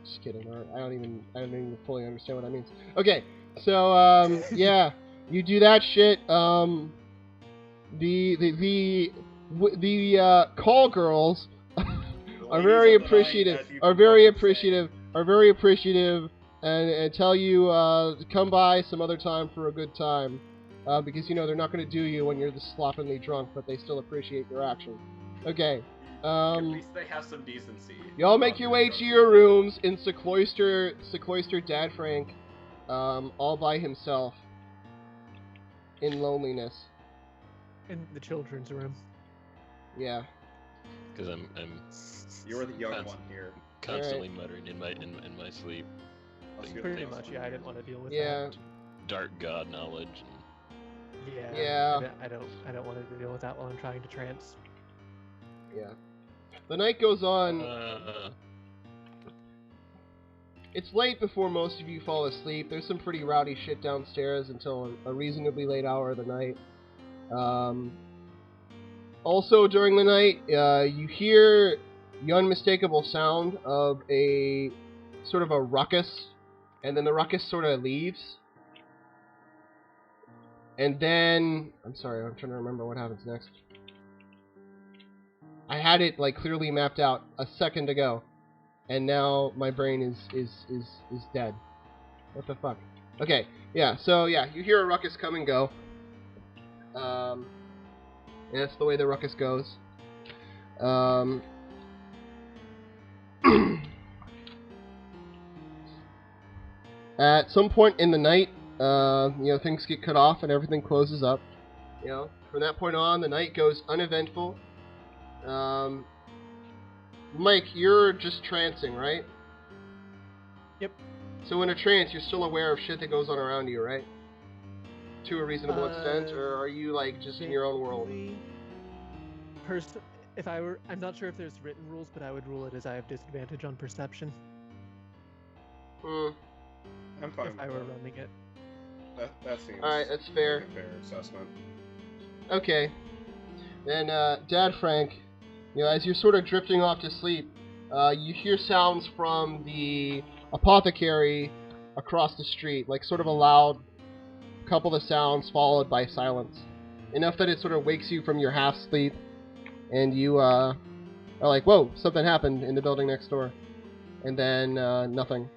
Speaker 1: Just kidding. I don't even fully understand what that means. Okay, so yeah, you do that shit. The call girls are very appreciative. And tell you to come by some other time for a good time, because they're not going to do you when you're this sloppily drunk, but they still appreciate your action. Okay,
Speaker 2: At least they have some decency.
Speaker 1: Y'all make your way to your rooms in Sequoister Dad Frank, all by himself, in loneliness.
Speaker 4: In the children's room.
Speaker 1: Yeah.
Speaker 3: Because I'm
Speaker 2: You're the young one here.
Speaker 3: constantly muttering in my sleep.
Speaker 4: Pretty much, yeah. I didn't want to deal with
Speaker 1: Yeah.
Speaker 3: Dark god knowledge.
Speaker 4: that.
Speaker 1: Yeah.
Speaker 4: I don't want to deal with that while I'm trying to trance.
Speaker 1: Yeah. The night goes on. It's late before most of you fall asleep. There's some pretty rowdy shit downstairs until a reasonably late hour of the night. Also during the night, you hear the unmistakable sound of a sort of a ruckus, and then the ruckus sort of leaves. And then, I'm sorry, I'm trying to remember what happens next. I had it like clearly mapped out a second ago, and now my brain is dead. What the fuck? Okay, yeah. So yeah, you hear a ruckus come and go. And that's the way the ruckus goes. At some point in the night, things get cut off and everything closes up. From that point on, the night goes uneventful. Mike, you're just trancing, right?
Speaker 4: Yep.
Speaker 1: So in a trance, you're still aware of shit that goes on around you, right? To a reasonable extent, or are you like just in your own world?
Speaker 4: I'm not sure if there's written rules, but I would rule it as I have disadvantage on perception.
Speaker 2: I'm fine.
Speaker 4: If I were running it.
Speaker 2: That seems.
Speaker 1: All right, that's fair.
Speaker 2: Like a fair assessment.
Speaker 1: Okay. Then, Dad Frank, as you're sort of drifting off to sleep, you hear sounds from the apothecary across the street, like sort of a loud couple of sounds followed by silence. Enough that it sort of wakes you from your half sleep, and you are like, whoa, something happened in the building next door. And then, nothing.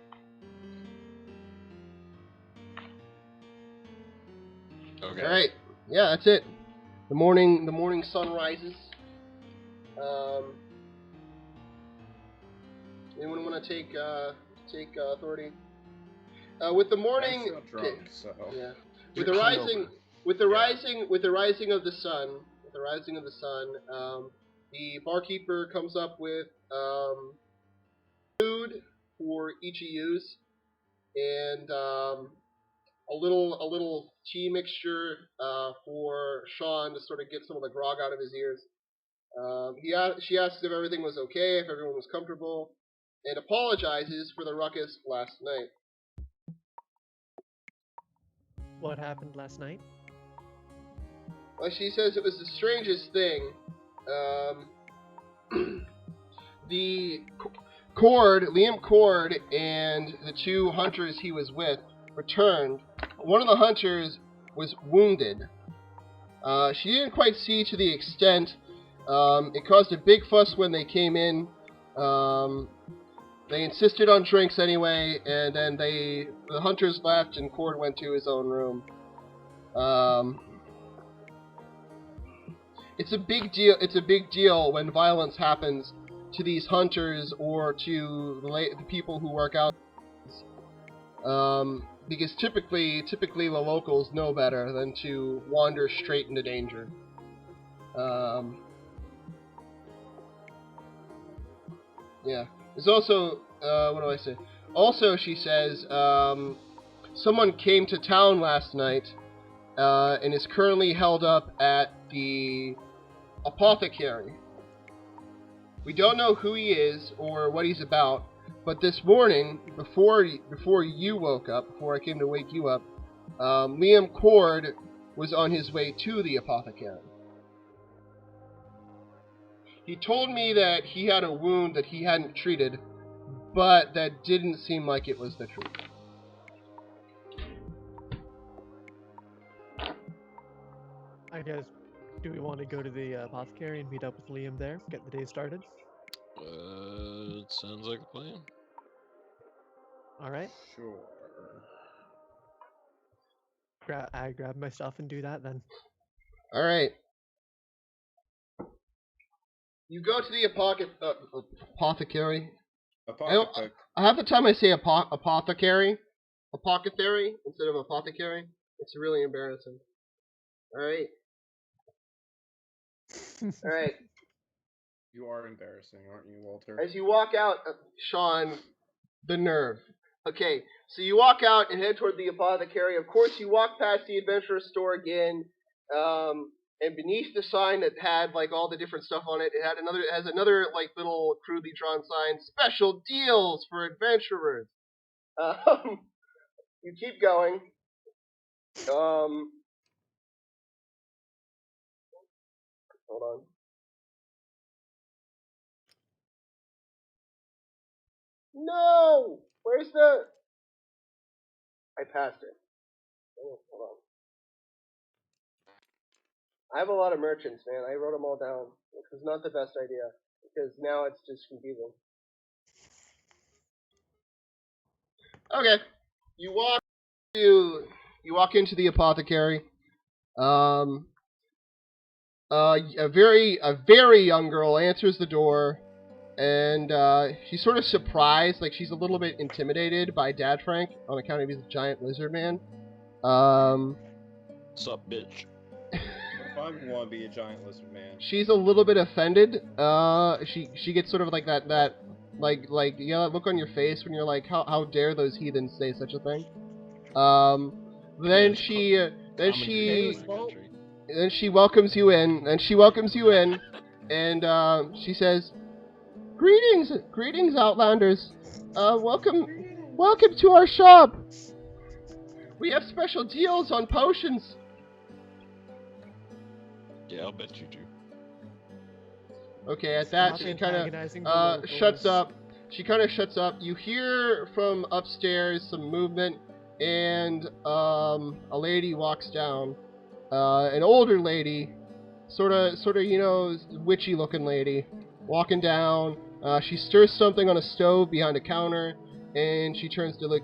Speaker 3: Okay.
Speaker 1: Alright, yeah, that's it. The morning sun rises. Anyone want to take authority? With the morning,
Speaker 2: I'm still drunk, so
Speaker 1: yeah.
Speaker 2: You're
Speaker 1: With the rising of the sun, the barkeeper comes up with food for each of yous, and a little tea mixture for Sean to sort of get some of the grog out of his ears. She asks if everything was okay, if everyone was comfortable, and apologizes for the ruckus last night.
Speaker 4: What happened last night?
Speaker 1: Well, she says it was the strangest thing. Liam Cord and the two hunters he was with returned. One of the hunters was wounded. She didn't quite see to the extent. It caused a big fuss when they came in. They insisted on drinks anyway, and then the hunters left and Cord went to his own room. It's a big deal. It's a big deal when violence happens to these hunters or to the people who work out. Because typically the locals know better than to wander straight into danger. Yeah. There's also, what do I say? Also, she says, someone came to town last night, and is currently held up at the apothecary. We don't know who he is or what he's about, but this morning, before you woke up, before I came to wake you up, Liam Cord was on his way to the apothecary. He told me that he had a wound that he hadn't treated, but that didn't seem like it was the truth.
Speaker 4: I guess, do we want to go to the apothecary and meet up with Liam there? Get the day started?
Speaker 3: It sounds like a plan.
Speaker 4: Alright.
Speaker 2: sure.
Speaker 4: I grab my stuff and do that then.
Speaker 1: Alright. You go to the apothecary.
Speaker 2: Apocalyptic.
Speaker 1: Half the time I say apothecary instead of apothecary. It's really embarrassing. Alright. Alright.
Speaker 2: You are embarrassing, aren't you, Walter?
Speaker 1: As you walk out, Sean, the nerve. Okay, so you walk out and head toward the apothecary. Of course, you walk past the adventure store again, and beneath the sign that had like all the different stuff on it, it has another like little crudely drawn sign: special deals for adventurers. You keep going. Hold on. No! Where's the... I passed it. Oh, hold on. I have a lot of merchants, man. I wrote them all down, which was not the best idea, because now it's just confusing. Okay. You walk into the apothecary. A very young girl answers the door, and she's sort of surprised, like she's a little bit intimidated by Dad Frank on account of he's a giant lizard man.
Speaker 3: Sup, bitch?
Speaker 2: I want to be a giant lizard man.
Speaker 1: She's a little bit offended. She gets sort of like that like you know, that look on your face when you're like, how dare those heathens say such a thing? Then she welcomes you in, and she says, Greetings, Outlanders. Welcome to our shop. We have special deals on potions.
Speaker 3: Yeah, I'll bet you do.
Speaker 1: Okay, at that, she kind of shuts up. She kind of shuts up. You hear from upstairs some movement, and a lady walks down. An older lady, sort of, you know, witchy-looking lady, walking down. She stirs something on a stove behind a counter, and she turns to look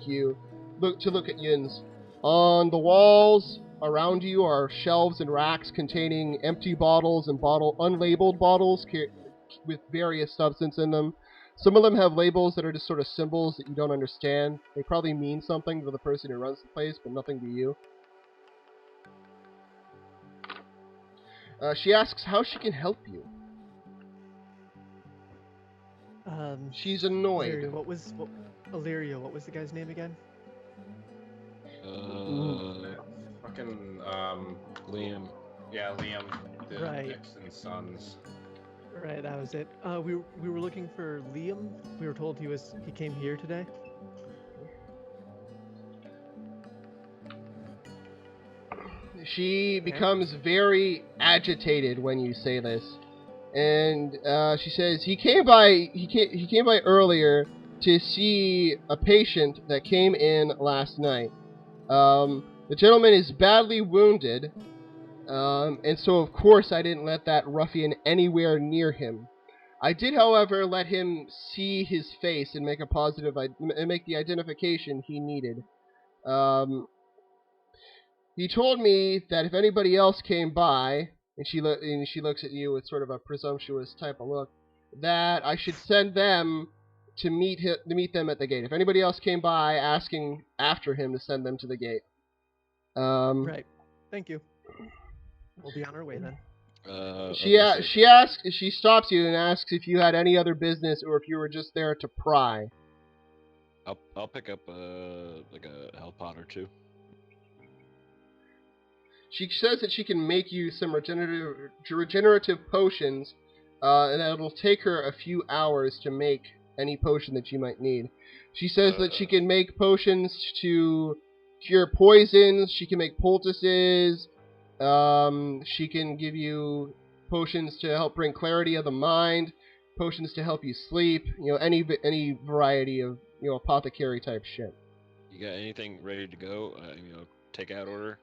Speaker 1: at Yins. On the walls around you are shelves and racks containing empty bottles and unlabeled bottles with various substance in them. Some of them have labels that are just sort of symbols that you don't understand. They probably mean something to the person who runs the place, but nothing to you. She asks how she can help you. She's annoyed.
Speaker 4: Illyrio, what was the guy's name again?
Speaker 2: Fucking,
Speaker 3: Liam.
Speaker 2: Yeah, Liam. The
Speaker 4: Right.
Speaker 2: Dixon Sons.
Speaker 4: Right, that was it. We were looking for Liam. We were told he came here today.
Speaker 1: She becomes very agitated when you say this, and she says he came by earlier to see a patient that came in last night. The gentleman is badly wounded, and so of course I didn't let that ruffian anywhere near him. I did, however, let him see his face and make the identification he needed. He told me that if anybody else came by, and she looks at you with sort of a presumptuous type of look, that I should send them to meet them at the gate. If anybody else came by asking after him, to send them to the gate.
Speaker 4: Right. Thank you. We'll be on our way then.
Speaker 1: She stops you and asks if you had any other business or if you were just there to pry.
Speaker 3: I'll pick up like a health pot or two.
Speaker 1: She says that she can make you some regenerative potions, and that it'll take her a few hours to make any potion that you might need. She says that she can make potions to cure poisons, she can make poultices, she can give you potions to help bring clarity of the mind, potions to help you sleep, you know, any variety of, you know, apothecary type shit.
Speaker 3: You got anything ready to go? Take out order?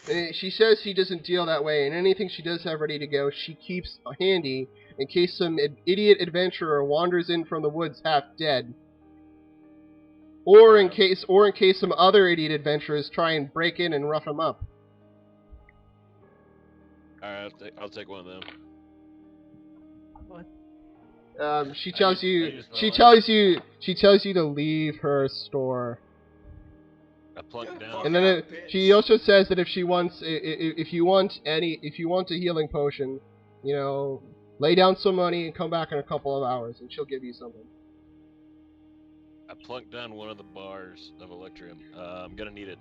Speaker 1: And she says she doesn't deal that way, and anything she does have ready to go, she keeps handy in case some idiot adventurer wanders in from the woods half dead, or in case some other idiot adventurers try and break in and rough him up.
Speaker 3: Alright, I'll take one of them.
Speaker 1: She tells you.
Speaker 3: I just
Speaker 1: She
Speaker 3: realized-
Speaker 1: tells you. She tells you to leave her store.
Speaker 3: I plunked
Speaker 2: Yeah,
Speaker 3: down.
Speaker 1: And then
Speaker 2: Yeah,
Speaker 1: she
Speaker 2: bitch.
Speaker 1: also says that if you want a healing potion, lay down some money and come back in a couple of hours, and she'll give you something.
Speaker 3: I plunked down one of the bars of Electrium. I'm gonna need it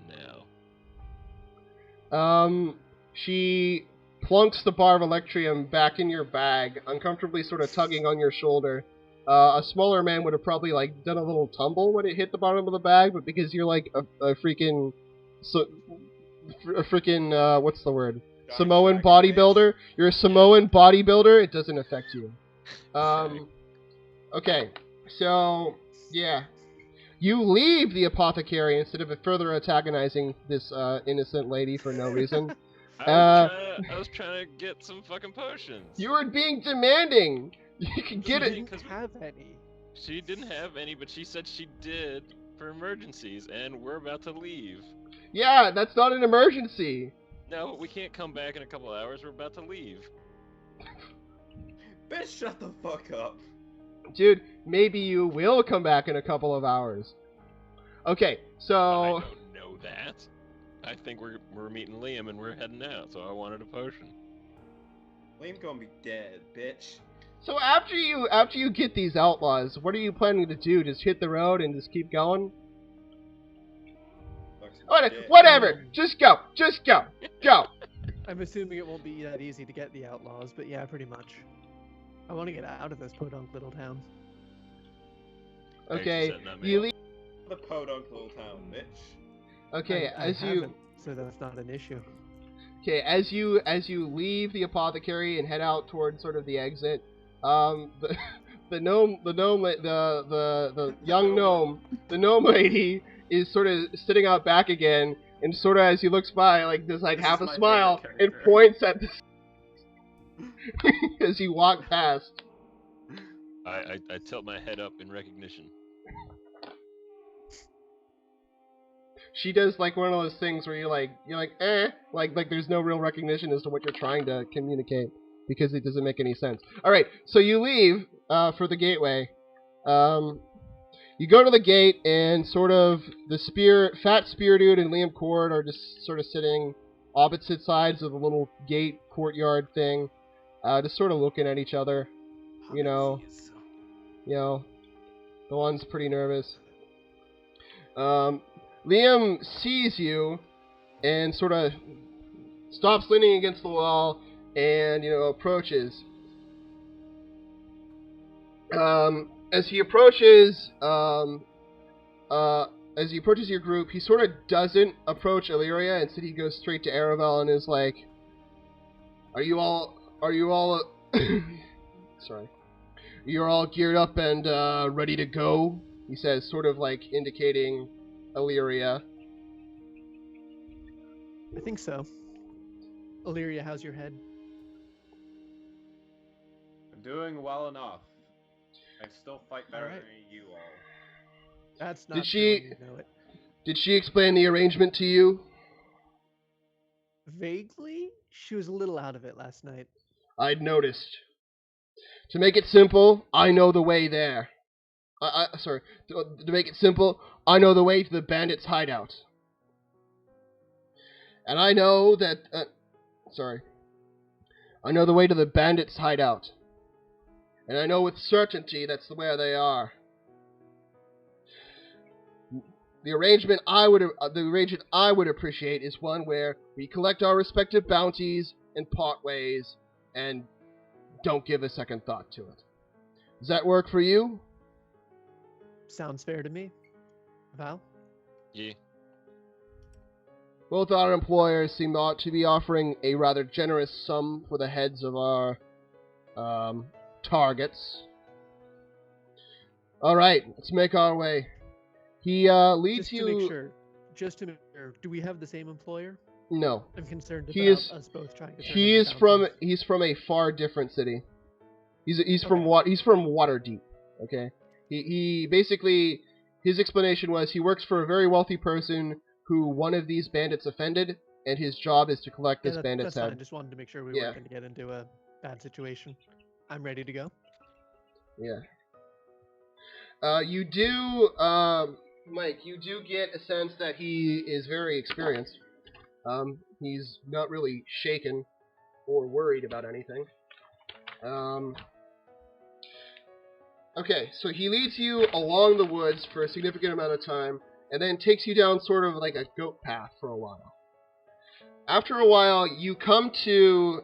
Speaker 3: now.
Speaker 1: She plunks the bar of Electrium back in your bag, uncomfortably sort of tugging on your shoulder. A smaller man would have probably done a little tumble when it hit the bottom of the bag, but because you're like a freaking, what's the word? Samoan bodybuilder. You're a Samoan bodybuilder. It doesn't affect you. Okay, so yeah, you leave the apothecary instead of further antagonizing this innocent lady for no reason.
Speaker 3: I was trying to get some fucking potions.
Speaker 1: You were being demanding. You can get
Speaker 4: She
Speaker 1: it.
Speaker 4: didn't have any.
Speaker 3: She didn't have any, but she said she did for emergencies, and we're about to leave.
Speaker 1: Yeah, that's not an emergency.
Speaker 3: No, we can't come back in a couple hours. We're about to leave.
Speaker 2: Bitch, shut the fuck up.
Speaker 1: Dude, maybe you will come back in a couple of hours. Okay,
Speaker 3: I
Speaker 1: so
Speaker 3: don't know that. I think we're meeting Liam and we're heading out, so I wanted a potion.
Speaker 2: Liam gonna be dead, bitch.
Speaker 1: so after you get these outlaws, what are you planning to do? Just hit the road and just keep going?
Speaker 2: Fuck some dick.
Speaker 1: Whatever. Just go. Go.
Speaker 4: I'm assuming it won't be that easy to get the outlaws, but yeah, pretty much. I want to get out of this podunk little town.
Speaker 3: Thanks for
Speaker 1: Okay,
Speaker 3: setting that, man.
Speaker 1: you leave.
Speaker 2: The podunk little town, bitch.
Speaker 1: Okay,
Speaker 4: I haven't, so that's not an issue.
Speaker 1: Okay, as you leave the apothecary and head out towards sort of the exit, the gnome lady is sort of sitting out back again, and sort of as he looks by, does
Speaker 2: This
Speaker 1: half
Speaker 2: is
Speaker 1: a
Speaker 2: my
Speaker 1: smile
Speaker 2: favorite
Speaker 1: and
Speaker 2: character.
Speaker 1: points at this as you walk past.
Speaker 3: I tilt my head up in recognition.
Speaker 1: She does one of those things where you're like there's no real recognition as to what you're trying to communicate because it doesn't make any sense. All right, so you leave for the gateway. You go to the gate and sort of the fat spear dude and Liam Cord are just sort of sitting opposite sides of the little gate courtyard thing, just sort of looking at each other. The one's pretty nervous. Liam sees you and sort of stops leaning against the wall and, approaches. As he approaches your group, he sort of doesn't approach Illyria. Instead, he goes straight to Aravel and is like, are you all sorry. You're all geared up and ready to go? He says, sort of indicating Illyria.
Speaker 4: I think so. Illyria, how's your head?
Speaker 2: I'm doing well enough. I still fight better
Speaker 4: Alright.
Speaker 2: than you all.
Speaker 4: That's not
Speaker 1: Did
Speaker 4: true
Speaker 1: she-
Speaker 4: when you know it.
Speaker 1: Did she explain the arrangement to you?
Speaker 4: Vaguely, she was a little out of it last night.
Speaker 1: I'd noticed. To make it simple, I know the way there. To make it simple, I know the way to the bandits' hideout. And I know that... I know the way to the bandits' hideout. And I know with certainty that's where they are. The arrangement I would appreciate is one where we collect our respective bounties and part ways and don't give a second thought to it. Does that work for you?
Speaker 4: Sounds fair to me. Val?
Speaker 3: Yeah.
Speaker 1: Both our employers seem to be offering a rather generous sum for the heads of our targets. Alright, let's make our way. He leads
Speaker 4: Just
Speaker 1: you...
Speaker 4: to make sure, do we have the same employer?
Speaker 1: No.
Speaker 4: I'm concerned
Speaker 1: He
Speaker 4: about
Speaker 1: is-
Speaker 4: us both trying to turn
Speaker 1: He
Speaker 4: into
Speaker 1: is from
Speaker 4: bounties.
Speaker 1: a far different city. He's from
Speaker 4: Okay.
Speaker 1: Waterdeep. Okay. He basically, his explanation was he works for a very wealthy person who one of these bandits offended, and his job is to collect this bandit's
Speaker 4: that's fine.
Speaker 1: head.
Speaker 4: Just wanted to make sure we
Speaker 1: Yeah.
Speaker 4: weren't going to get into a bad situation. I'm ready to go.
Speaker 1: Yeah. You do, Mike, you do get a sense that he is very experienced. He's not really shaken or worried about anything. Okay, so he leads you along the woods for a significant amount of time, and then takes you down sort of like a goat path for a while. After a while, you come to...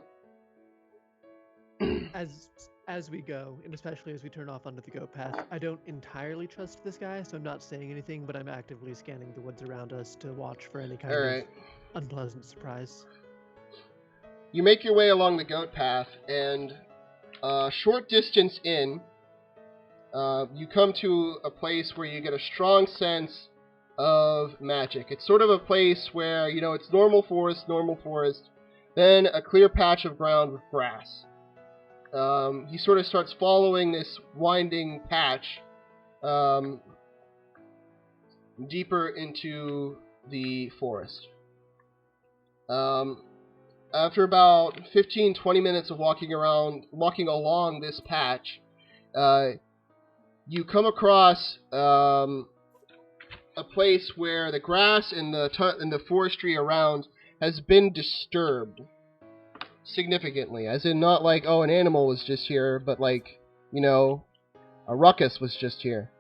Speaker 4: As we go, and especially as we turn off onto the goat path, I don't entirely trust this guy, so I'm not saying anything, but I'm actively scanning the woods around us to watch for any kind of unpleasant surprise.
Speaker 1: You make your way along the goat path, and a short distance in, you come to a place where you get a strong sense of magic. It's sort of a place where, you know, it's normal forest, then a clear patch of ground with grass. He sort of starts following this winding patch deeper into the forest. After about 15-20 minutes of walking along this patch, you come across a place where the grass and the forestry around has been disturbed significantly, as in not like, oh, an animal was just here, but like, you know, a ruckus was just here.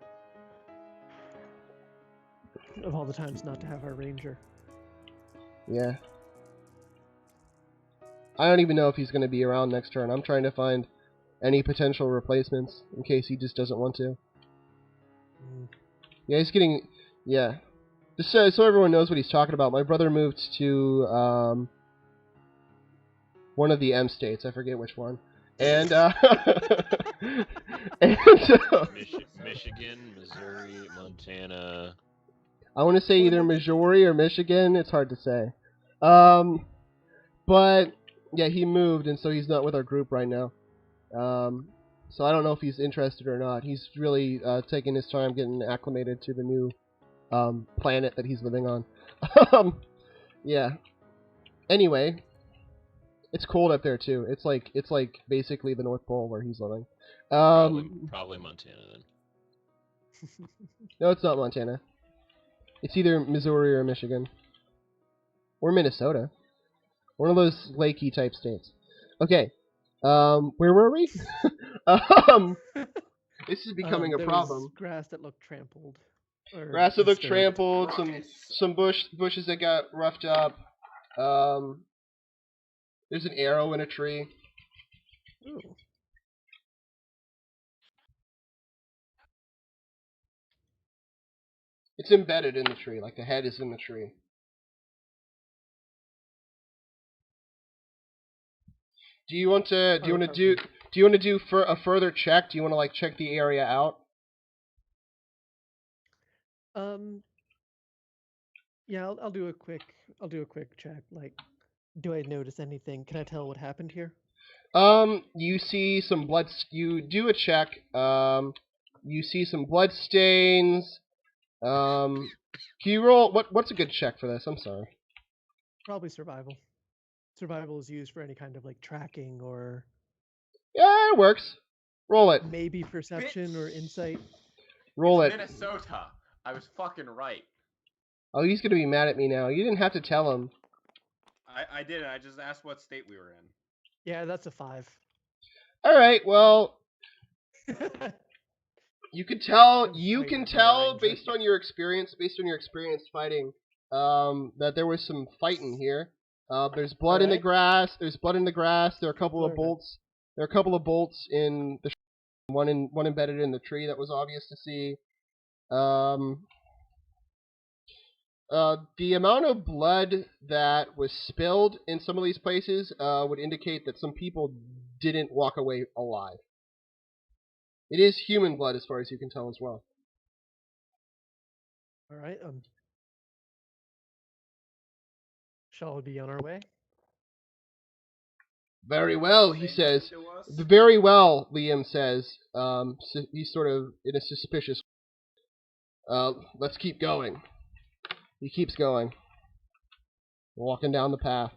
Speaker 4: Of all the times not to have our ranger.
Speaker 1: Yeah. I don't even know if he's going to be around next turn. I'm trying to find any potential replacements in case he just doesn't want to. Yeah, he's getting... Yeah. Just so everyone knows what he's talking about, my brother moved to one of the M states. I forget which one. And,
Speaker 3: Michigan, Missouri, Montana.
Speaker 1: I want to say either Missouri or Michigan. It's hard to say. But, yeah, he moved, and so he's not with our group right now. So I don't know if he's interested or not. He's really taking his time getting acclimated to the new planet that he's living on. Yeah. Anyway, it's cold up there too. It's like basically the North Pole where he's living.
Speaker 3: Probably Montana then.
Speaker 1: No, it's not Montana. It's either Missouri or Michigan. Or Minnesota. One of those lakey type states. Okay. Where were we? This is becoming a problem.
Speaker 4: Was grass that looked trampled.
Speaker 1: Grass that looked trampled, some bushes that got roughed up. There's an arrow in a tree.
Speaker 4: Ooh.
Speaker 1: It's embedded in the tree, like the head is in the tree. Do you want to do a further check? Do you want to like check the area out?
Speaker 4: Yeah, I'll do a quick check. Like, do I notice anything? Can I tell what happened here?
Speaker 1: You see some blood. You do a check. You see some blood stains. Can you roll? What's a good check for this? I'm sorry.
Speaker 4: Probably survival. Survival is used for any kind of like tracking or.
Speaker 1: Yeah, it works. Roll it.
Speaker 4: Maybe perception or insight.
Speaker 1: Roll it.
Speaker 2: Minnesota. I was fucking right.
Speaker 1: Oh, he's gonna be mad at me now. You didn't have to tell him.
Speaker 2: I didn't. I just asked what state we were in.
Speaker 4: Yeah, that's a 5.
Speaker 1: All right. Well, you can tell. You can tell based on your experience fighting, that there was some fighting here. There's blood in the grass. There are a couple of bolts. There are a couple of bolts in the one embedded in the tree that was obvious to see. The amount of blood that was spilled in some of these places would indicate that some people didn't walk away alive. It is human blood as far as you can tell as well.
Speaker 4: All right. Shall we be on our way?
Speaker 1: Very well, he says. Very well, Liam says. He's sort of in a suspicious. Let's keep going. He keeps going. Walking down the path.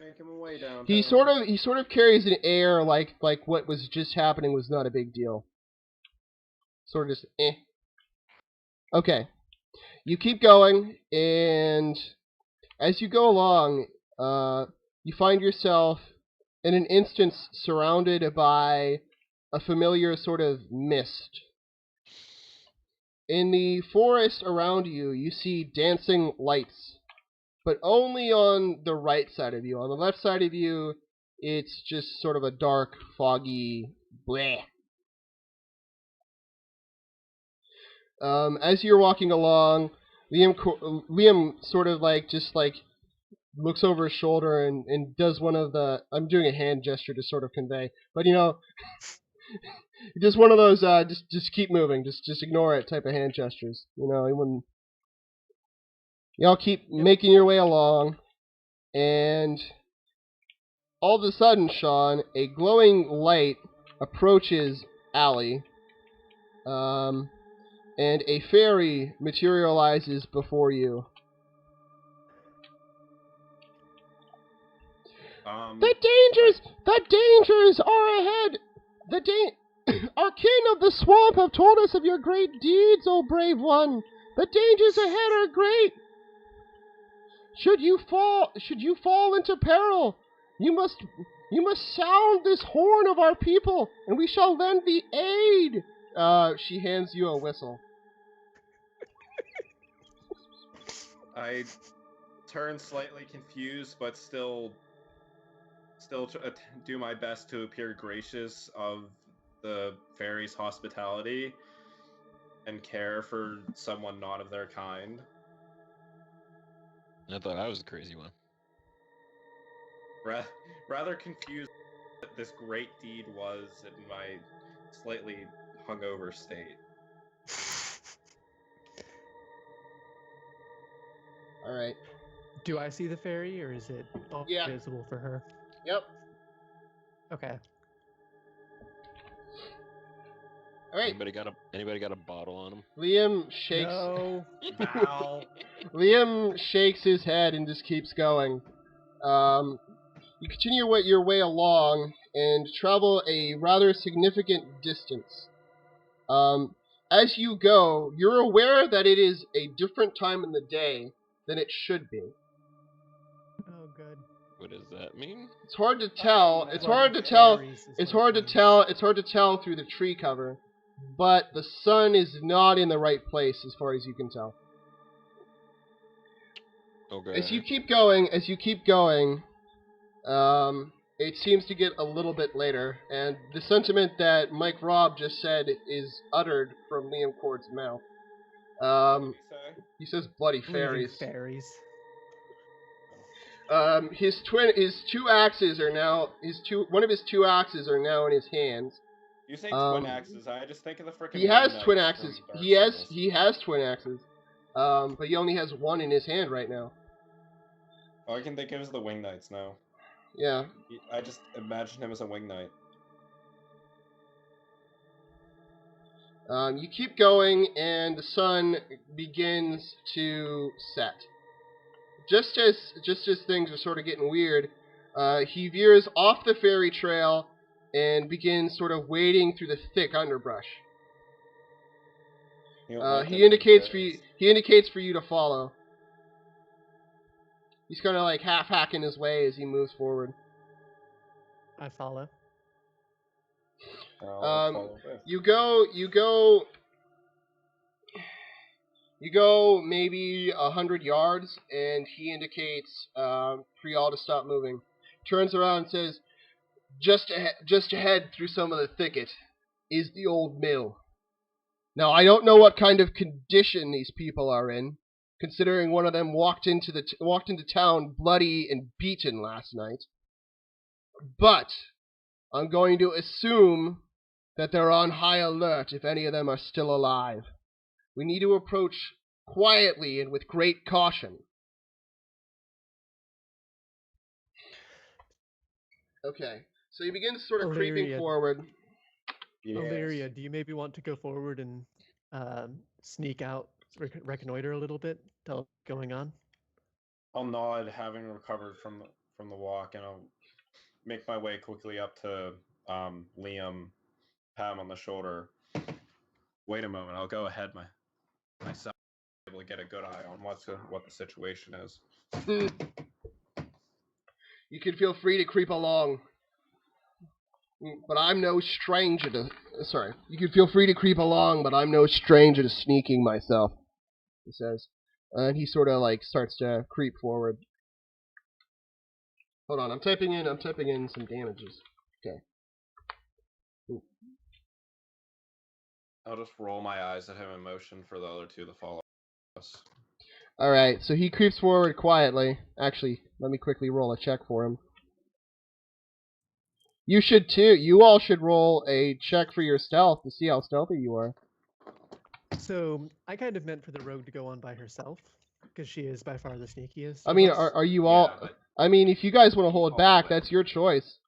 Speaker 2: Making my way down.
Speaker 1: He sort of carries an air like what was just happening was not a big deal. Sort of just Okay. You keep going, and as you go along, you find yourself in an instance surrounded by a familiar sort of mist. In the forest around you, you see dancing lights, but only on the right side of you. On the left side of you, it's just sort of a dark, foggy bleh. As you're walking along, Liam sort of just looks over his shoulder and does one of the, I'm doing a hand gesture to sort of convey, but just one of those just keep moving, just ignore it type of hand gestures. He wouldn't. Y'all keep making your way along, and all of a sudden, Sean, a glowing light approaches Allie, and a fairy materializes before you. The dangers are ahead. Our kin of the swamp have told us of your great deeds, O brave one. The dangers ahead are great. Should you fall into peril, you must sound this horn of our people, and we shall lend thee aid. She hands you a whistle.
Speaker 2: I turn slightly confused, but still do my best to appear gracious of the fairy's hospitality and care for someone not of their kind.
Speaker 3: I thought I was the crazy one.
Speaker 2: Rather confused what this great deed was in my slightly hungover state.
Speaker 1: All right.
Speaker 4: Do I see the fairy, or is it visible for her?
Speaker 1: Yep.
Speaker 4: Okay.
Speaker 1: All right.
Speaker 3: Anybody got a bottle on him?
Speaker 1: Liam shakes.
Speaker 4: No.
Speaker 1: Liam shakes his head and just keeps going. You continue your way along and travel a rather significant distance. As you go, you're aware that it is a different time in the day than it should be.
Speaker 4: Oh, good.
Speaker 3: What does that mean?
Speaker 1: It's hard to tell. It's hard to tell. It's hard to tell. It's hard to tell through the tree cover, but the sun is not in the right place as far as you can tell.
Speaker 3: Okay.
Speaker 1: As you keep going, it seems to get a little bit later, and the sentiment that Mike Robb just said is uttered from Liam Cord's mouth. He says bloody fairies. His two axes are now one of his two axes are now in his hands.
Speaker 2: You say twin axes, I just think of the frickin'
Speaker 1: He has twin axes. He has twin axes. But he only has one in his hand right now.
Speaker 2: All I can think of is the Wing Knights now.
Speaker 1: Yeah.
Speaker 2: I just imagine him as a Wing Knight.
Speaker 1: You keep going, and the sun begins to set. Just as things are sort of getting weird, he veers off the fairy trail and begins sort of wading through the thick underbrush. He indicates for you to follow. He's kind of like half hacking his way as he moves forward.
Speaker 4: I follow.
Speaker 1: You go maybe 100 yards, and he indicates for y'all to stop moving. Turns around and says, just ahead through some of the thicket is the old mill. Now, I don't know what kind of condition these people are in, considering one of them walked into town bloody and beaten last night. But I'm going to assume that they're on high alert if any of them are still alive. We need to approach quietly and with great caution. Okay, so he begins sort of creeping forward.
Speaker 4: Yes. Illyria, do you maybe want to go forward and sneak out, reconnoiter a little bit, tell what's going on?
Speaker 2: I'll nod, having recovered from from the walk, and I'll make my way quickly up to Liam, pat him on the shoulder. Wait a moment, I'll go ahead myself, able to get a good eye on what the situation is.
Speaker 1: You can feel free to creep along. But I'm no stranger to... Sorry. You can feel free to creep along, but I'm no stranger to sneaking myself, he says. And he sort of, like, starts to creep forward. Hold on, I'm typing in some damages. Okay. Ooh.
Speaker 2: I'll just roll my eyes at him in motion for the other two to follow us.
Speaker 1: Alright, so he creeps forward quietly. Actually, let me quickly roll a check for him. You should too. You all should roll a check for your stealth to see how stealthy you are.
Speaker 4: So I kind of meant for the rogue to go on by herself, because she is by far the sneakiest.
Speaker 1: I mean,
Speaker 4: of us.
Speaker 1: are you all...
Speaker 2: Yeah,
Speaker 1: I mean, if you guys want to hold back, that's your choice.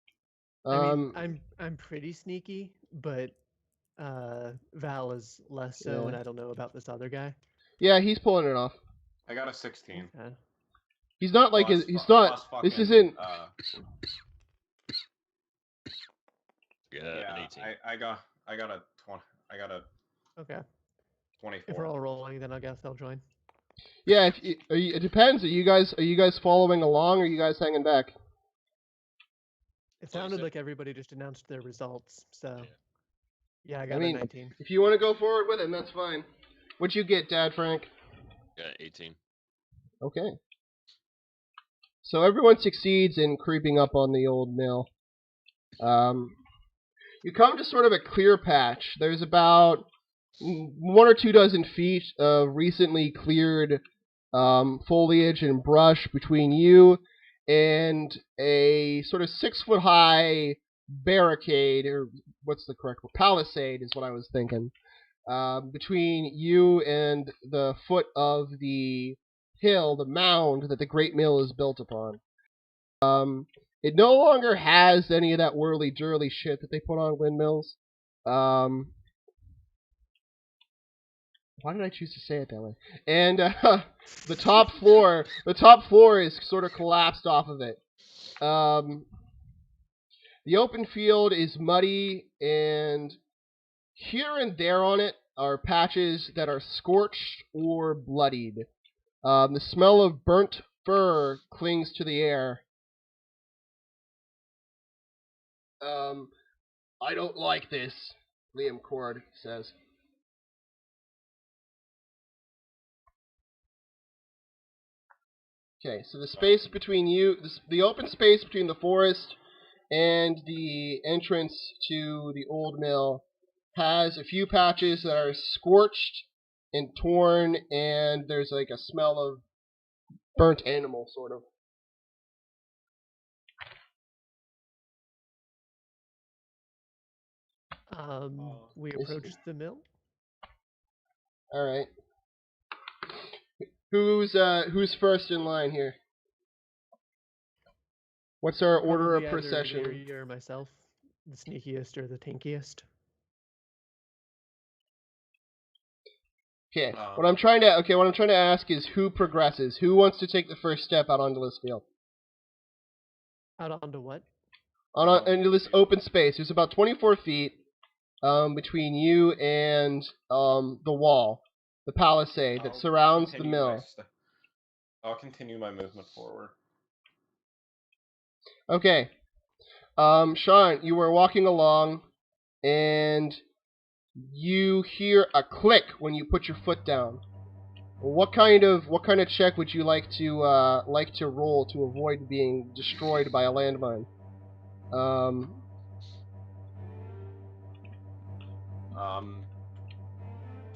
Speaker 4: I mean, I'm pretty sneaky, but Val is less so,
Speaker 1: Yeah.
Speaker 4: and I don't know about this other guy.
Speaker 1: Yeah, he's pulling it off.
Speaker 2: I got a 16.
Speaker 4: Okay.
Speaker 1: He's not like...
Speaker 2: Plus
Speaker 1: he's
Speaker 2: fu-
Speaker 1: not...
Speaker 2: plus
Speaker 1: This
Speaker 2: fucking,
Speaker 1: isn't...
Speaker 3: Yeah, an 18.
Speaker 2: I got a 20. I got a
Speaker 4: Okay.
Speaker 2: 24.
Speaker 4: If we're all rolling, then I guess I'll join.
Speaker 1: Yeah, it depends. Are you guys following along, or are you guys hanging back?
Speaker 4: It
Speaker 3: Well, you
Speaker 4: sounded
Speaker 3: said-
Speaker 4: like everybody just announced their results, so yeah, I got
Speaker 1: mean,
Speaker 4: a 19.
Speaker 1: If you want to go forward with him, that's fine. What'd you get, Dad Frank?
Speaker 3: Yeah, 18.
Speaker 1: Okay. So everyone succeeds in creeping up on the old mill. You come to sort of a clear patch. There's about 1 or 2 dozen feet of recently cleared foliage and brush between you and a sort of 6-foot-high barricade, or what's the correct word? Palisade is what I was thinking. Between you and the foot of the hill, the mound that the Great Mill is built upon. It no longer has any of that whirly-durly shit that they put on windmills. Why did I choose to say it that way? And the top floor is sort of collapsed off of it. The open field is muddy, and here and there on it are patches that are scorched or bloodied. The smell of burnt fur clings to the air. I don't like this, Liam Cord says. Okay, so the space between you, the open space between the forest and the entrance to the old mill has a few patches that are scorched and torn, and there's like a smell of burnt animal, sort of.
Speaker 4: We approached the mill.
Speaker 1: All right. Who's first in line here? What's our order of
Speaker 4: Probably either
Speaker 1: procession?
Speaker 4: Larry or myself, the sneakiest or the tinkiest.
Speaker 1: Okay. What I'm trying to ask is who progresses. Who wants to take the first step out onto this field?
Speaker 4: Out onto what?
Speaker 1: Into this open space. There's about 24 feet between you and the wall, the palisade that surrounds the mill.
Speaker 2: I'll continue my movement forward.
Speaker 1: Okay. Sean, you were walking along, and you hear a click when you put your foot down. What kind of check would you like to roll to avoid being destroyed by a landmine?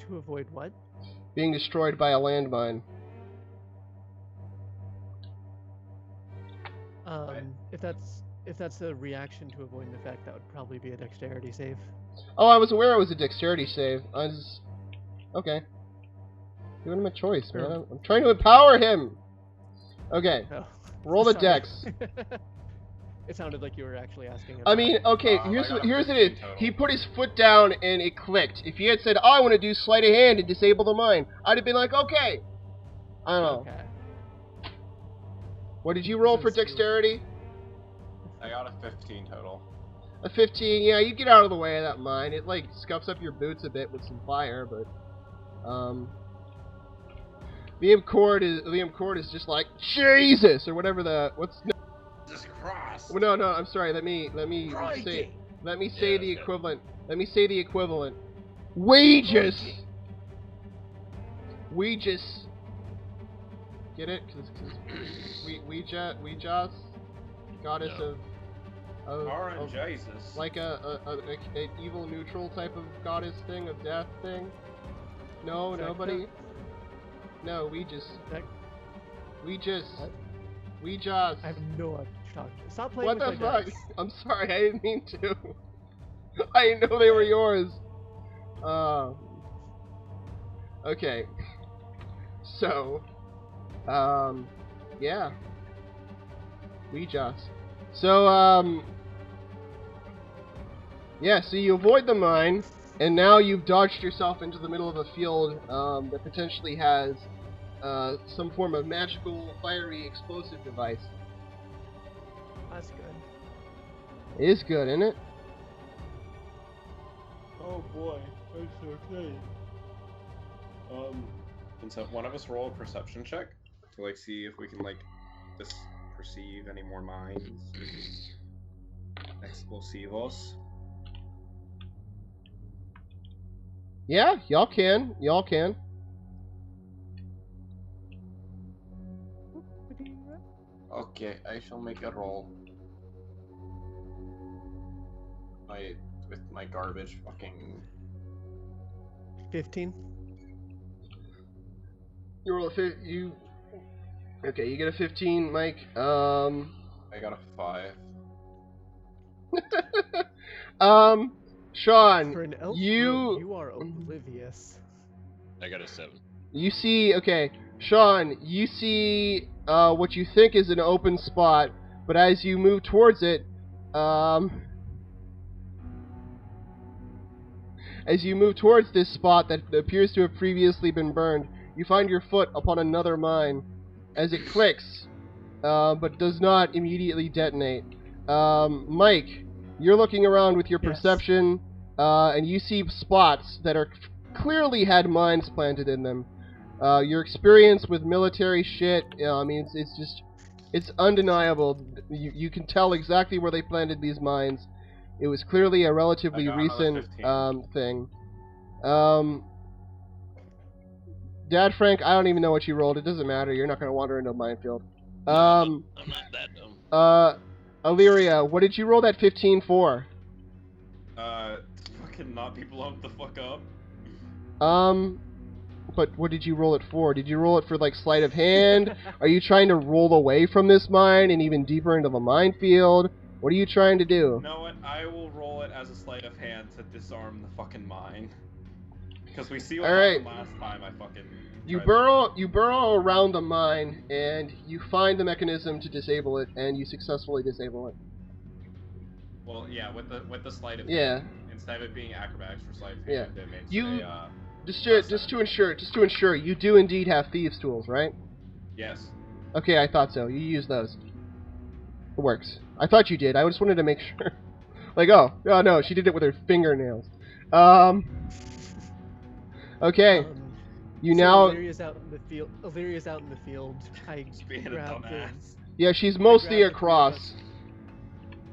Speaker 4: To avoid what?
Speaker 1: Being destroyed by a landmine.
Speaker 4: If that's a reaction to avoiding the fact, that would probably be a dexterity save.
Speaker 1: Oh, I was aware it was a dexterity save. Okay. Giving him a choice, man. I'm trying to empower him. Okay.
Speaker 4: Oh,
Speaker 1: Roll the
Speaker 4: sorry.
Speaker 1: dex.
Speaker 4: It sounded like you were actually asking him.
Speaker 1: I mean, okay, here's what it is. He put his foot down and it clicked. If he had said, "Oh, I want to do sleight of hand and disable the mine," I'd have been like, okay. I don't know.
Speaker 4: Okay.
Speaker 1: What did you roll
Speaker 4: This
Speaker 1: for
Speaker 4: is
Speaker 1: dexterity?
Speaker 2: I got a 15 total.
Speaker 1: A 15. Yeah, you get out of the way of that mine. It like scuffs up your boots a bit with some fire, but Liam Cord is just like Jesus or whatever the
Speaker 2: Jesus Christ!
Speaker 1: no, I'm sorry. Let me
Speaker 4: Crikey!
Speaker 1: say
Speaker 3: Yeah,
Speaker 1: the
Speaker 3: okay.
Speaker 1: equivalent. Let me say the equivalent. We just get it because we just goddess
Speaker 3: No.
Speaker 1: of
Speaker 2: Orange Jesus.
Speaker 1: like a evil neutral type of goddess thing of death thing. No,
Speaker 4: Is that
Speaker 1: nobody.
Speaker 4: correct?
Speaker 1: No, we just.
Speaker 4: What? I have no idea what you're talking about. Stop playing
Speaker 1: What
Speaker 4: with
Speaker 1: the
Speaker 4: my
Speaker 1: fuck?
Speaker 4: dice.
Speaker 1: I'm sorry, I didn't mean to. I didn't know they were yours. Okay. So, yeah. We just. So, yeah, so you avoid the mine, and now you've dodged yourself into the middle of a field that potentially has some form of magical, fiery, explosive device.
Speaker 4: That's good.
Speaker 1: It is good, isn't it?
Speaker 2: Oh boy, I'm so excited. Can so one of us roll a perception check to like see if we can like just perceive any more mines? Explosivos.
Speaker 1: Yeah, y'all can. Y'all can.
Speaker 2: Okay, I shall make a roll. With my garbage fucking.
Speaker 4: 15.
Speaker 1: You roll you. Okay, you get a 15, Mike.
Speaker 2: I got a 5.
Speaker 1: Sean,
Speaker 4: For an elf
Speaker 1: you
Speaker 4: rogue, you are oblivious.
Speaker 3: I got a 7.
Speaker 1: you see. Okay, Sean, you see what you think is an open spot, but as you move towards it, as you move towards this spot that appears to have previously been burned, you find your foot upon another mine. As it clicks, but does not immediately detonate. Mike, you're looking around with your
Speaker 4: Yes.
Speaker 1: perception, and you see spots that are clearly had mines planted in them. Your experience with military shit, I mean, it's undeniable. You can tell exactly where they planted these mines. It was clearly a relatively
Speaker 2: I got another
Speaker 1: recent
Speaker 2: 15.
Speaker 1: thing. Dad Frank, I don't even know what you rolled. It doesn't matter. You're not going to wander into a minefield.
Speaker 3: I'm not that dumb.
Speaker 1: Illyria, what did you roll that 15 for?
Speaker 2: Fucking not be blown the fuck up.
Speaker 1: But what did you roll it for? Did you roll it for, like, sleight of hand? Are you trying to roll away from this mine and even deeper into the minefield? What are you trying to do?
Speaker 2: You know what? I will roll it as a sleight of hand to disarm the fucking mine. Because we see what happened last time I fucking...
Speaker 1: You burrow around the mine, and you find the mechanism to disable it, and you successfully disable it.
Speaker 2: Well, yeah, with the sleight of
Speaker 1: Yeah.
Speaker 2: hand. Instead of it being acrobatics for sleight of
Speaker 1: Yeah.
Speaker 2: hand, it makes
Speaker 1: You-
Speaker 2: a,
Speaker 1: Just to ensure, you do indeed have thieves' tools, right?
Speaker 2: yes.
Speaker 1: Okay, I thought so. You use those. It works. I thought you did. I just wanted to make sure. Like, oh no, she did it with her fingernails. Okay. You
Speaker 4: So
Speaker 1: now.
Speaker 4: Illyria's out in the field. Illyria's out in the field. I
Speaker 2: Being a
Speaker 4: grab the,
Speaker 2: dumbass.
Speaker 1: Yeah, she's mostly
Speaker 4: grabbed the
Speaker 1: across.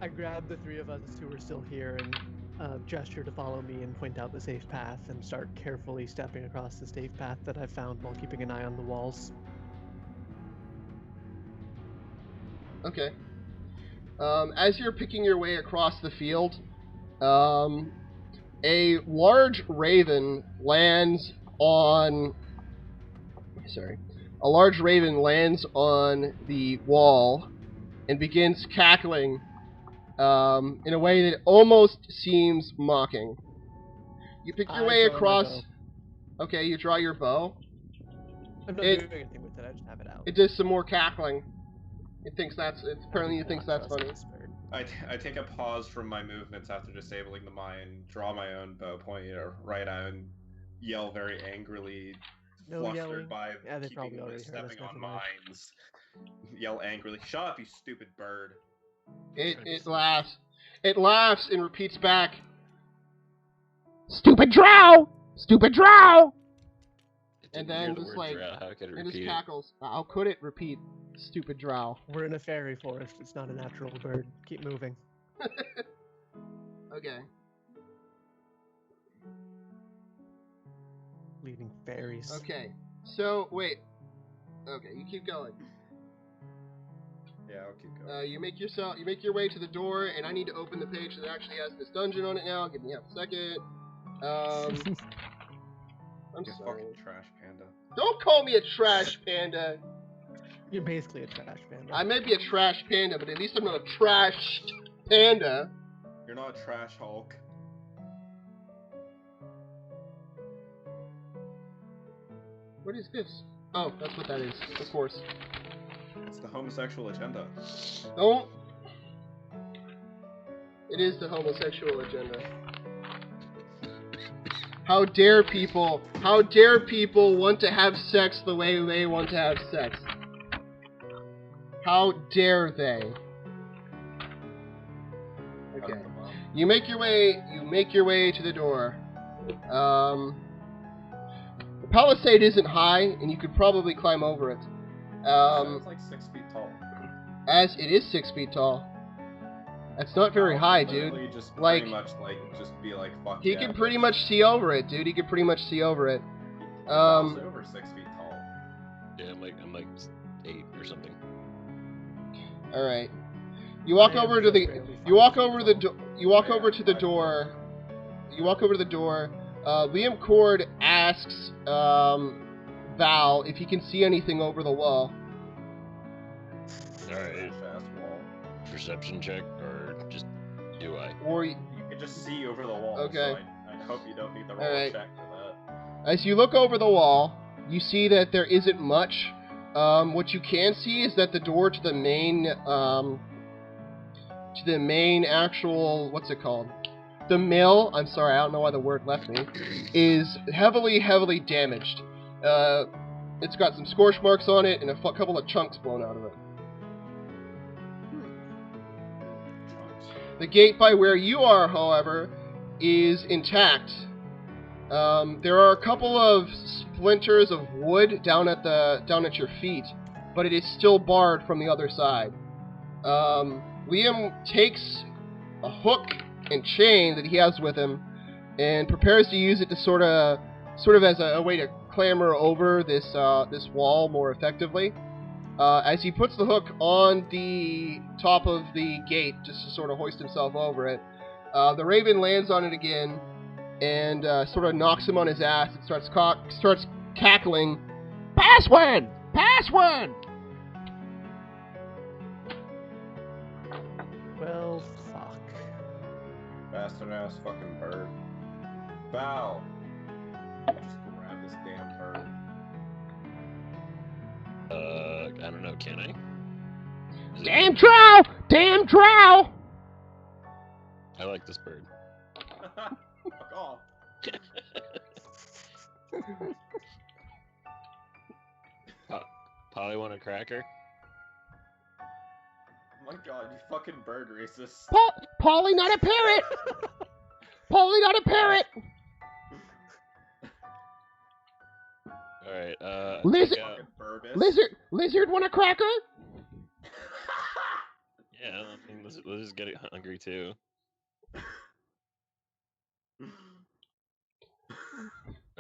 Speaker 4: I grab the three of us who are still here and gesture to follow me and point out the safe path and start carefully stepping across the safe path that I found while keeping an eye on the walls.
Speaker 1: Okay. As you're picking your way across the field, a large raven lands on. A large raven lands on the wall and begins cackling in a way that almost seems mocking. You pick your way
Speaker 4: I draw my
Speaker 1: across.
Speaker 4: bow.
Speaker 1: Okay, you draw your bow.
Speaker 4: I'm not doing anything with it. I just have it out.
Speaker 1: It does some more cackling. Apparently it thinks that's
Speaker 4: Not
Speaker 1: funny.
Speaker 4: trust this bird.
Speaker 2: I take a pause from my movements after disabling the mine, draw my own bow, point it right out, and yell very angrily
Speaker 4: No
Speaker 2: flustered
Speaker 4: yelling.
Speaker 2: by
Speaker 4: Yeah, they
Speaker 2: keeping
Speaker 4: probably already heard us,
Speaker 2: stepping on
Speaker 4: never mind.
Speaker 2: mines. Yell angrily, "Shut up, you stupid bird!"
Speaker 1: It laughs. It laughs and repeats back. Stupid drow! Stupid drow!
Speaker 3: I
Speaker 1: And
Speaker 3: didn't hear
Speaker 1: then
Speaker 3: the
Speaker 1: just
Speaker 3: word
Speaker 1: like,
Speaker 3: drow. How could it
Speaker 1: it just
Speaker 3: repeat it?
Speaker 1: cackles. How could it repeat stupid drow?
Speaker 4: We're in a fairy forest. It's not a natural bird. Keep moving.
Speaker 1: Okay.
Speaker 4: Leading fairies.
Speaker 1: Okay. So, wait. Okay, you keep going.
Speaker 2: Yeah, I'll keep going.
Speaker 1: You make your way to the door, and I need to open the page that actually has this dungeon on it now. Give me half a second. I'm
Speaker 2: You
Speaker 1: sorry.
Speaker 2: fucking trash panda.
Speaker 1: Don't call me a trash panda.
Speaker 4: You're basically a trash panda.
Speaker 1: I may be a trash panda, but at least I'm not a trashed panda.
Speaker 2: You're not a trash Hulk.
Speaker 1: What is this? Oh, that's what that is. Of course.
Speaker 2: It's the homosexual agenda.
Speaker 1: Don't. It is the homosexual agenda. How dare people want to have sex the way they want to have sex? How dare they? Okay. You make your way to the door. The palisade isn't high, and you could probably climb over it.
Speaker 2: It's like 6 feet tall.
Speaker 1: As it is 6 feet tall. That's not very high, dude.
Speaker 2: Literally just
Speaker 1: Like,
Speaker 2: pretty much just be like, fuck
Speaker 1: he
Speaker 2: yeah,
Speaker 1: can pretty
Speaker 2: bitch.
Speaker 1: much see over it, dude. He can pretty much see over it.
Speaker 2: It's also over 6 feet tall.
Speaker 3: Yeah, I'm like 8 or something.
Speaker 1: All right. You walk over to the. You walk over to the door. You walk over to the door. Liam Cord asks Val if he can see anything over the wall.
Speaker 3: Alright.
Speaker 2: Fast wall.
Speaker 3: Perception check, or just do I?
Speaker 1: Or
Speaker 2: You can just see over the wall.
Speaker 1: Okay.
Speaker 2: So I hope you don't need the roll
Speaker 1: Alright.
Speaker 2: check for that.
Speaker 1: as you look over the wall, you see that there isn't much. What you can see is that the door to the main actual, what's it called? The mill, I'm sorry, I don't know why the word left me, is heavily, heavily damaged. It's got some scorch marks on it and a couple of chunks blown out of it. The gate by where you are, however, is intact. There are a couple of splinters of wood down at your feet, but it is still barred from the other side. Liam takes a hook and chain that he has with him and prepares to use it to sort of as a way to clamber over this wall more effectively. As he puts the hook on the top of the gate, just to sort of hoist himself over it, the raven lands on it again and sort of knocks him on his ass and starts cackling, "Password! Password!"
Speaker 4: Well, fuck.
Speaker 2: Bastard ass fucking bird. Val! Just grab this damn bird.
Speaker 3: I don't know, can I? Is it-
Speaker 1: Damn drow! Damn drow!
Speaker 3: I like this bird.
Speaker 2: Fuck off.
Speaker 3: Polly want a cracker?
Speaker 2: Oh my god, you fucking bird racist.
Speaker 1: Polly, not a parrot! Polly, not a parrot!
Speaker 3: Alright,
Speaker 1: Lizard-
Speaker 3: take out-
Speaker 2: Fucking burbus.
Speaker 1: Lizard want a cracker?
Speaker 3: Yeah, I mean, let's just get hungry too.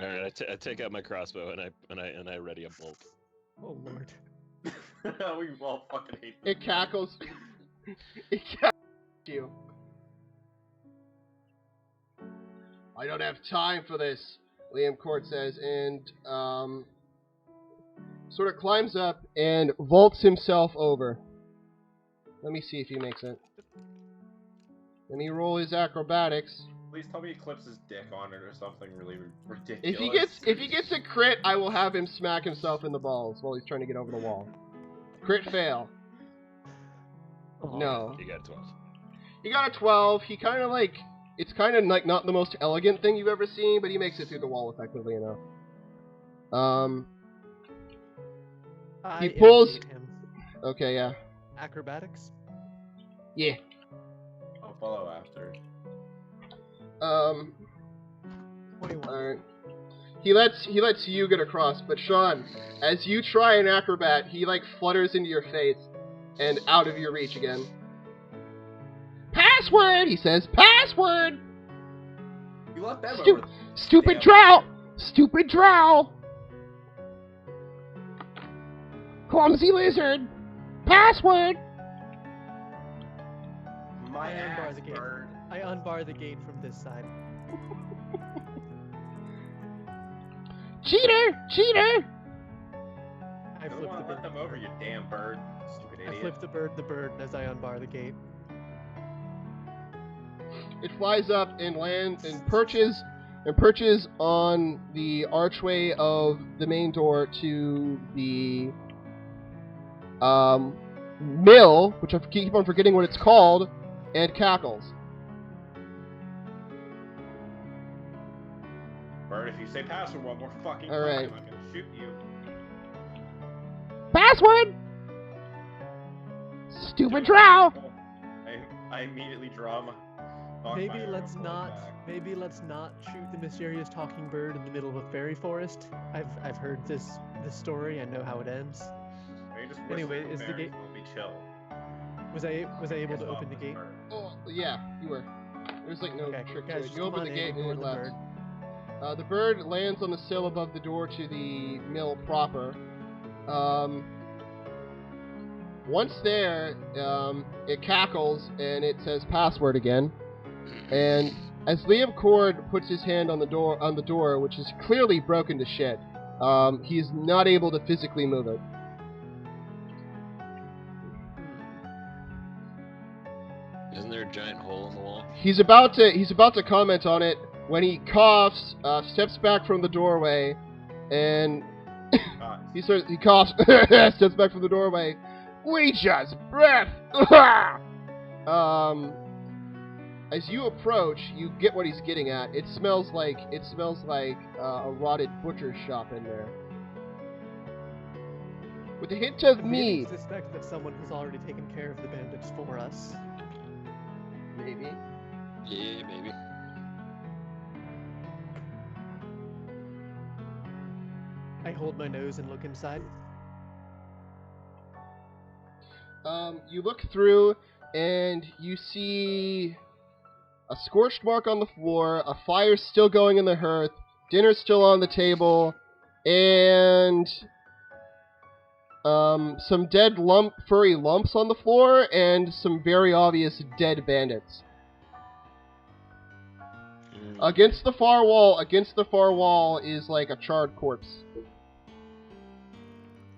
Speaker 3: Alright, I take out my crossbow and I ready a bolt.
Speaker 4: Oh lord.
Speaker 2: We all fucking hate this
Speaker 1: It cackles. It cackles you. I don't have time for this, Liam Court says, and sort of climbs up and vaults himself over. Let me see if he makes it. Let me roll his acrobatics.
Speaker 2: Please tell me he clips his dick on it or something really ridiculous.
Speaker 1: If he gets a crit, I will have him smack himself in the balls while he's trying to get over the wall. Crit fail.
Speaker 4: Oh,
Speaker 1: No.
Speaker 3: You got 12.
Speaker 1: He got a 12. He kind of like... It's kind of like not the most elegant thing you've ever seen, but he makes it through the wall effectively enough.
Speaker 4: I
Speaker 1: pulls-
Speaker 4: irritate him.
Speaker 1: Okay, yeah.
Speaker 4: Acrobatics?
Speaker 1: Yeah.
Speaker 2: I'll follow after.
Speaker 4: 21.
Speaker 1: Alright. He lets you get across, but Sean, as you try an acrobat, he like flutters into your face and out of your reach again. Password, he says. Password.
Speaker 2: You left them
Speaker 1: Stu-
Speaker 2: over.
Speaker 1: Stupid
Speaker 2: Damn.
Speaker 1: drow. Stupid drow. Clumsy lizard. Password.
Speaker 2: My
Speaker 4: I unbar
Speaker 2: ass
Speaker 4: the gate.
Speaker 2: bird.
Speaker 4: I unbar the gate from this side.
Speaker 1: Cheater. Cheater.
Speaker 4: I
Speaker 2: You don't
Speaker 4: flip
Speaker 2: want
Speaker 4: the
Speaker 2: to let
Speaker 4: bird.
Speaker 2: them over, you damn bird. Stupid
Speaker 4: I
Speaker 2: idiot.
Speaker 4: flip the bird as I unbar the gate.
Speaker 1: It flies up and lands and perches on the archway of the main door to the mill, which I keep on forgetting what it's called, and cackles.
Speaker 2: Bird, if you say password one more fucking
Speaker 1: All right.
Speaker 2: time, I'm gonna shoot you.
Speaker 1: Password. Stupid drow.
Speaker 2: I immediately draw my. knock my
Speaker 4: Maybe
Speaker 2: arrow
Speaker 4: let's
Speaker 2: and pull it
Speaker 4: not.
Speaker 2: back.
Speaker 4: Maybe let's not shoot the mysterious talking bird in the middle of a fairy forest. I've heard this story. I know how it ends.
Speaker 2: Or you just
Speaker 4: Anyway,
Speaker 2: whistle
Speaker 4: is the
Speaker 2: berries
Speaker 4: gate-
Speaker 2: and it'll be chill.
Speaker 4: Was I able to
Speaker 2: Piss off
Speaker 4: open the
Speaker 2: this
Speaker 4: gate?
Speaker 2: bird.
Speaker 1: Oh, yeah, you were. There's like no
Speaker 4: Okay,
Speaker 1: trick
Speaker 4: guys,
Speaker 1: to it.
Speaker 4: just
Speaker 1: You
Speaker 4: come
Speaker 1: open
Speaker 4: on
Speaker 1: the
Speaker 4: in,
Speaker 1: gate and
Speaker 4: ignore
Speaker 1: it
Speaker 4: the
Speaker 1: left.
Speaker 4: bird.
Speaker 1: The bird lands on the sill above the door to the mill proper. Once there, it cackles and it says password again. And as Liam Cord puts his hand on the door, which is clearly broken to shit, he's not able to physically move it.
Speaker 3: Isn't there a giant hole in the wall?
Speaker 1: He's about to comment on it when he coughs, steps back from the doorway, and
Speaker 2: Ah,
Speaker 1: he coughs, steps back from the doorway. Ouija's breath. As you approach, you get what he's getting at. It smells like a rotted butcher's shop in there, with a hint of
Speaker 4: I'm beginning
Speaker 1: meat.
Speaker 4: to suspect that someone has already taken care of the bandits for us.
Speaker 1: Maybe.
Speaker 3: Yeah, maybe.
Speaker 4: I hold my nose and look inside.
Speaker 1: You look through, and you see a scorched mark on the floor, a fire still going in the hearth, dinner's still on the table, and some dead furry lumps on the floor, and some very obvious dead bandits. Against the far wall is like a charred corpse.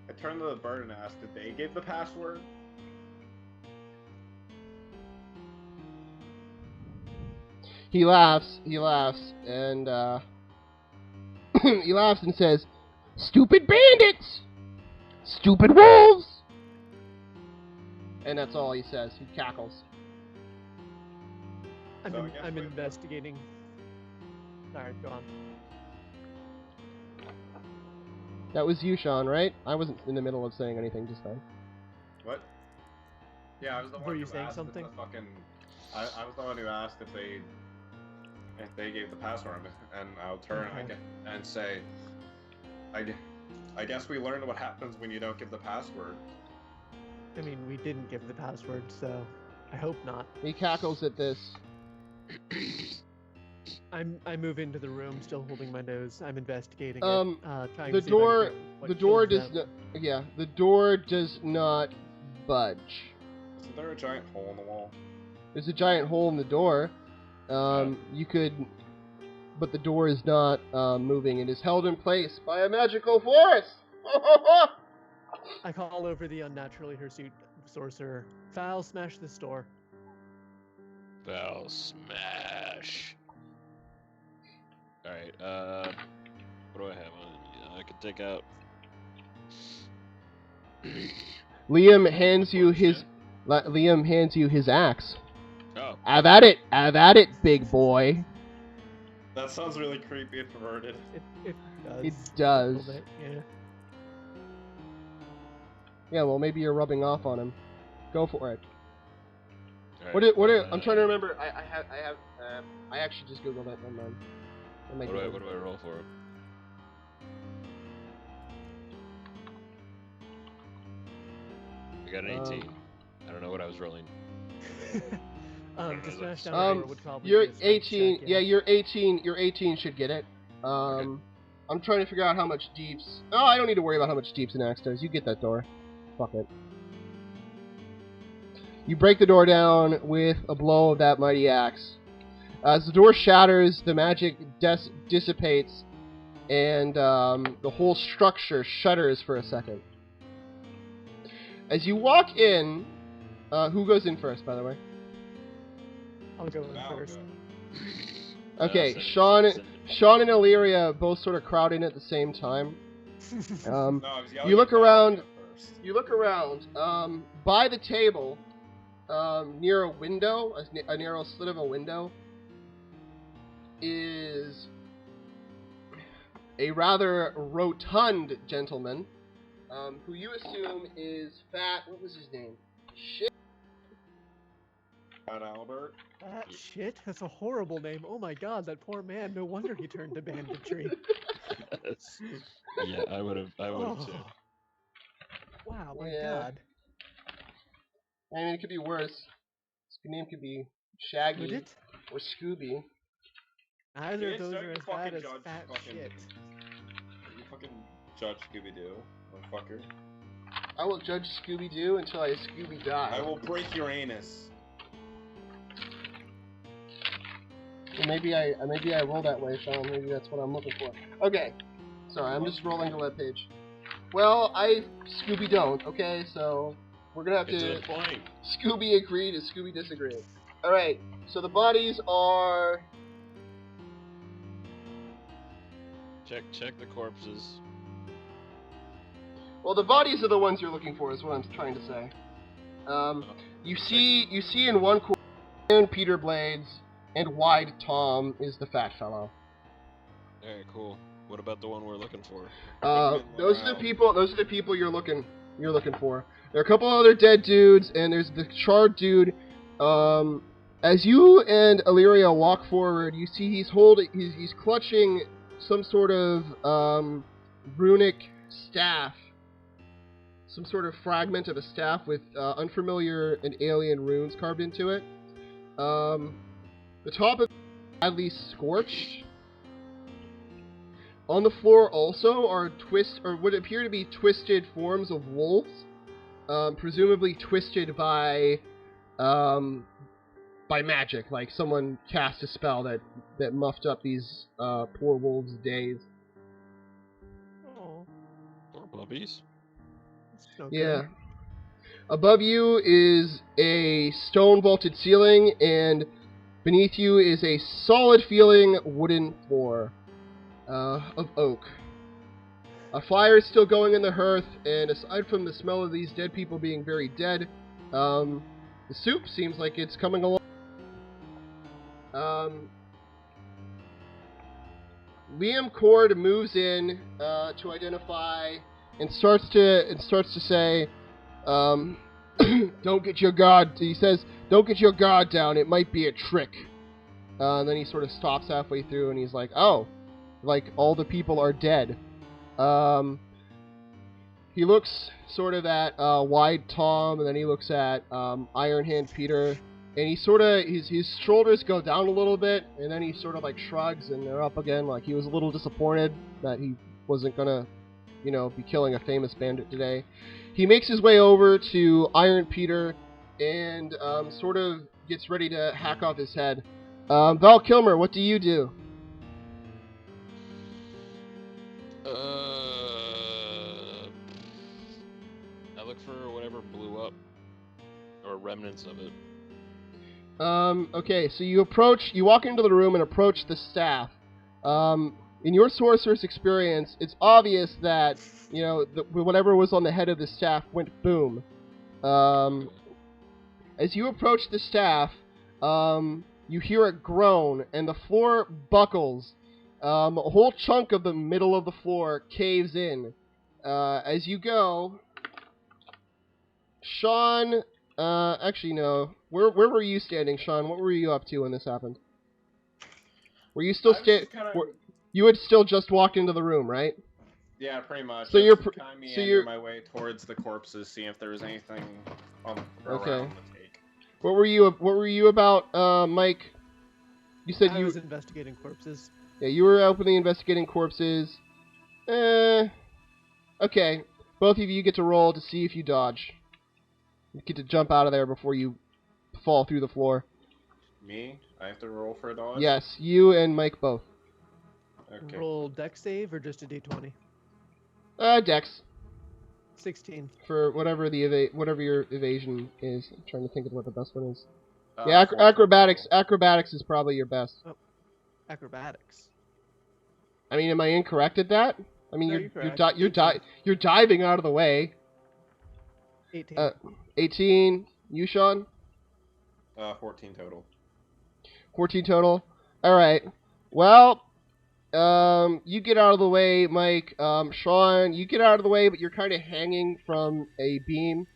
Speaker 2: I turned to the bird and asked, did they give the password?
Speaker 1: He laughs, and he laughs and says, "Stupid bandits! Stupid wolves!" And that's all he says. He cackles.
Speaker 4: I'm,
Speaker 2: So I guess
Speaker 4: I'm
Speaker 2: we-
Speaker 4: investigating. Sorry, go on.
Speaker 1: That was you, Sean, right? I wasn't in the middle of saying anything just then.
Speaker 2: What? Yeah, I was the one
Speaker 4: Were you
Speaker 2: who
Speaker 4: saying
Speaker 2: asked
Speaker 4: something?
Speaker 2: If the fucking... I was the one who asked if they gave the password, and I'll turn
Speaker 4: Okay.
Speaker 2: and say, I guess we learned what happens when you don't give the password.
Speaker 4: I mean, we didn't give the password, so I hope not.
Speaker 1: He cackles at this.
Speaker 4: I move into the room, still holding my nose. I'm investigating
Speaker 1: Um,
Speaker 4: it. Trying
Speaker 1: The
Speaker 4: to see if I
Speaker 1: door,
Speaker 4: can figure out what
Speaker 1: the door
Speaker 4: kills
Speaker 1: does
Speaker 4: them.
Speaker 1: not. Yeah, the door does not budge.
Speaker 2: Isn't there a giant hole in the wall?
Speaker 1: There's a giant hole in the door. You could, but the door is not moving. It is held in place by a magical force.
Speaker 4: I call over the unnaturally hirsute sorcerer. Foul, smash this door.
Speaker 3: Foul smash. Alright, what do I have on? I can take out.
Speaker 1: Liam hands you his axe.
Speaker 3: Oh,
Speaker 1: Have at it, big boy.
Speaker 2: That sounds really creepy and perverted.
Speaker 4: It does.
Speaker 1: It
Speaker 4: A
Speaker 1: does.
Speaker 4: little bit, yeah.
Speaker 1: Yeah, well, maybe you're rubbing off on him. Go for it.
Speaker 3: Alright,
Speaker 1: I'm trying to remember. I actually just googled it. Never mind.
Speaker 3: What do I roll for? I got an 18. I don't know what I was rolling.
Speaker 4: Just smash down would probably
Speaker 1: You're
Speaker 4: be a strength
Speaker 1: 18.
Speaker 4: check,
Speaker 1: Yeah, you're 18. You're 18 should get it.
Speaker 3: Okay.
Speaker 1: I'm trying to figure out how much deeps. Oh, I don't need to worry about how much deeps an axe does. You get that door. Fuck it. You break the door down with a blow of that mighty axe. As the door shatters, the magic dissipates, and the whole structure shudders for a second. As you walk in, who goes in first, by the way?
Speaker 4: I'll go in first.
Speaker 1: Okay,
Speaker 3: Send it.
Speaker 1: Sean and Illyria both sort of crowd in at the same time.
Speaker 2: No, I was yelling
Speaker 1: You look
Speaker 2: at
Speaker 1: around.
Speaker 2: Valerie at first.
Speaker 1: You look around. By the table, near a window, a narrow slit of a window, is a rather rotund gentleman, who you assume is fat. What was his name? Shit.
Speaker 2: Fat Albert.
Speaker 4: That shit? That's a horrible name. Oh my god, that poor man. No wonder he turned to banditry.
Speaker 3: Yeah, I would have too.
Speaker 4: Wow, my
Speaker 1: Yeah.
Speaker 4: god.
Speaker 1: I mean, it could be worse. His name could be Shaggy
Speaker 4: Would it?
Speaker 1: or Scooby.
Speaker 4: Either of
Speaker 2: Yes,
Speaker 4: those
Speaker 2: don't
Speaker 4: are
Speaker 2: you
Speaker 4: as bad
Speaker 2: fucking
Speaker 4: as
Speaker 2: judge
Speaker 4: fat
Speaker 2: fucking-
Speaker 4: shit.
Speaker 2: You fucking judge Scooby-Doo, motherfucker.
Speaker 1: I will judge Scooby-Doo until I Scooby die.
Speaker 2: I will break your anus.
Speaker 1: Maybe I roll that way, Sean. Maybe that's what I'm looking for. Okay. Sorry, I'm just rolling the web page. Well, I Scooby don't. Okay, so we're gonna have
Speaker 3: Get to
Speaker 1: to
Speaker 3: the point.
Speaker 1: Scooby agree to Scooby disagree. All right. So the bodies are.
Speaker 3: Check the corpses.
Speaker 1: Well, the bodies are the ones you're looking for. Is what I'm trying to say. You see in one corner Iron Peter Blades and Wide Tom is the fat fellow.
Speaker 3: Alright, cool. What about the one we're looking for?
Speaker 1: Those are the people. Those are the people you're looking for. There are a couple other dead dudes, and there's the charred dude. As you and Illyria walk forward, you see he's clutching some sort of runic staff, some sort of fragment of a staff with unfamiliar and alien runes carved into it. The top of it is badly scorched. On the floor also are what appear to be twisted forms of wolves, presumably twisted by magic, like someone cast a spell that muffed up these poor wolves' days.
Speaker 4: Oh,
Speaker 3: Or puppies?
Speaker 4: that's no
Speaker 1: Yeah.
Speaker 4: good.
Speaker 1: Above you is a stone-vaulted ceiling, and beneath you is a solid-feeling wooden floor of oak. A fire is still going in the hearth, and aside from the smell of these dead people being very dead, the soup seems like it's coming along. Liam Cord moves in to identify and starts to say, "Don't get your guard." He says, "Don't get your guard down. It might be a trick." And then he sort of stops halfway through, and he's like, "Oh, like all the people are dead." He looks sort of at Wide Tom, and then he looks at Iron Hand Peter, and his shoulders go down a little bit, and then he sort of like shrugs, and they're up again. Like he was a little disappointed that he wasn't gonna, be killing a famous bandit today. He makes his way over to Iron Peter, and sort of gets ready to hack off his head. Val Kilmer, what do you do?
Speaker 3: I look for whatever blew up, or remnants of it.
Speaker 1: Okay, so you walk into the room and approach the staff. In your sorcerer's experience, it's obvious that, whatever was on the head of the staff went boom. As you approach the staff, you hear a groan, and the floor buckles. A whole chunk of the middle of the floor caves in. As you go, Sean, actually no. Where were you standing, Sean? What were you up to when this happened? Were you still You had still just walked into the room, right?
Speaker 2: Yeah, pretty much.
Speaker 1: So you're
Speaker 2: kind of meander my way towards the corpses, see if there was anything around the take.
Speaker 1: What were you about, Mike? You said
Speaker 4: I was investigating corpses.
Speaker 1: Yeah, you were openly investigating corpses. Okay. Both of you get to roll to see if you dodge. You get to jump out of there before you fall through the floor.
Speaker 2: Me? I have to roll for a dodge?
Speaker 1: Yes, you and Mike both.
Speaker 2: Okay.
Speaker 4: Roll dex save or just a d20?
Speaker 1: Dex.
Speaker 4: 16.
Speaker 1: For whatever whatever your evasion is. I'm trying to think of what the best one is.
Speaker 2: Yeah,
Speaker 1: acrobatics. Acrobatics is probably your best.
Speaker 4: Oh, acrobatics.
Speaker 1: I mean, am I incorrect at that? I mean,
Speaker 4: No,
Speaker 1: you're diving out of the way.
Speaker 4: 18.
Speaker 1: 18. You, Sean?
Speaker 2: 14 total.
Speaker 1: 14 total. All right. Well, you get out of the way, Mike. Sean, you get out of the way, but you're kind of hanging from a beam.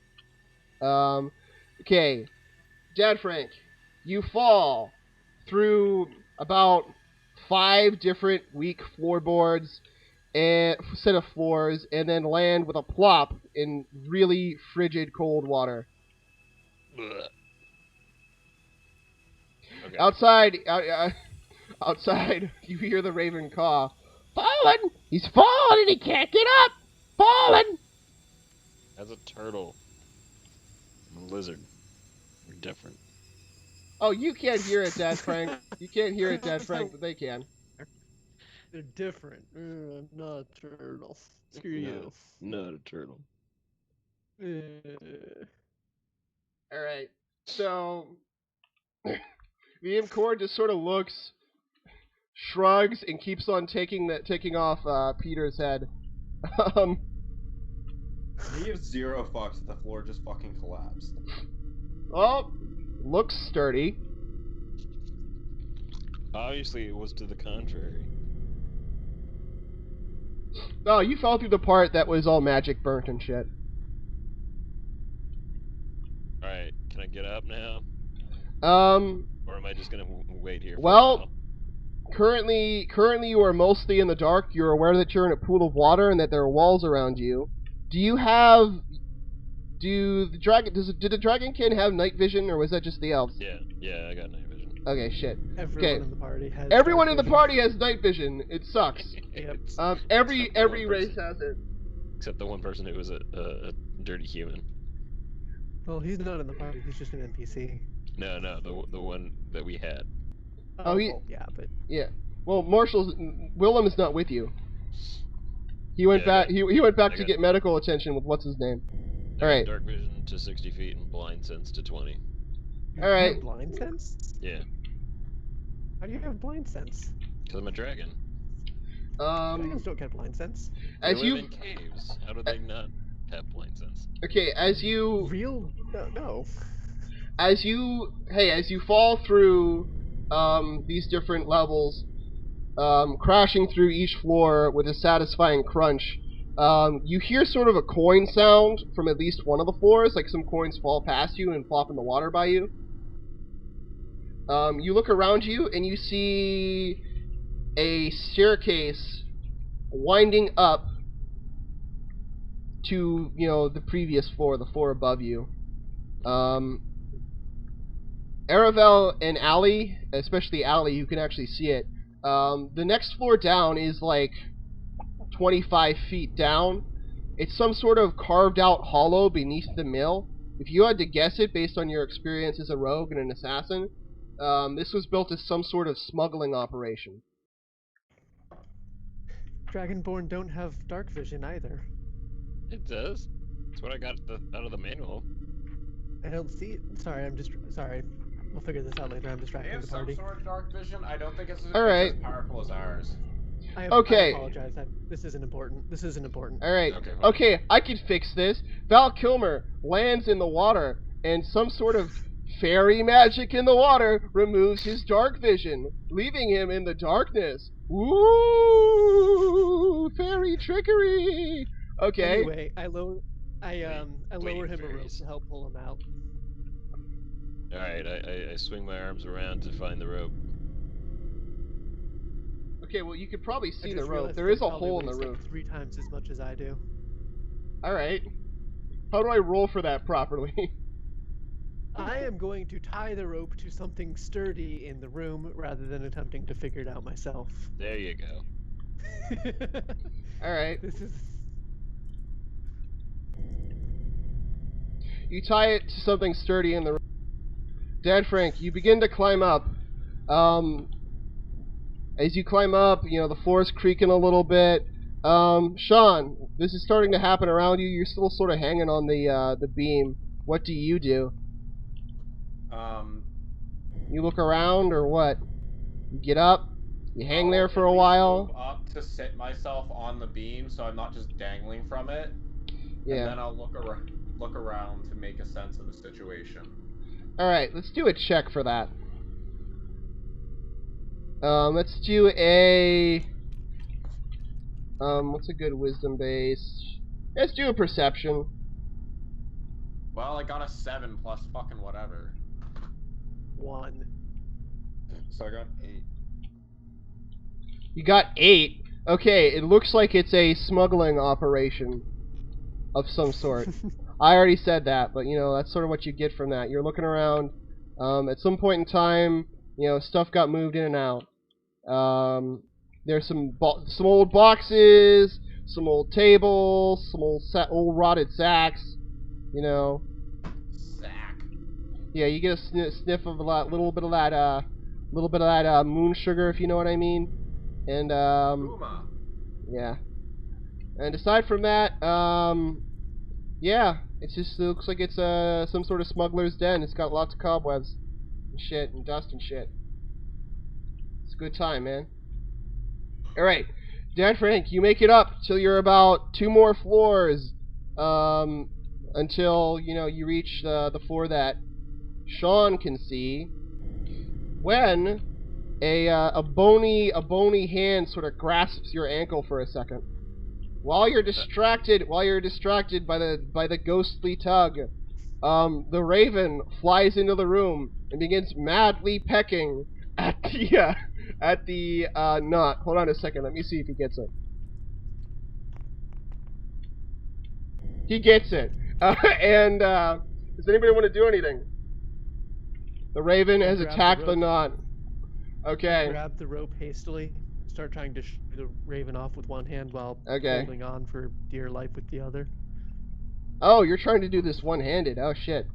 Speaker 1: Okay. Dad Frank, you fall through about 5 different weak floorboards and set of floors, and then land with a plop in really frigid cold water.
Speaker 3: Okay.
Speaker 1: Outside, you hear the raven caw. Fallen! He's fallen and he can't get up! Fallen!
Speaker 3: As a turtle, I'm a lizard. We're different.
Speaker 1: Oh, you can't hear it, Dad Frank. You can't hear it, Dad Frank, but they can.
Speaker 4: They're different. I'm not a turtle. Screw you.
Speaker 3: Not a turtle.
Speaker 1: Alright, so... the Imcord just sort of looks, shrugs, and keeps on taking off Peter's head.
Speaker 2: He gives 0 fucks that the floor just fucking collapsed.
Speaker 1: Well, looks sturdy.
Speaker 3: Obviously, it was to the contrary.
Speaker 1: Oh, you fell through the part that was all magic burnt and shit.
Speaker 3: Alright, can I get up now? Or am I just gonna wait here for a while?
Speaker 1: Currently you are mostly in the dark. You're aware that you're in a pool of water and that there are walls around you. Did the Dragonkin have night vision, or was that just the elves?
Speaker 3: Yeah, I got night vision.
Speaker 1: Okay, shit.
Speaker 4: Everyone in the party has.
Speaker 1: Everyone in
Speaker 4: night
Speaker 1: the party has night vision. It sucks.
Speaker 4: Yep.
Speaker 1: Every race has it.
Speaker 3: Except the one person who was a dirty human.
Speaker 4: Well, he's not in the party. He's just an NPC.
Speaker 3: No, the one that we had.
Speaker 1: Oh,
Speaker 4: yeah, but
Speaker 1: yeah. Well, Willem is not with you. He went back. He went back to get medical attention with what's his name. All right.
Speaker 3: Dark vision to 60 feet and blind sense to 20.
Speaker 4: you
Speaker 1: All right.
Speaker 4: have blind sense?
Speaker 3: Yeah,
Speaker 4: How do you have blind sense?
Speaker 3: because I'm a dragon.
Speaker 4: Dragons don't get blind sense.
Speaker 3: They
Speaker 1: As
Speaker 3: live
Speaker 1: you
Speaker 3: in caves. How do they not have blind sense?
Speaker 1: okay, as you
Speaker 4: No.
Speaker 1: as you fall through these different levels, crashing through each floor with a satisfying crunch, you hear sort of a coin sound from at least one of the floors, like some coins fall past you and flop in the water by you. You look around you and you see a staircase winding up to, the previous floor, the floor above you. Aravel and Allie, especially Allie, you can actually see it. The next floor down is like 25 feet down. It's some sort of carved out hollow beneath the mill. If you had to guess it based on your experience as a rogue and an assassin, this was built as some sort of smuggling operation.
Speaker 4: Dragonborn don't have dark vision either.
Speaker 3: It does. That's what I got out of the manual.
Speaker 4: I don't see it. Sorry. We'll figure this out later. I'm
Speaker 2: They
Speaker 4: distracting
Speaker 2: have
Speaker 4: the
Speaker 2: some
Speaker 4: party.
Speaker 2: sort of dark vision. I don't think it's
Speaker 1: All right.
Speaker 2: as powerful as ours.
Speaker 4: I
Speaker 1: Okay.
Speaker 4: apologize. This isn't important.
Speaker 1: Alright,
Speaker 3: Okay,
Speaker 1: okay, I can fix this. Val Kilmer lands in the water, and some sort of Fairy magic in the water removes his dark vision, leaving him in the darkness. Ooh, fairy trickery. Okay.
Speaker 4: Anyway, I lower him a rope
Speaker 3: fairies.
Speaker 4: to help pull him out.
Speaker 3: Alright, I swing my arms around to find the rope.
Speaker 1: Okay, well, you could probably see
Speaker 4: I
Speaker 1: the
Speaker 4: just
Speaker 1: rope.
Speaker 4: realized
Speaker 1: There
Speaker 4: he
Speaker 1: is a
Speaker 4: probably
Speaker 1: hole in the
Speaker 4: weighs,
Speaker 1: roof.
Speaker 4: like, 3 times as much as I do.
Speaker 1: Alright. How do I roll for that properly?
Speaker 4: I am going to tie the rope to something sturdy in the room rather than attempting to figure it out myself.
Speaker 3: There you go.
Speaker 1: Alright.
Speaker 4: This is...
Speaker 1: You tie it to something sturdy in the room. Dad Frank, you begin to climb up. As you climb up, you know, the floor's creaking a little bit. Sean, this is starting to happen around you. You're still sort of hanging on the beam. What do you do? You look around or what? You get up? You hang there for a while?
Speaker 2: Move up to sit myself on the beam so I'm not just dangling from it.
Speaker 1: Yeah.
Speaker 2: And then I'll look around to make a sense of the situation.
Speaker 1: Alright, let's do a check for that. Let's do a... what's a good wisdom base? Let's do a perception.
Speaker 2: Well, I got a 7 plus fucking whatever.
Speaker 4: 1.
Speaker 2: So I got 8.
Speaker 1: You got 8. Okay, it looks like it's a smuggling operation of some sort. I already said that, but you know, that's sort of what you get from that. You're looking around. At some point in time, you know, stuff got moved in and out. There's some old boxes, some old tables, some old rotted sacks. You know.
Speaker 2: Sack.
Speaker 1: Yeah, you get a sniff of a little bit of that moon sugar, if you know what I mean. And
Speaker 2: Uma.
Speaker 1: yeah. And aside from that, yeah, it looks like it's some sort of smuggler's den. It's got lots of cobwebs and shit and dust and shit. It's a good time, man. All right, Dad Frank, you make it up till you're about 2 more floors, until you know you reach the floor that Sean can see. When a bony hand sort of grasps your ankle for a second. While you're distracted by the ghostly tug, the raven flies into the room and begins madly pecking at the knot. Hold on a second, let me see if he gets it. He gets it. And does anybody want to do anything? The raven has attacked the knot. Okay.
Speaker 4: Grab the rope hastily. Start trying to shoo the raven off with one hand while
Speaker 1: Okay.
Speaker 4: holding on for dear life with the other.
Speaker 1: Oh, you're trying to do this one-handed. Oh shit.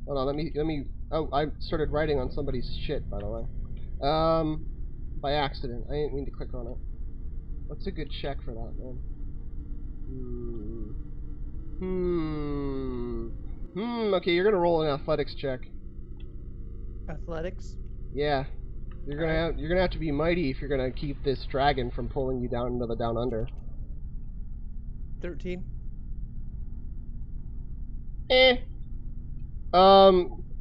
Speaker 1: Hold on, let me. Oh, I started writing on somebody's shit, by the way. By accident. I didn't mean to click on it. What's a good check for that, man? Okay, you're gonna roll an athletics check.
Speaker 4: Athletics?
Speaker 1: Yeah. You're gonna have to be mighty if you're gonna keep this dragon from pulling you down into the down under.
Speaker 4: 13.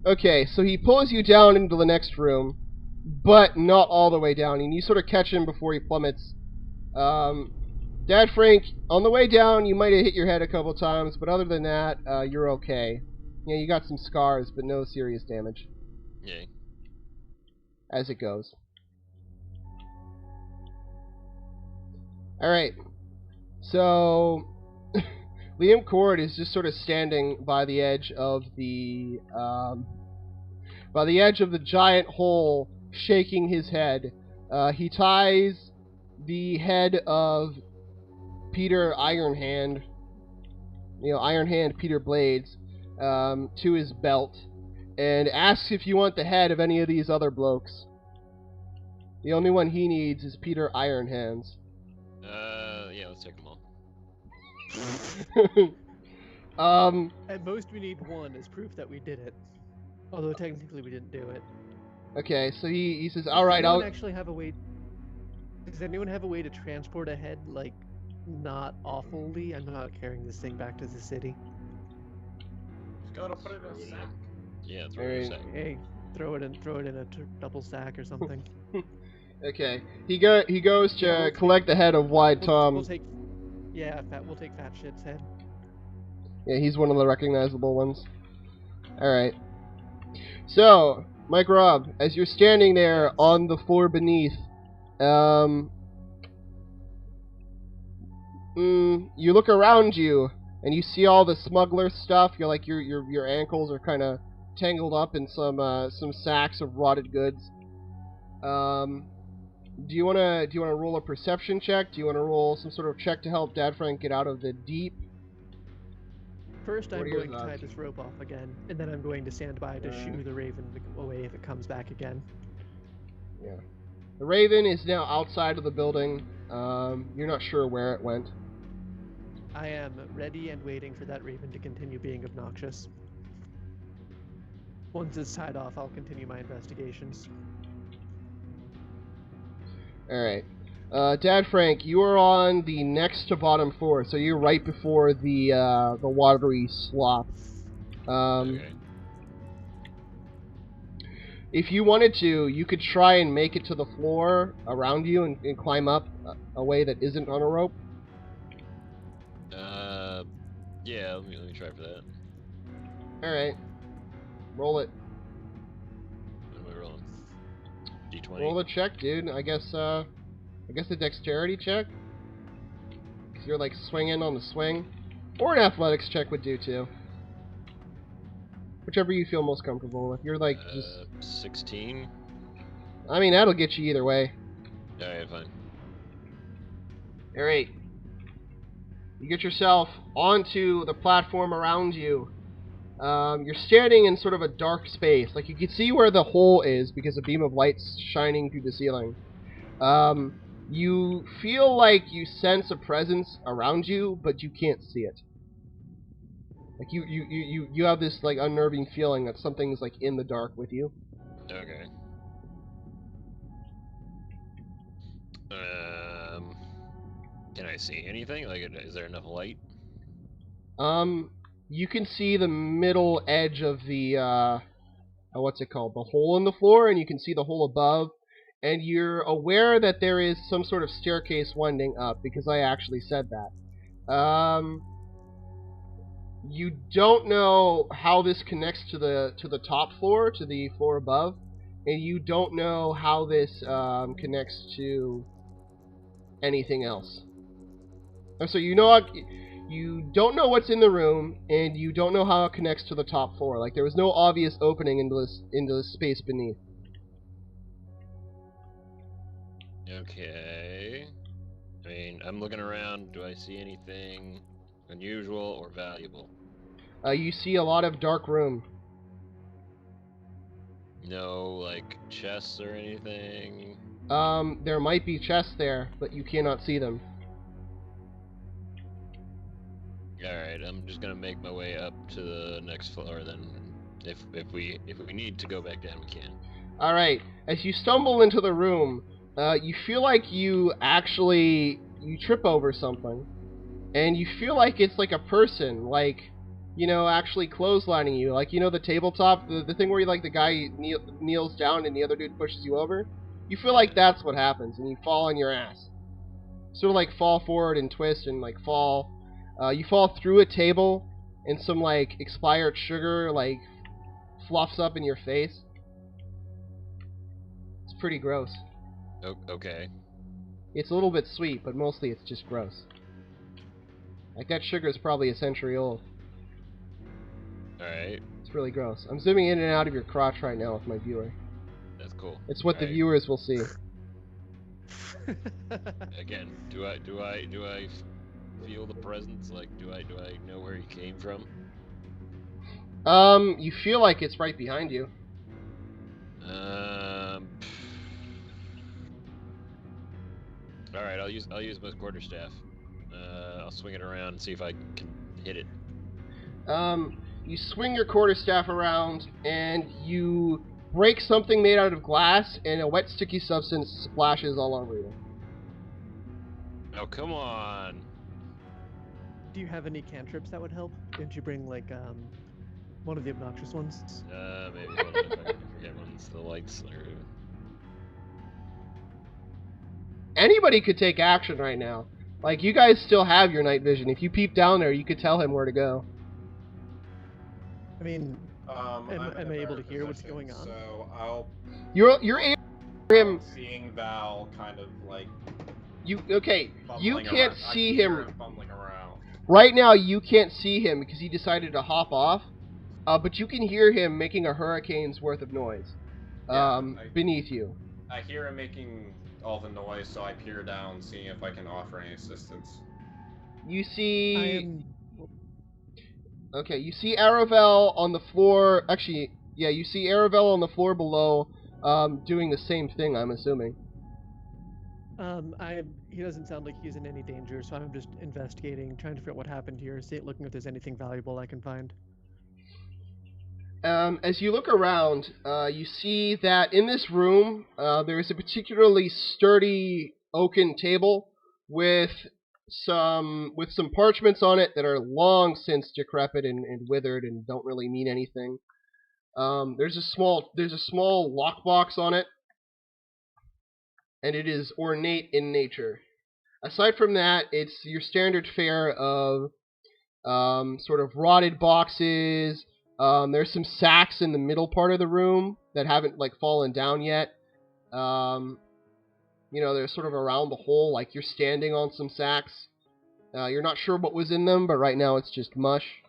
Speaker 1: Okay, so he pulls you down into the next room, but not all the way down, and you sort of catch him before he plummets. Dad Frank, on the way down, you might have hit your head a couple times, but other than that, you're okay. Yeah, you got some scars, but no serious damage.
Speaker 3: Yay.
Speaker 1: As it goes. Alright. So Liam Cord is just sort of standing by the edge of the giant hole, shaking his head. He ties the head of Peter Ironhand, Ironhand Peter Blades, to his belt, and asks if you want the head of any of these other blokes. The only one he needs is Peter Ironhands.
Speaker 3: Yeah, let's take them all.
Speaker 4: At most, we need 1 as proof that we did it. Although technically we didn't do it.
Speaker 1: Okay, so he says, all right, I'll...
Speaker 4: Does anyone have a way to transport a head, like, not awfully? I'm not carrying this thing back to the city.
Speaker 2: Just gotta put it in a sack.
Speaker 3: Yeah, that's what I was saying.
Speaker 4: Hey, throw it in a double stack or something.
Speaker 1: Okay. He goes to
Speaker 4: Yeah, we'll
Speaker 1: collect the head of Wide Tom.
Speaker 4: We'll take. Yeah, we'll take Fat Shit's head.
Speaker 1: Yeah, he's one of the recognizable ones. Alright. So, Mike Robb, as you're standing there
Speaker 4: Yes.
Speaker 1: on the floor beneath, you look around you, and you see all the smuggler stuff. You're like, your ankles are kind of tangled up in some sacks of rotted goods. Do you wanna roll a perception check? Do you wanna roll some sort of check to help Dad Frank get out of the deep?
Speaker 4: First,
Speaker 1: What
Speaker 4: I'm
Speaker 1: are your
Speaker 4: going to tie
Speaker 1: thoughts?
Speaker 4: this rope off again, and then I'm going to stand by to shoo the raven away if it comes back again.
Speaker 1: Yeah. The Raven is now outside of the building. You're not sure where it went.
Speaker 4: I am ready and waiting for that raven to continue being obnoxious. Once it's tied off, I'll continue my investigations.
Speaker 1: Alright. Dad Frank, you are on the next to bottom floor, so you're right before the watery slop.
Speaker 3: Okay.
Speaker 1: If you wanted to, you could try and make it to the floor around you and climb up a way that isn't on a rope.
Speaker 3: Yeah, let me try for that.
Speaker 1: Alright. Roll it.
Speaker 3: What am I rolling? D20?
Speaker 1: Roll the check, dude. I guess a dexterity check? Because you're like swinging on the swing. Or an athletics check would do too. Whichever you feel most comfortable with. You're like just...
Speaker 3: 16?
Speaker 1: I mean, that'll get you either way.
Speaker 3: Alright, fine.
Speaker 1: Alright. You get yourself onto the platform around you. You're standing in sort of a dark space. Like, you can see where the hole is because a beam of light's shining through the ceiling. You feel like you sense a presence around you, but you can't see it. Like, you have this, like, unnerving feeling that something's, like, in the dark with you.
Speaker 3: Okay. Can I see anything? Like, is there enough light?
Speaker 1: You can see the middle edge of the, what's it called? The hole in the floor, and you can see the hole above, and you're aware that there is some sort of staircase winding up, because I actually said that. You don't know how this connects to the top floor, to the floor above, and you don't know how this connects to anything else. And so you don't know what's in the room, and you don't know how it connects to the top floor. Like, there was no obvious opening into the space beneath.
Speaker 3: Okay. I mean, I'm looking around. Do I see anything unusual or valuable?
Speaker 1: You see a lot of dark room.
Speaker 3: No, like, chests or anything?
Speaker 1: There might be chests there, but you cannot see them.
Speaker 3: Alright, I'm just gonna make my way up to the next floor then. If we need to go back down, we can.
Speaker 1: Alright, as you stumble into the room, you feel like you trip over something. And you feel like it's like a person, like, actually clotheslining you. Like, the tabletop, the thing where the guy kneels down and the other dude pushes you over? You feel like that's what happens, and you fall on your ass. Sort of like fall forward and twist and like fall. You fall through a table, and some like expired sugar like fluffs up in your face. It's pretty gross.
Speaker 3: Okay.
Speaker 1: It's a little bit sweet, but mostly it's just gross. Like, that sugar is probably a century old.
Speaker 3: Alright.
Speaker 1: It's really gross. I'm zooming in and out of your crotch right now with my viewer.
Speaker 3: That's cool.
Speaker 1: It's what the viewers will see.
Speaker 3: Again, do I feel the presence? Like, do I know where he came from?
Speaker 1: You feel like it's right behind you.
Speaker 3: Alright, I'll use my quarterstaff. I'll swing it around and see if I can hit it.
Speaker 1: You swing your quarterstaff around, and you break something made out of glass, and a wet, sticky substance splashes all over you.
Speaker 3: Oh, come on!
Speaker 4: Do you have any cantrips that would help? Didn't you bring, like, One of the obnoxious ones.
Speaker 3: Maybe one of the fucking forget ones. The lights are.
Speaker 1: Anybody could take action right now. Like, you guys still have your night vision. If you peep down there, you could tell him where to go.
Speaker 4: I mean,
Speaker 2: I'm
Speaker 4: am
Speaker 2: in
Speaker 4: I
Speaker 2: a
Speaker 4: able to
Speaker 2: better
Speaker 4: hear what's
Speaker 2: position,
Speaker 4: going on?
Speaker 2: So I'll.
Speaker 1: You're able to hear him.
Speaker 2: Seeing Val kind of like.
Speaker 1: You
Speaker 2: fumbling
Speaker 1: can't
Speaker 2: around.
Speaker 1: see
Speaker 2: I can hear
Speaker 1: him.
Speaker 2: fumbling around.
Speaker 1: Right now, you can't see him because he decided to hop off. But you can hear him making a hurricane's worth of noise.
Speaker 2: Yeah,
Speaker 1: Beneath you.
Speaker 2: I hear him making all the noise, so I peer down, seeing if I can offer any assistance.
Speaker 1: You see.
Speaker 4: I am.
Speaker 1: Okay, you see Aravel on the floor. Actually, yeah, you see Aravel on the floor below, doing the same thing, I'm assuming.
Speaker 4: He doesn't sound like he's in any danger, so I'm just investigating, trying to figure out what happened here, looking if there's anything valuable I can find.
Speaker 1: As you look around, you see that in this room, there is a particularly sturdy oaken table with some parchments on it that are long since decrepit and withered and don't really mean anything. There's a small lockbox on it, and it is ornate in nature. Aside from that, it's your standard fare of sort of rotted boxes. There's some sacks in the middle part of the room that haven't like fallen down yet. They're sort of around the hole, like you're standing on some sacks. You're not sure what was in them, but right now it's just mush.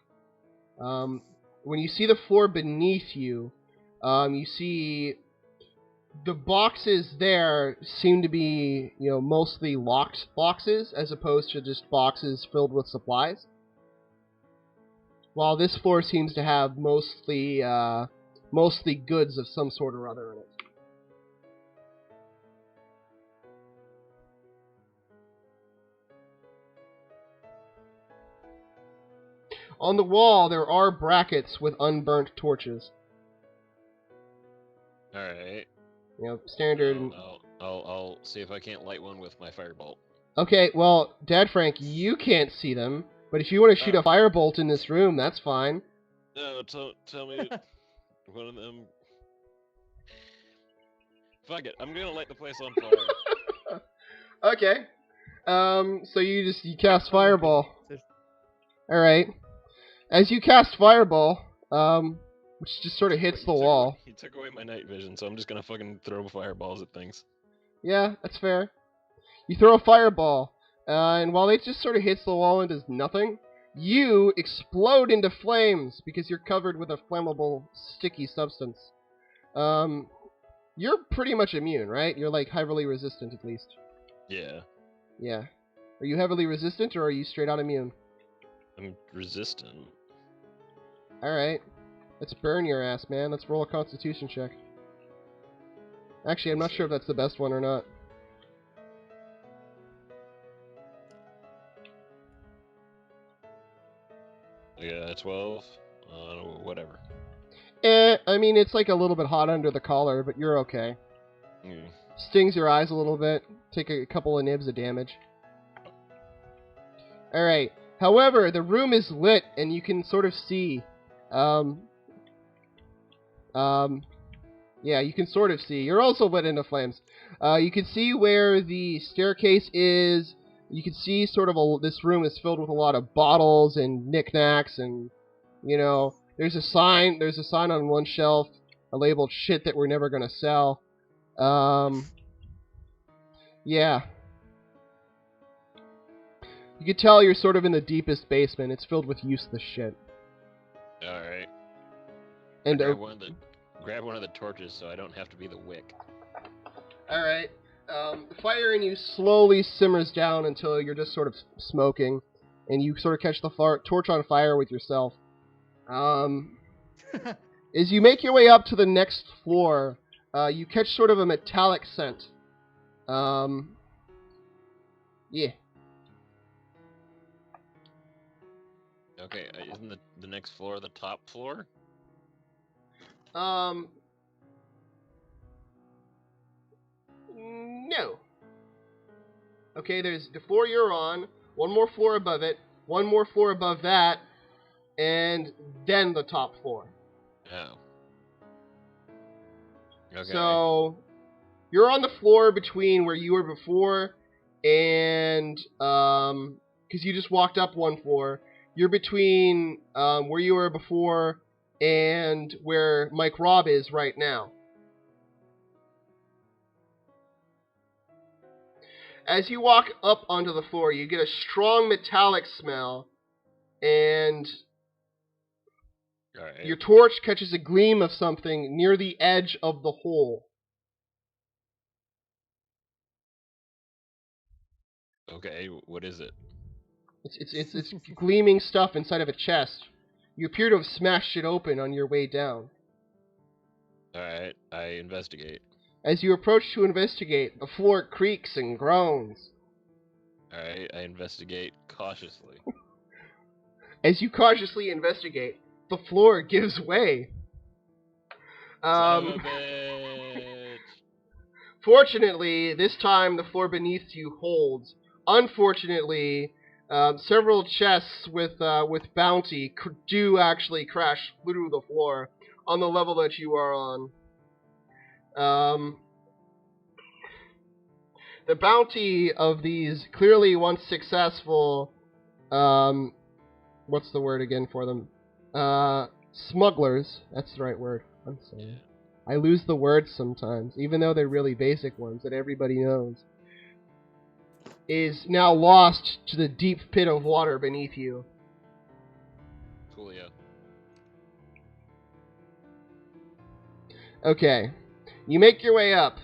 Speaker 1: When you see the floor beneath you, you see the boxes there seem to be, mostly locked boxes as opposed to just boxes filled with supplies. While this floor seems to have mostly goods of some sort or other in it. On the wall, there are brackets with unburnt torches.
Speaker 3: All right.
Speaker 1: Standard.
Speaker 3: I'll see if I can't light one with my firebolt.
Speaker 1: Okay, well, Dad Frank, you can't see them, but if you want to shoot a firebolt in this room, that's fine.
Speaker 3: No, tell me one of them. Fuck it, I'm gonna light the place on fire.
Speaker 1: Okay. So you cast fireball. All right. As you cast fireball, which just sort of hits the wall.
Speaker 3: He took away my night vision, so I'm just gonna fucking throw fireballs at things.
Speaker 1: Yeah, that's fair. You throw a fireball, and while it just sort of hits the wall and does nothing, you explode into flames because you're covered with a flammable, sticky substance. You're pretty much immune, right? You're like heavily resistant at least.
Speaker 3: Yeah.
Speaker 1: Yeah. Are you heavily resistant or are you straight out immune?
Speaker 3: I'm resistant.
Speaker 1: Alright. Let's burn your ass, man. Let's roll a constitution check. Actually, I'm not sure if that's the best one or not.
Speaker 3: Yeah, 12. Whatever.
Speaker 1: I mean, it's like a little bit hot under the collar, but you're okay.
Speaker 3: Mm.
Speaker 1: Stings your eyes a little bit. Take a couple of nibs of damage. Alright. However, the room is lit, and you can sort of see... yeah, you can sort of see. You're also lit into flames. You can see where the staircase is. You can see sort of this room is filled with a lot of bottles and knickknacks, and, there's a sign on one shelf labeled shit that we're never gonna sell. Yeah. You can tell you're sort of in the deepest basement. It's filled with useless shit.
Speaker 3: Alright.
Speaker 1: And
Speaker 3: grab one of the torches so I don't have to be the wick.
Speaker 1: Alright. The fire in you slowly simmers down until you're just sort of smoking, and you sort of catch the torch on fire with yourself. As you make your way up to the next floor, you catch sort of a metallic scent. Yeah.
Speaker 3: Okay, isn't the next floor the top floor?
Speaker 1: No. Okay, there's the floor you're on, one more floor above it, one more floor above that, and then the top floor.
Speaker 3: Oh. Okay.
Speaker 1: So you're on the floor between where you were before and because you just walked up one floor. You're between where you were before and where Mike Robb is right now. As you walk up onto the floor, you get a strong metallic smell, and
Speaker 3: Alright.
Speaker 1: your torch catches a gleam of something near the edge of the hole.
Speaker 3: Okay, what is it?
Speaker 1: It's gleaming stuff inside of a chest. You appear to have smashed it open on your way down.
Speaker 3: Alright, I investigate.
Speaker 1: As you approach to investigate, the floor creaks and groans.
Speaker 3: Alright, I investigate cautiously.
Speaker 1: As you cautiously investigate, the floor gives way.
Speaker 3: Son of a bitch!
Speaker 1: Fortunately, this time the floor beneath you holds. Unfortunately, several chests with bounty do actually crash through the floor on the level that you are on. The bounty of these clearly once successful, what's the word again for them? Smugglers. That's the right word. I'm sorry. I lose the words sometimes, even though they're really basic ones that everybody knows. Is now lost to the deep pit of water beneath you.
Speaker 3: Coolio.
Speaker 1: Okay. You make your way up.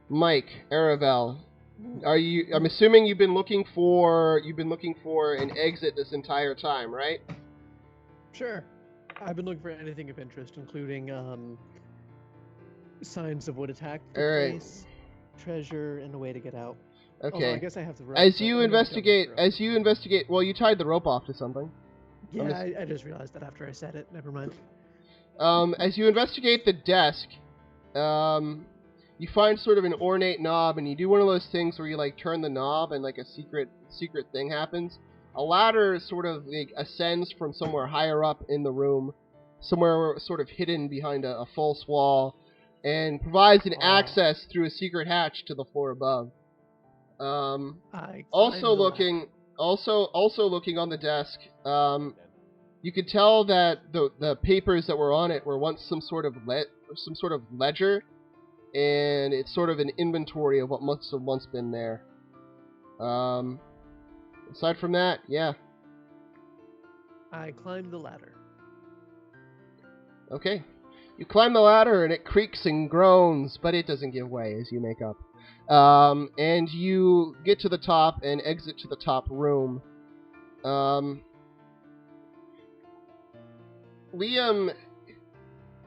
Speaker 1: Mike, Aravel, I'm assuming you've been looking for an exit this entire time, right?
Speaker 4: Sure. I've been looking for anything of interest, including signs of what attacked the
Speaker 1: Alright.
Speaker 4: place, treasure, and a way to get out.
Speaker 1: Okay.
Speaker 4: Although I guess I have the rope.
Speaker 1: As
Speaker 4: but
Speaker 1: you
Speaker 4: I'm gonna go
Speaker 1: investigate,
Speaker 4: with the rope.
Speaker 1: well, you tied the rope off to something.
Speaker 4: Yeah, I just realized that after I said it. Never mind.
Speaker 1: As you investigate the desk, you find sort of an ornate knob, and you do one of those things where you like turn the knob and like a secret thing happens. A ladder sort of like ascends from somewhere higher up in the room, somewhere sort of hidden behind a false wall, and provides an access through a secret hatch to the floor above. Also looking on the desk, you could tell that the papers that were on it were once some sort of ledger, and it's sort of an inventory of what must have once been there. Aside from that, yeah.
Speaker 4: I climbed the ladder.
Speaker 1: Okay. You climb the ladder and it creaks and groans, but it doesn't give way as you make up. And you get to the top and exit to the top room. Liam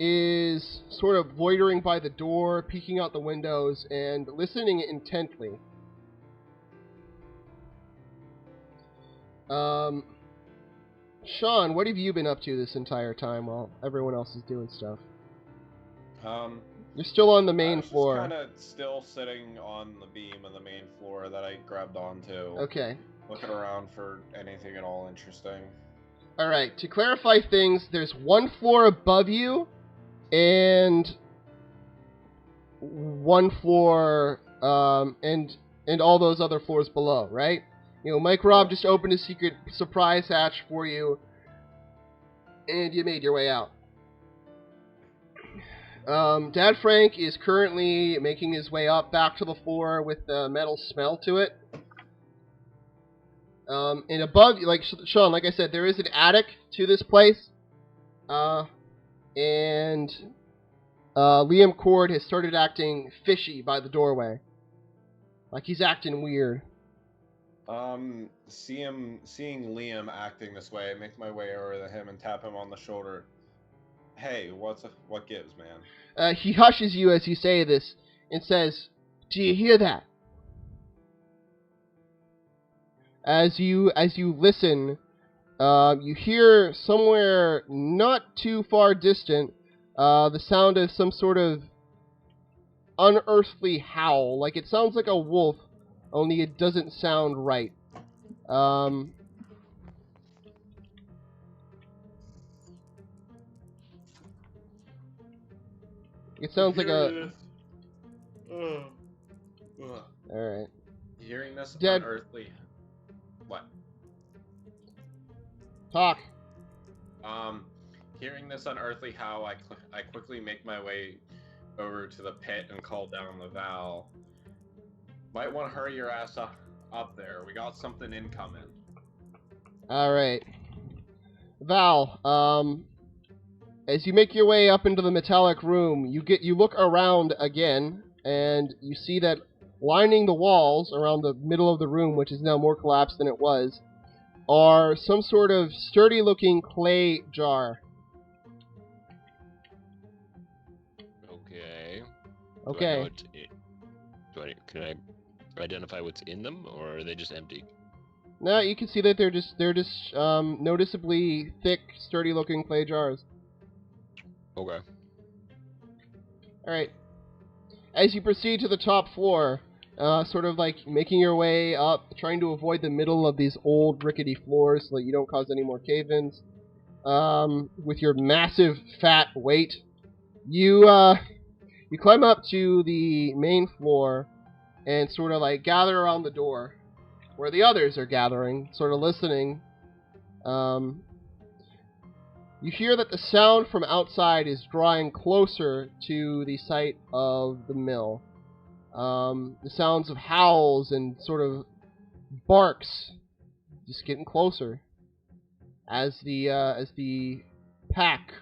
Speaker 1: is sort of loitering by the door, peeking out the windows, and listening intently. Sean, what have you been up to this entire time while everyone else is doing stuff? You're still on the main floor.
Speaker 2: I was just kind of still sitting on the beam of the main floor that I grabbed onto.
Speaker 1: Okay.
Speaker 2: Looking around for anything at all interesting.
Speaker 1: Alright, to clarify things, there's one floor above you, and one floor, and all those other floors below, right? You know, Mike Robb just opened a secret surprise hatch for you, and you made your way out. Dad Frank is currently making his way up back to the floor with the metal smell to it. And above, like Sean, like I said, there is an attic to this place. And Liam Cord has started acting fishy by the doorway. Like he's acting weird.
Speaker 2: Seeing Liam acting this way, I make my way over to him and tap him on the shoulder. Hey, what gives, man?
Speaker 1: He hushes you as you say this and says, "Do you hear that?" As you listen, you hear somewhere not too far distant the sound of some sort of unearthly howl. Like it sounds like a wolf, only it doesn't sound right. It sounds like a...
Speaker 2: Hearing this- Ugh.
Speaker 1: Alright.
Speaker 2: Hearing this
Speaker 1: Dead.
Speaker 2: unearthly. What?
Speaker 1: Talk.
Speaker 2: Hearing this unearthly howl, I quickly make my way over to the pit and call down the Val. Might want to hurry your ass up there. We got something incoming.
Speaker 1: Alright. Val, as you make your way up into the metallic room, you look around again, and you see that lining the walls around the middle of the room, which is now more collapsed than it was, are some sort of sturdy-looking clay jar.
Speaker 3: Okay.
Speaker 1: Okay.
Speaker 3: Can I identify what's in them, or are they just empty?
Speaker 1: No, you can see that they're just noticeably thick, sturdy-looking clay jars.
Speaker 3: Okay.
Speaker 1: Alright. As you proceed to the top floor, sort of like making your way up, trying to avoid the middle of these old rickety floors so that you don't cause any more cave-ins, with your massive fat weight, you climb up to the main floor and sort of like gather around the door where the others are gathering, sort of listening. You hear that the sound from outside is drawing closer to the site of the mill. The sounds of howls and sort of barks just getting closer as the pack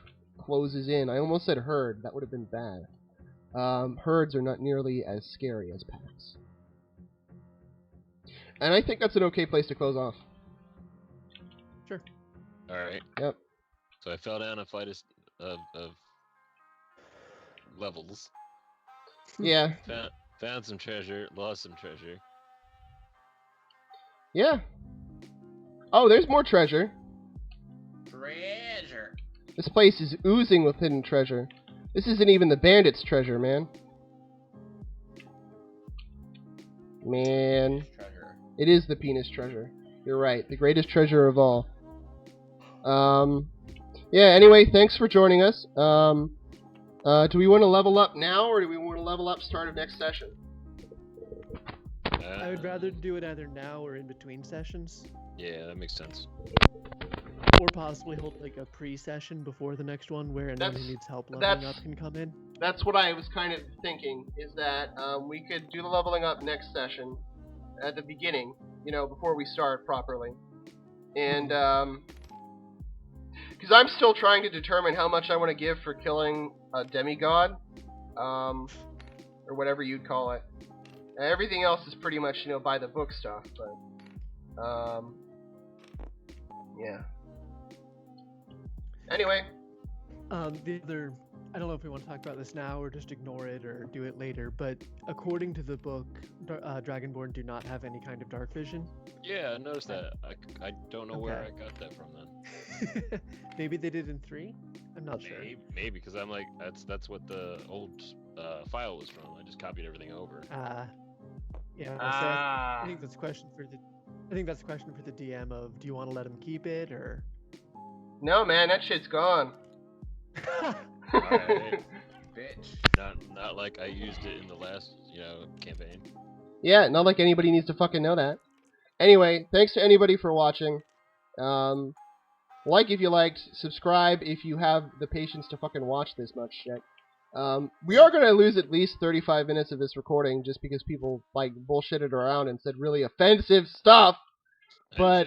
Speaker 1: closes in. I almost said herd. That would have been bad. Herds are not nearly as scary as packs. And I think that's an okay place to close off.
Speaker 4: Sure.
Speaker 3: Alright.
Speaker 1: Yep.
Speaker 3: So I fell down a flight of levels.
Speaker 1: Yeah.
Speaker 3: Found some treasure, lost some treasure.
Speaker 1: Yeah. Oh, there's more treasure.
Speaker 2: Treasure.
Speaker 1: This place is oozing with hidden treasure. This isn't even the bandits' treasure, man. Man.
Speaker 2: Treasure.
Speaker 1: It is the penis treasure. You're right. The greatest treasure of all. Yeah, anyway, thanks for joining us. Do we want to level up now, or do we want to level up start of next session?
Speaker 4: I would rather do it either now or in between sessions,
Speaker 3: Yeah, that makes sense.
Speaker 4: or possibly hold like a pre-session before the next one where anyone who needs help leveling up can come in.
Speaker 1: That's what I was kind of thinking, is that we could do the leveling up next session at the beginning, before we start properly. And, because I'm still trying to determine how much I want to give for killing a demigod, or whatever you'd call it. Everything else is pretty much, by the book stuff, but, yeah. Anyway.
Speaker 4: The other, I don't know if we want to talk about this now or just ignore it or do it later, but according to the book, Dragonborn do not have any kind of dark vision.
Speaker 3: Yeah, I noticed that. I don't know where I got that from then.
Speaker 4: Maybe they did in 3? I'm not sure.
Speaker 3: Maybe because I'm like that's what the old file was from. I just copied everything over.
Speaker 4: Yeah. So I think that's a question for the DM of, do you want to let him keep it or?
Speaker 1: No, man, that shit's gone.
Speaker 3: Alright. Bitch. Not like I used it in the last, campaign.
Speaker 1: Yeah, not like anybody needs to fucking know that. Anyway, thanks to anybody for watching. Like if you liked, subscribe if you have the patience to fucking watch this much shit. We are gonna lose at least 35 minutes of this recording just because people bullshitted around and said really offensive stuff. But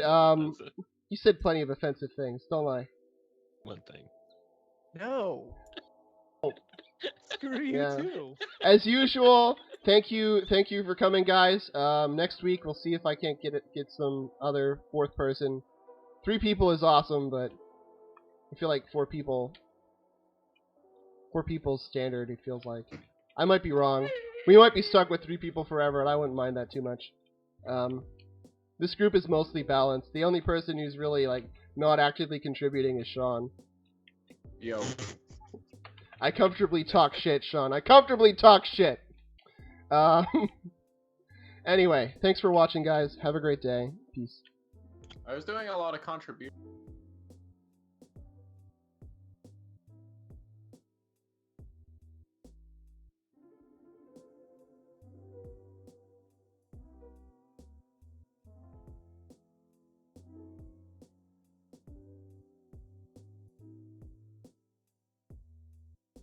Speaker 1: you said plenty of offensive things, don't lie.
Speaker 3: One thing.
Speaker 4: No. Screw you too.
Speaker 1: As usual, thank you for coming, guys. Next week we'll see if I can't get some other 4th person. 3 people is awesome, but I feel like 4 people's standard, it feels like. I might be wrong. We might be stuck with 3 people forever, and I wouldn't mind that too much. This group is mostly balanced. The only person who's really not actively contributing is Sean.
Speaker 2: Yo.
Speaker 1: I comfortably talk shit, Sean. I comfortably talk shit. Anyway, thanks for watching, guys. Have a great day. Peace.
Speaker 2: I was doing a lot of contributions.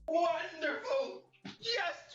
Speaker 2: Wonderful! Yes,